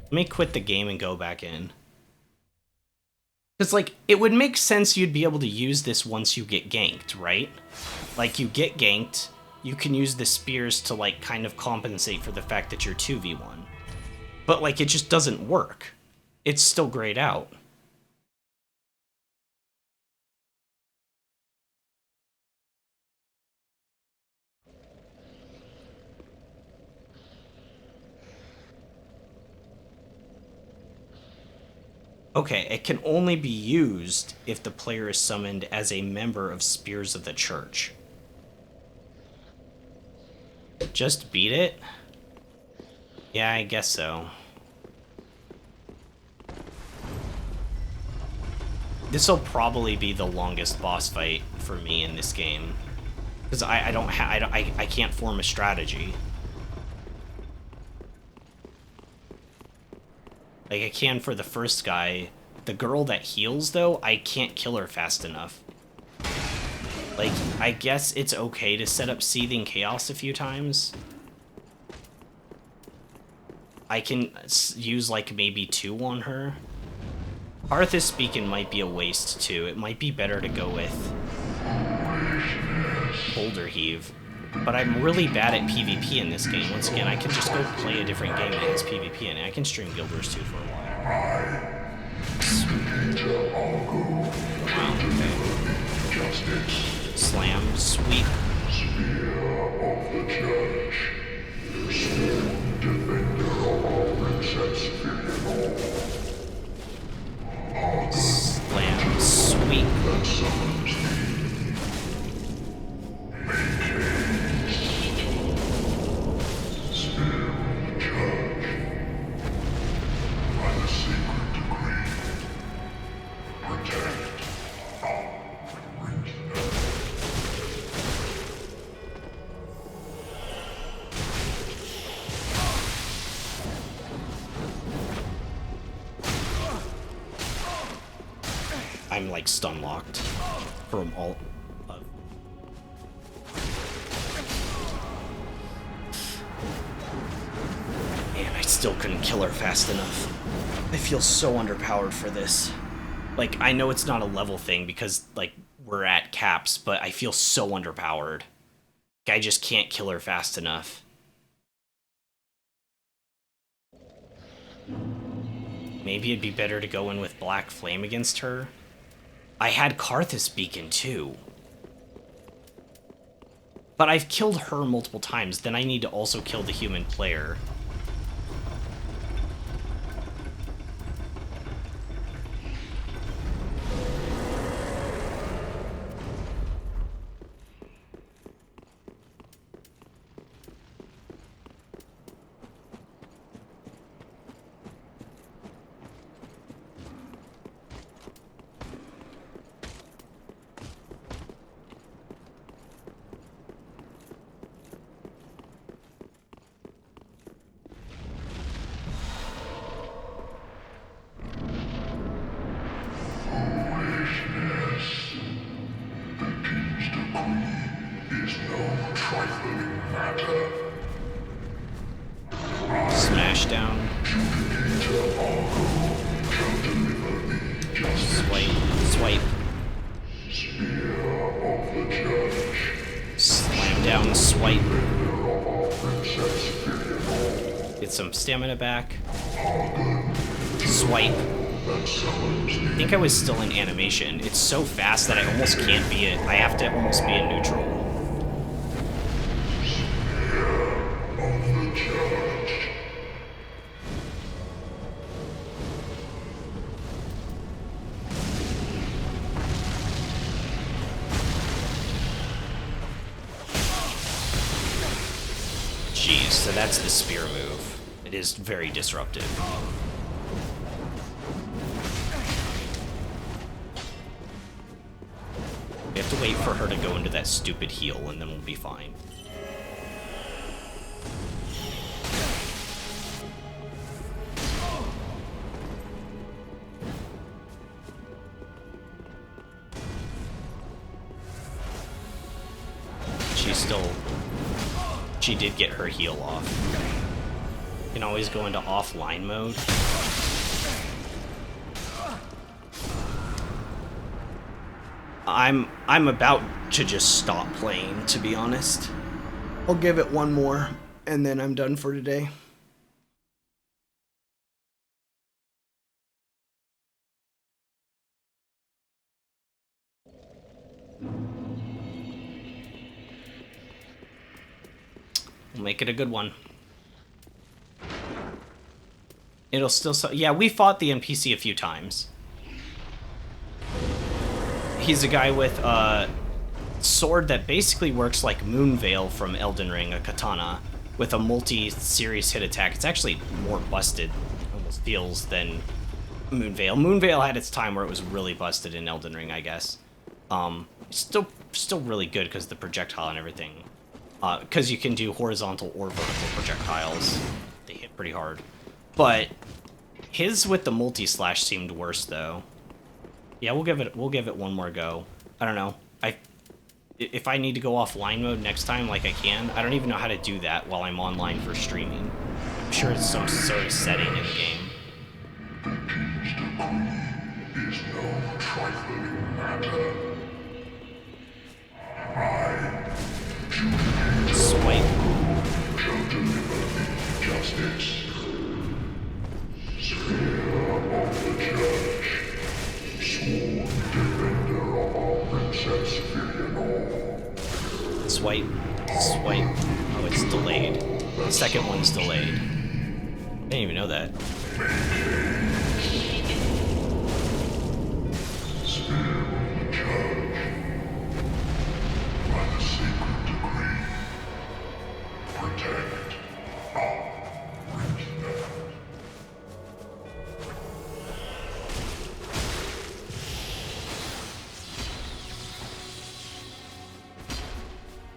Let me quit the game and go back in. Because, like, it would make sense you'd be able to use this once you get ganked, right? Like, you get ganked, you can use the spears to, like, kind of compensate for the fact that you're 2v1. But, like, it just doesn't work. It's still grayed out. Okay, it can only be used if the player is summoned as a member of Spears of the Church. Just beat it? Yeah, I guess so. This'll probably be the longest boss fight for me in this game. Because I can't form a strategy. Like I can for the first guy. The girl that heals, though, I can't kill her fast enough. Like, I guess it's okay to set up Seething Chaos a few times. I can use, like, maybe 2 on her. Arthas Beacon might be a waste, too. It might be better to go with Boulder Heave. But I'm really bad at PvP in this game. Once again, I can just go play a different game that has PvP in it. I can stream Guild Wars 2 for a while. Wow, okay. Slam, sweep. Slam, sweep. I'm like stun locked from all of. Man, I still couldn't kill her fast enough. I feel so underpowered for this. Like, I know it's not a level thing because, like, we're at caps, but I feel so underpowered. I just can't kill her fast enough. Maybe it'd be better to go in with Black Flame against her. I had Karthus Beacon too. But I've killed her multiple times, then I need to also kill the human player. Smashdown. Swipe. Slam down, swipe. Get some stamina back. Swipe. I think I was still in animation. It's so fast that I almost can't be it. I have to almost be in neutral. Jeez, so that's the spear move. It is very disruptive. We have to wait for her to go into that stupid heal, and then we'll be fine. She did get her heal off. You can always go into offline mode. I'm about to just stop playing, to be honest. I'll give it one more, and then I'm done for today. We'll make it a good one. It'll still... yeah, we fought the NPC a few times. He's a guy with a sword that basically works like Moonveil from Elden Ring, a katana, with a multi-series hit attack. It's actually more busted, almost feels, than Moonveil. Moonveil had its time where it was really busted in Elden Ring, I guess. Still really good because of the projectile and everything. Because you can do horizontal or vertical projectiles. They hit pretty hard. But his with the multi-slash seemed worse, though. Yeah, we'll give it one more go. I don't know. If I need to go offline mode next time, like I can, I don't even know how to do that while I'm online for streaming. I'm sure it's some sort of setting in the game. Is no trifling matter. Swipe. Shall deliver thee justice. Spear of the Church. Sworn defender of our Princess Filianor. Swipe. Oh, it's delayed. The second one's delayed. I didn't even know that. Spear of the Church. By the sacred decree. Protect our prisoner.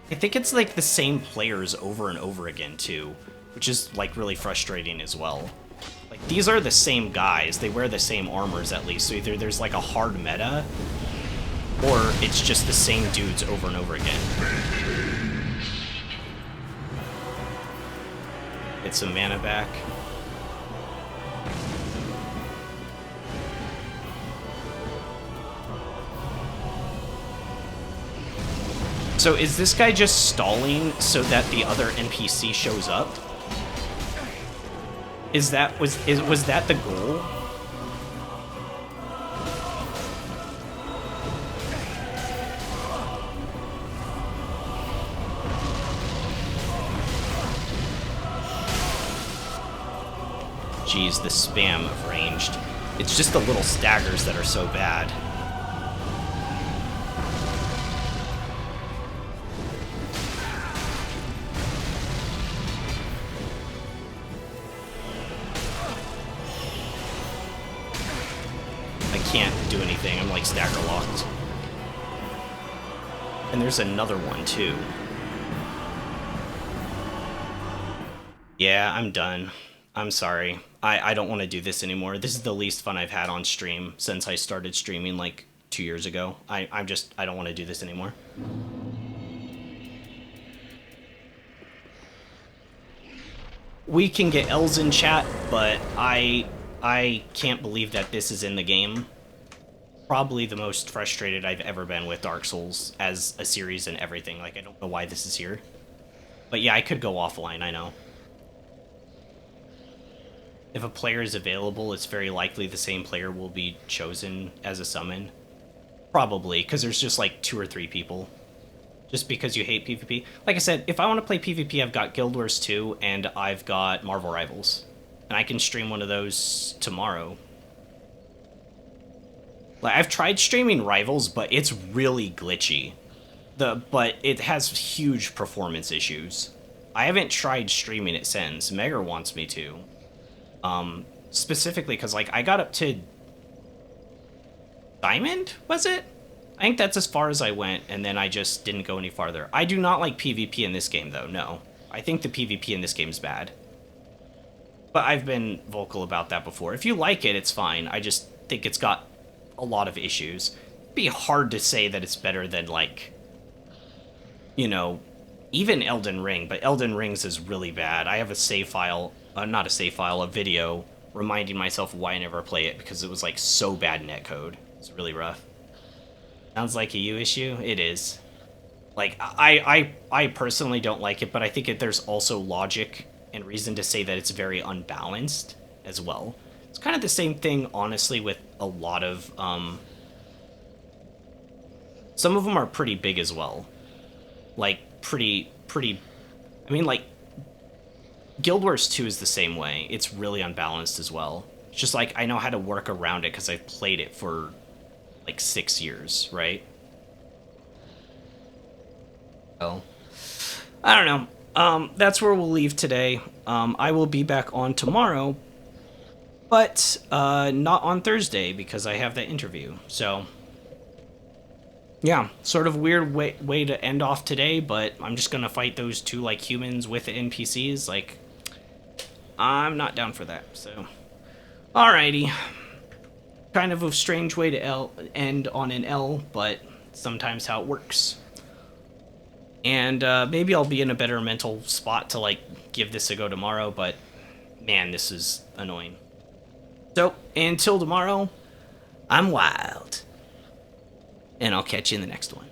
I think it's like the same players over and over again too, which is like really frustrating as well. Like these are the same guys, they wear the same armors at least, so either there's like a hard meta, or it's just the same dudes over and over again. Get some mana back. So is this guy just stalling so that the other NPC shows up? Was that the goal? Jeez, the spam of ranged. It's just the little staggers that are so bad. I can't do anything, I'm like stagger locked. And there's another one too. Yeah, I'm done. I'm sorry. I don't want to do this anymore. This is the least fun I've had on stream since I started streaming like 2 years ago. I don't want to do this anymore. We can get L's in chat, but I can't believe that this is in the game. Probably the most frustrated I've ever been with Dark Souls as a series and everything. Like, I don't know why this is here. But yeah, I could go offline, I know. If a player is available, it's very likely the same player will be chosen as a summon. Probably, because there's just like 2 or 3 people. Just because you hate PvP. Like I said, if I want to play PvP, I've got Guild Wars 2 and I've got Marvel Rivals. And I can stream one of those tomorrow. Like, I've tried streaming Rivals, but it's really glitchy. But it has huge performance issues. I haven't tried streaming it since. Megger wants me to. Specifically because, like, I got up to Diamond, was it? I think that's as far as I went, and then I just didn't go any farther. I do not like PvP in this game, though, no. I think the PvP in this game is bad. But I've been vocal about that before. If you like it, it's fine. I just think it's got a lot of issues. It'd be hard to say that it's better than, like, you know, even Elden Ring, but Elden Ring's is really bad. I have a save file, not a save file, a video reminding myself why I never play it because it was, like, so bad netcode. It's really rough. Sounds like a you issue? It is. Like, I personally don't like it, but I think there's also logic and reason to say that it's very unbalanced as well. It's kind of the same thing, honestly, with a lot of, some of them are pretty big as well. Like, pretty, I mean, like, Guild Wars 2 is the same way. It's really unbalanced as well. It's just like, I know how to work around it because I've played it for like 6 years, right? Well, I don't know. That's where we'll leave today. I will be back on tomorrow, but not on Thursday because I have that interview. So, yeah, sort of weird way to end off today, but I'm just gonna fight those 2 like humans with the NPCs. Like, I'm not down for that. So, alrighty. Kind of a strange way to end on an L, but sometimes how it works. And maybe I'll be in a better mental spot to, like, give this a go tomorrow, but man, this is annoying. So, until tomorrow, I'm wild. And I'll catch you in the next one.